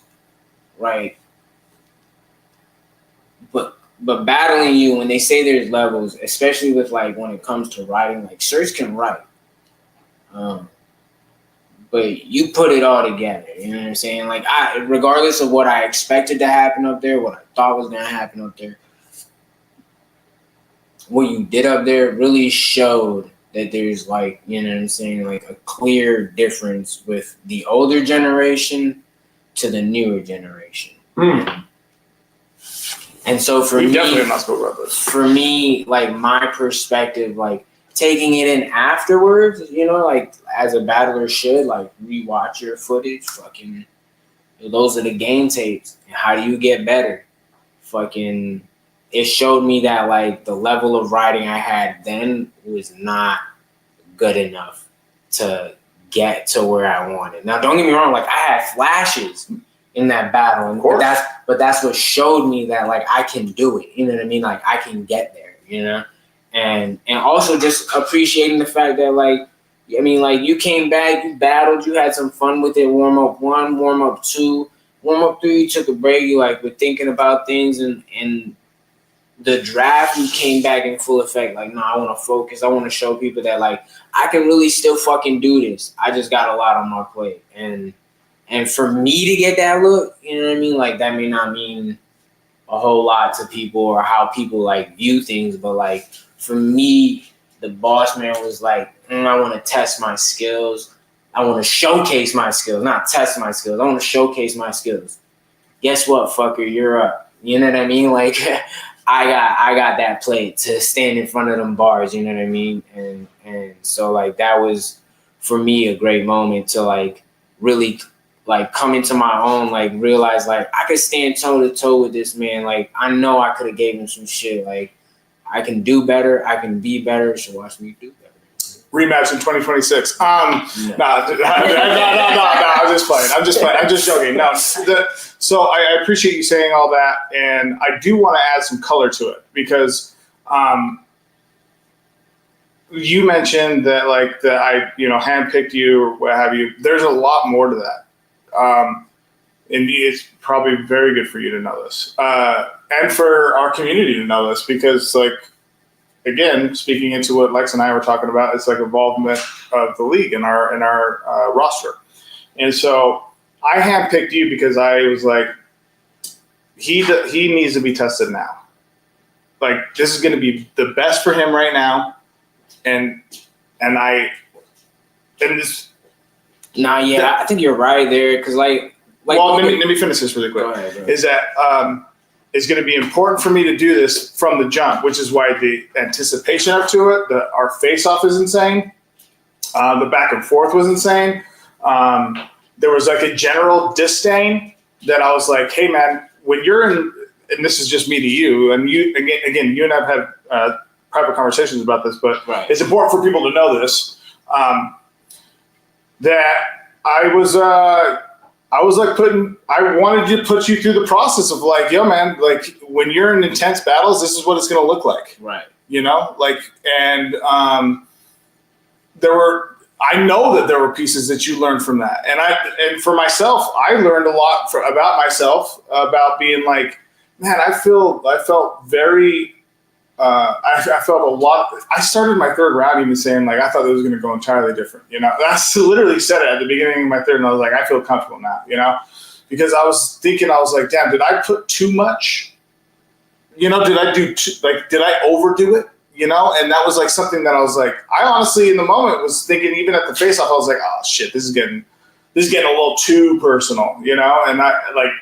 right? But battling you, when they say there's levels, especially with like when it comes to writing, like Certs can write. But you put it all together, you know what I'm saying? Like regardless of what I expected to happen up there, what I thought was gonna happen up there, what you did up there really showed that there's like, you know what I'm saying, like a clear difference with the older generation to the newer generation. And so for me, definitely not spoke about this. For me, like my perspective, like taking it in afterwards, you know, like as a battler should, like rewatch your footage, fucking, those are the game tapes. And how do you get better? Fucking, it showed me that like the level of writing I had then was not good enough to get to where I wanted. Now, don't get me wrong, like I had flashes in that battle, and but that's what showed me that like I can do it. You know what I mean? Like I can get there, you know? And also just appreciating the fact that like, I mean, like you came back, you battled, you had some fun with it. Warm up 1, warm up 2, warm up 3, you took a break, you like were thinking about things, and the draft, you came back in full effect. Like, no, I want to focus. I want to show people that like I can really still fucking do this. I just got a lot on my plate. And for me to get that look, you know what I mean? Like that may not mean a whole lot to people or how people like view things, but like for me, the boss man was like, I want to test my skills. I want to showcase my skills, not test my skills. I want to showcase my skills. Guess what, fucker? You're up. You know what I mean? Like I got that plate to stand in front of them bars. You know what I mean? And so like that was for me a great moment to like really like come into my own, like realize like I could stand toe to toe with this man. Like I know I could have gave him some shit. Like I can do better. I can be better. So watch me do better. Rematch in 2026. No, I'm just playing. I'm just joking. No, so I appreciate you saying all that, and I do want to add some color to it because you mentioned that like that I handpicked you or what have you. There's a lot more to that. And it's probably very good for you to know this, and for our community to know this, because like, again, speaking into what Lex and I were talking about, it's like involvement of the league in our roster. And so I handpicked you because I was like, he needs to be tested now. Like this is going to be the best for him right now. And this. Nah, yeah, I think you're right there, because like. Well, let me finish this really quick. Go ahead. Is that it's going to be important for me to do this from the jump, which is why the anticipation up to it, our face-off is insane. The back and forth was insane. There was like a general disdain that I was like, hey man, when you're in, and this is just me to you, and you again, you and I have had private conversations about this, but it's important for people to know this, that I was I was like I wanted to put you through the process of like, yo, man, like when you're in intense battles, this is what it's going to look like. Right. You know, like, and I know that there were pieces that you learned from that. And for myself, I learned a lot about myself, about being like, man, I felt very, I felt a lot. I started my third round even saying like, I thought it was going to go entirely different. You know, that's literally said it at the beginning of my third. And I was like, I feel comfortable now, you know, because I was thinking, I was like, damn, did I put too much? You know, did I overdo it? You know, and that was like something that I was like, I honestly in the moment was thinking, even at the face off, I was like, oh shit, this is getting a little too personal, you know? And I like,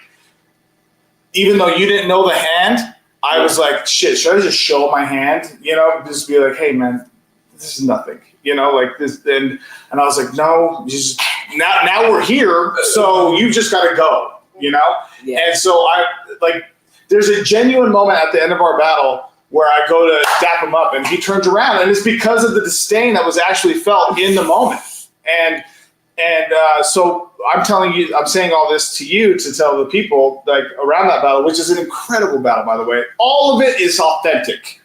even though you didn't know the hand, I was like, shit, should I just show my hand? You know, just be like, hey man, this is nothing, you know, like this. And I was like, no, just now we're here. So you just got to go, you know? Yeah. And so there's a genuine moment at the end of our battle where I go to dap him up and he turns around, and it's because of the disdain that was actually felt in the moment. And so I'm saying all this to you to tell the people like around that battle, which is an incredible battle, by the way. All of it is authentic.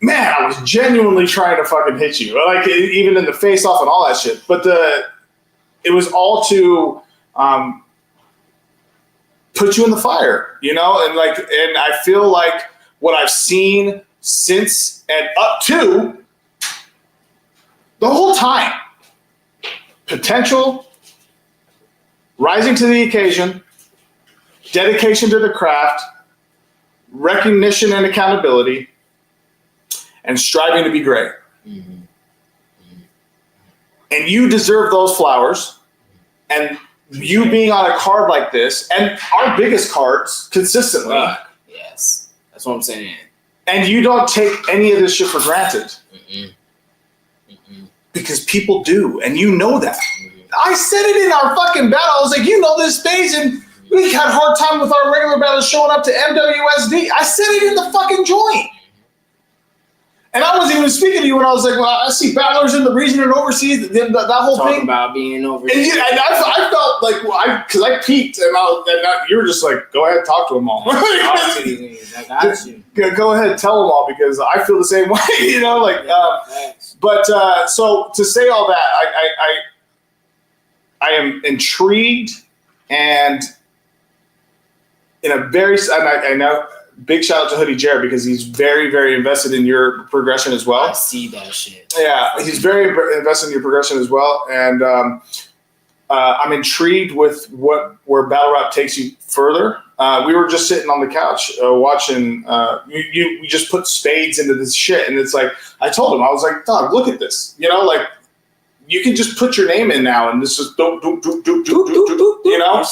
Man, I was genuinely trying to fucking hit you, like even in the face off and all that shit. But it was all to put you in the fire, you know? And I feel like what I've seen since and up to the whole time, potential, rising to the occasion, dedication to the craft, recognition and accountability, and striving to be great. Mm-hmm. And you deserve those flowers. And you being on a card like this, and our biggest cards consistently. Yes, that's what I'm saying. And you don't take any of this shit for granted. Because people do, and you know that. I said it in our fucking battle. I was like, you know this space, and we had a hard time with our regular battles showing up to MWSD. I said it in the fucking joint. And I wasn't even speaking to you when I was like, well, I see battlers in the region and overseas, that whole Talk thing. about being overseas. And I felt like, because I peeked, and you were just like, go ahead, talk to them all. Talk to these niggas. I got you. Go ahead, tell them all, because I feel the same way, you know? Like, but so to say all that, I am intrigued, and in a very, and I know, big shout out to Hoodie Jared, because he's very, very invested in your progression as well. I see that shit. Yeah, he's very invested in your progression as well, and I'm intrigued with where battle rap takes you further. We were just sitting on the couch watching. You just put spades into this shit, and it's like I told him, I was like, dog, look at this. You know, like you can just put your name in now, and this is you know.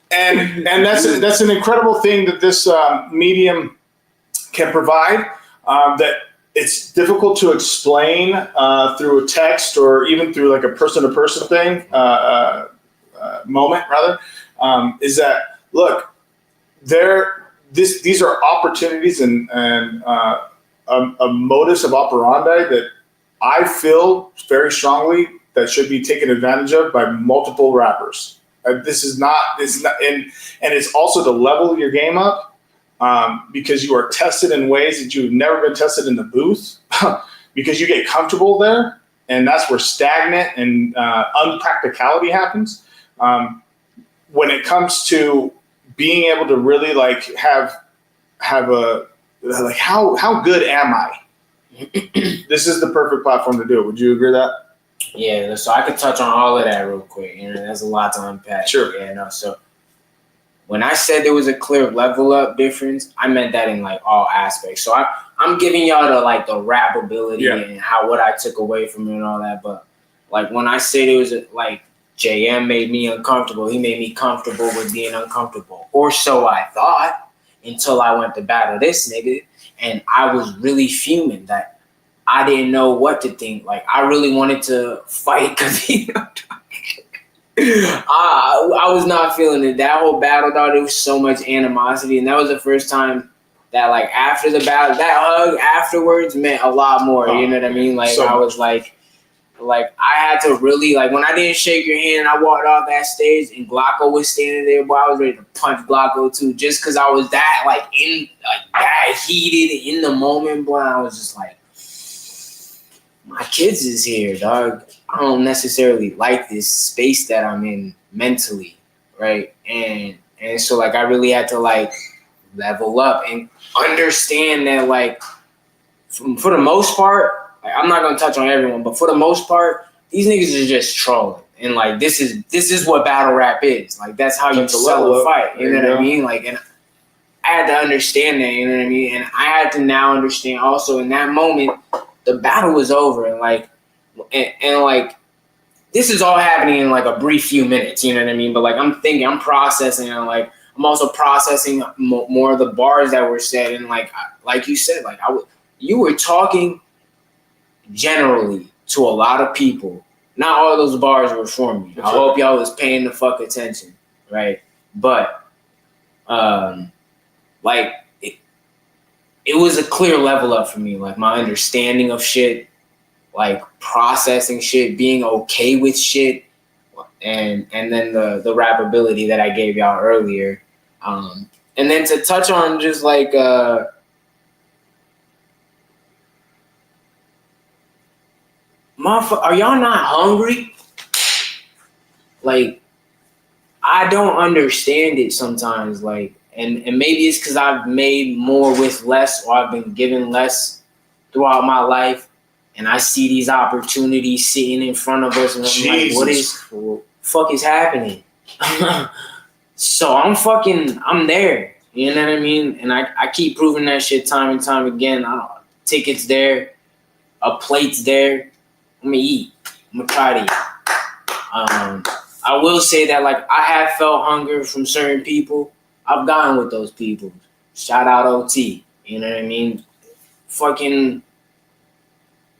And that's an incredible thing that this medium can provide, that it's difficult to explain through a text or even through like a person-to-person thing, moment rather, is that, look, these are opportunities and a modus of operandi that I feel very strongly that should be taken advantage of by multiple rappers. This is not, and it's also to level your game up, because you are tested in ways that you've never been tested in the booth, because you get comfortable there, and that's where stagnant and unpracticality happens. When it comes to being able to really like have a like how good am I? This is the perfect platform to do it. Would you agree with that? Yeah, so I could touch on all of that real quick. You know, there's a lot to unpack. Sure. Yeah, no, so when I said there was a clear level up difference, I meant that in like all aspects. So I'm giving y'all the rap ability and what I took away from it and all that. But like when I said it was like JM made me uncomfortable, he made me comfortable with being uncomfortable. Or so I thought until I went to battle this nigga. And I was really fuming that I didn't know what to think. Like, I really wanted to fight because I was not feeling it. That whole battle, dog, there was so much animosity. And that was the first time that, like, after the battle, that hug afterwards meant a lot more. You know what I mean? Like, I was like, like I had to really like when I didn't shake your hand and I walked off that stage and Glocko was standing there, boy, I was ready to punch Glocko too, just because I was that like that heated in the moment, boy. I was just like, my kids is here, dog. I don't necessarily like this space that I'm in mentally, right? And so like I really had to like level up and understand that like for the most part, like, I'm not gonna touch on everyone, but for the most part, these niggas are just trolling. And like this is what battle rap is. Like that's how you sell a fight. You know what I mean? Like, and I had to understand that, you know what I mean? And I had to now understand also in that moment, the battle was over and like this is all happening in like a brief few minutes, you know what I mean? But like I'm thinking, I'm processing, and like I'm also processing more of the bars that were said, and like you said, like you were talking generally to a lot of people. Not all those bars were for me. I hope y'all was paying the fuck attention, right? But like it was a clear level up for me, like my understanding of shit, like processing shit, being okay with shit, and then the rap ability that I gave y'all earlier. And then to touch on just like are y'all not hungry? Like, I don't understand it sometimes, like, and maybe it's because I've made more with less, or I've been given less throughout my life, and I see these opportunities sitting in front of us, and I'm like, fuck is happening? So I'm there, you know what I mean? And I keep proving that shit time and time again. Tickets there, a plate's there, I'm gonna eat, I'm gonna try to eat. I will say that like I have felt hunger from certain people. I've gotten with those people. Shout out OT. You know what I mean? Fucking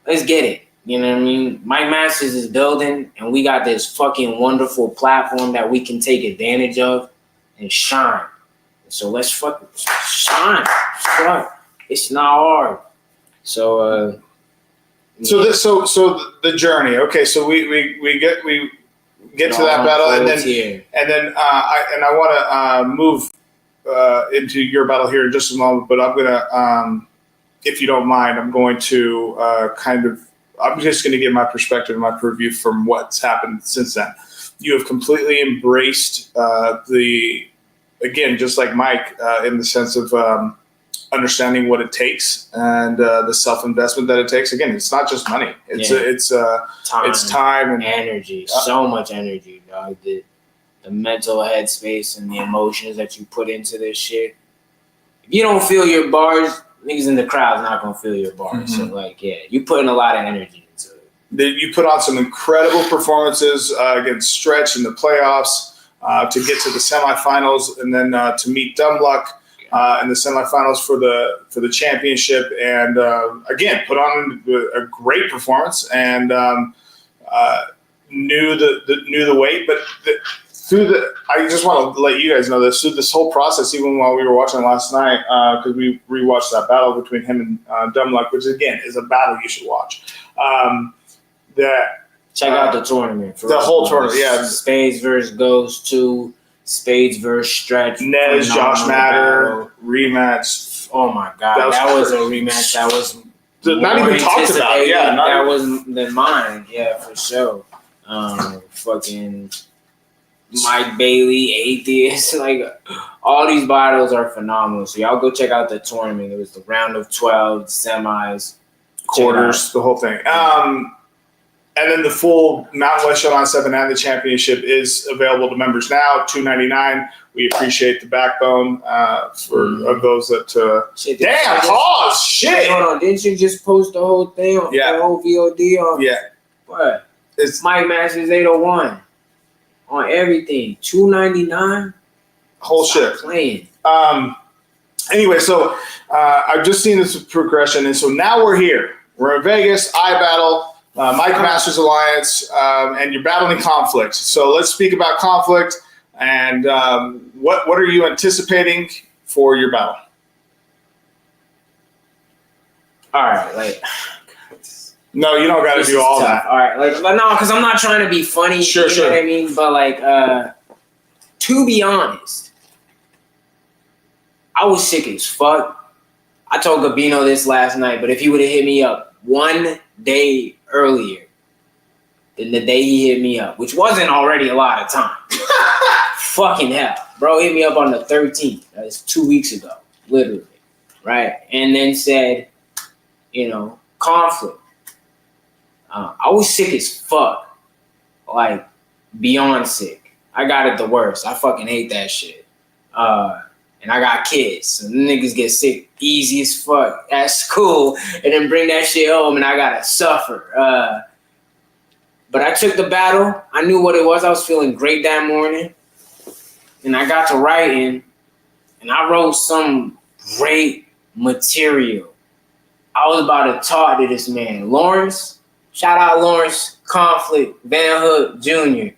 let's get it. You know what I mean? Mike Masters is building, and we got this fucking wonderful platform that we can take advantage of and shine. So let's fucking shine. Fuck. It's not hard. So So the journey. Okay, so we get to that battle, and then I want to move into your battle here in just a moment. But I'm gonna, if you don't mind, I'm going to I'm just going to give my perspective and my purview from what's happened since then. You have completely embraced again, just like Mike, in the sense of understanding what it takes and the self-investment that it takes. Again, it's not just money. It's time and energy. So much energy, dog. The mental headspace and the emotions that you put into this shit. If you don't feel your bars, niggas in the crowd's not gonna feel your bars. Mm-hmm. So like, yeah, you putting a lot of energy into it. You put on some incredible performances against Stretch in the playoffs to get to the semifinals, and then to meet Dumb Luck in the semifinals for the championship, and again put on a great performance and knew the weight. But I just want to let you guys know this through this whole process, even while we were watching last night, because we rewatched that battle between him and Dumb Luck, which again is a battle you should watch. Check out the tournament. The whole tournament, yeah. Spades versus Ghost 2, Spades versus Stretch. Nez, Josh Matter, rematch. Oh my God, that was a rematch that was not even talked about. Yeah, that was than mine. Yeah, for sure. Fucking Mike Bailey, Atheist, like all these battles are phenomenal. So y'all go check out the tournament. It was the round of 12, semis, quarters, the whole thing. And then the full Mountain West Showdown 7 and the championship is available to members now, $2.99. We appreciate the backbone of those that. Damn, pause, shit. Hold on, didn't you just post the whole thing on the whole VOD? What? It's Mike Masters 801 on everything. $2.99. Whole shit. Playing. Anyway, so I've just seen this progression, and so now we're here. We're in Vegas. iBattle. Mike Masters Alliance, and you're battling Conflict. So let's speak about Conflict and what are you anticipating for your battle? All right, like No, you don't got to do all that. All right, like, but no, because I'm not trying to be funny. Sure, you know what I mean? But like, to be honest, I was sick as fuck. I told Gabino this last night, but if he would have hit me up one day earlier than the day he hit me up, which wasn't already a lot of time, fucking hell, bro hit me up on the 13th. That's 2 weeks ago, literally, right? And then said, you know, conflict. I was sick as fuck, like beyond sick. I got it the worst. I fucking hate that shit. And I got kids, so niggas get sick easy as fuck at school, and then bring that shit home, and I gotta suffer. But I took the battle. I knew what it was. I was feeling great that morning, and I got to writing, and I wrote some great material. I was about to talk to this man, Lawrence. Shout out Lawrence, Conflict, Van Hook Jr.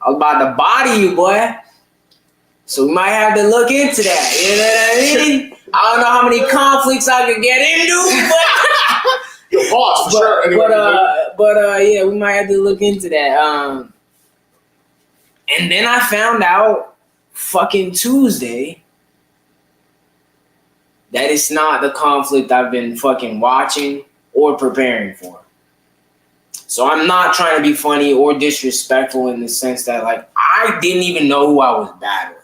I was about to body you, boy. So we might have to look into that. You know what I mean? I don't know how many conflicts I could get into, but your boss, for sure. Anyway, but yeah, we might have to look into that. And then I found out fucking Tuesday that it's not the conflict I've been fucking watching or preparing for. So I'm not trying to be funny or disrespectful in the sense that, like, I didn't even know who I was battling.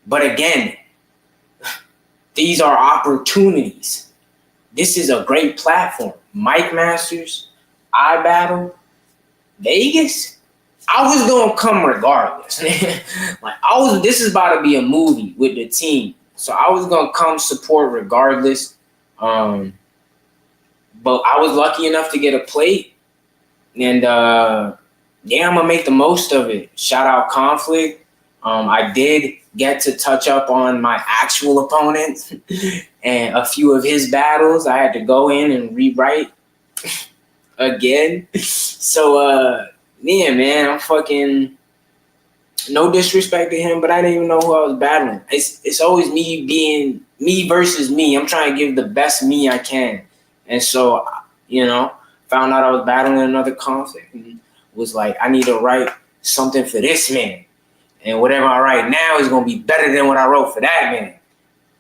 But again, these are opportunities. This is a great platform. Mike Masters, I Battle, Vegas. I was gonna come regardless. This is about to be a movie with the team. So I was gonna come support regardless. But I was lucky enough to get a plate, and yeah, I'm gonna make the most of it. Shout out Conflict. I did get to touch up on my actual opponent and a few of his battles. I had to go in and rewrite again. So yeah, man, I'm fucking, no disrespect to him, but I didn't even know who I was battling. It's always me being me versus me. I'm trying to give the best me I can. And so, you know, found out I was battling another conflict and was like, I need to write something for this man. And whatever I write now is going to be better than what I wrote for that man.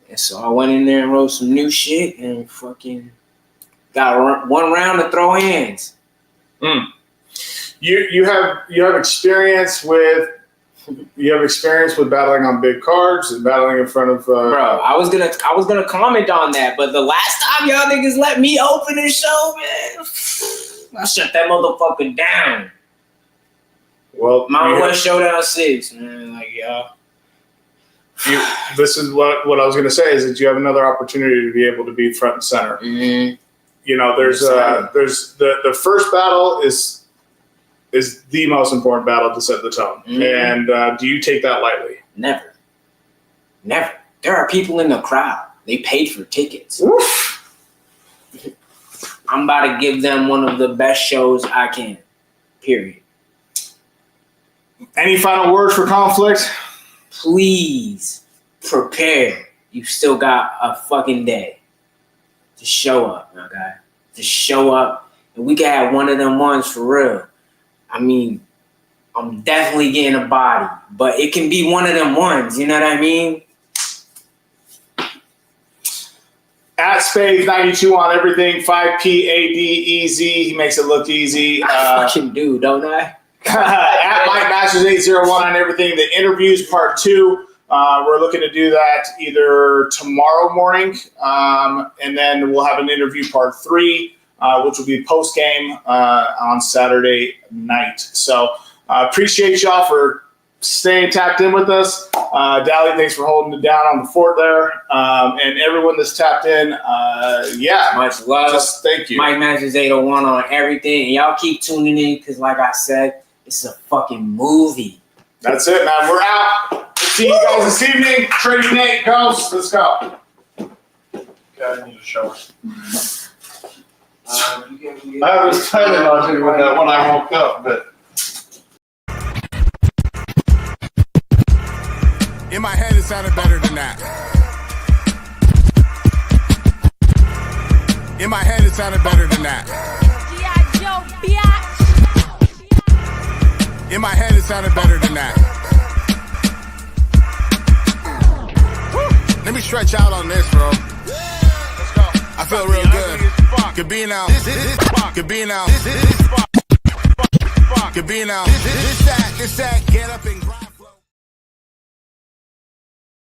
And so I went in there and wrote some new shit and fucking got one round to throw hands. You have experience with battling on big cards and battling in front of. Bro, I was gonna comment on that, but the last time y'all niggas let me open this show, man, I shut that motherfucker down. Well, Mountain West Showdown 6, man, like y'all. This is what I was gonna say is that you have another opportunity to be able to be front and center. Mm-hmm. You know, there's the first battle is the most important battle to set the tone. Mm-hmm. And do you take that lightly? Never. There are people in the crowd. They paid for tickets. Oof. I'm about to give them one of the best shows I can. Period. Any final words for Conflict? Please prepare. You still got a fucking day to show up, my guy. To show up. And we can have one of them ones for real. I mean, I'm definitely getting a body, but it can be one of them ones, you know what I mean? At Spades92 on everything, 5PADEZ. He makes it look easy. I fucking do, don't I? At Mike Masters 801 on everything. The interviews part 2. We're looking to do that either tomorrow morning, and then we'll have an interview part 3. Which will be post game on Saturday night. So appreciate y'all for staying tapped in with us. Dally, thanks for holding it down on the fort there. And everyone that's tapped in, much love. Just thank you. Mike Masters 801 on everything. And y'all keep tuning in because, like I said, it's a fucking movie. That's it, man. We're out. See you guys this evening. Trading Nate goes. Let's go. I need a shower. I was planning on doing that when I woke up, but in my head it sounded better than that. In my head, it sounded better than that. In my head, it sounded better than that. Let me stretch out on this, bro. Let's go. I feel real good. Gabino. Gabino. Gabino. This that, get up and grind.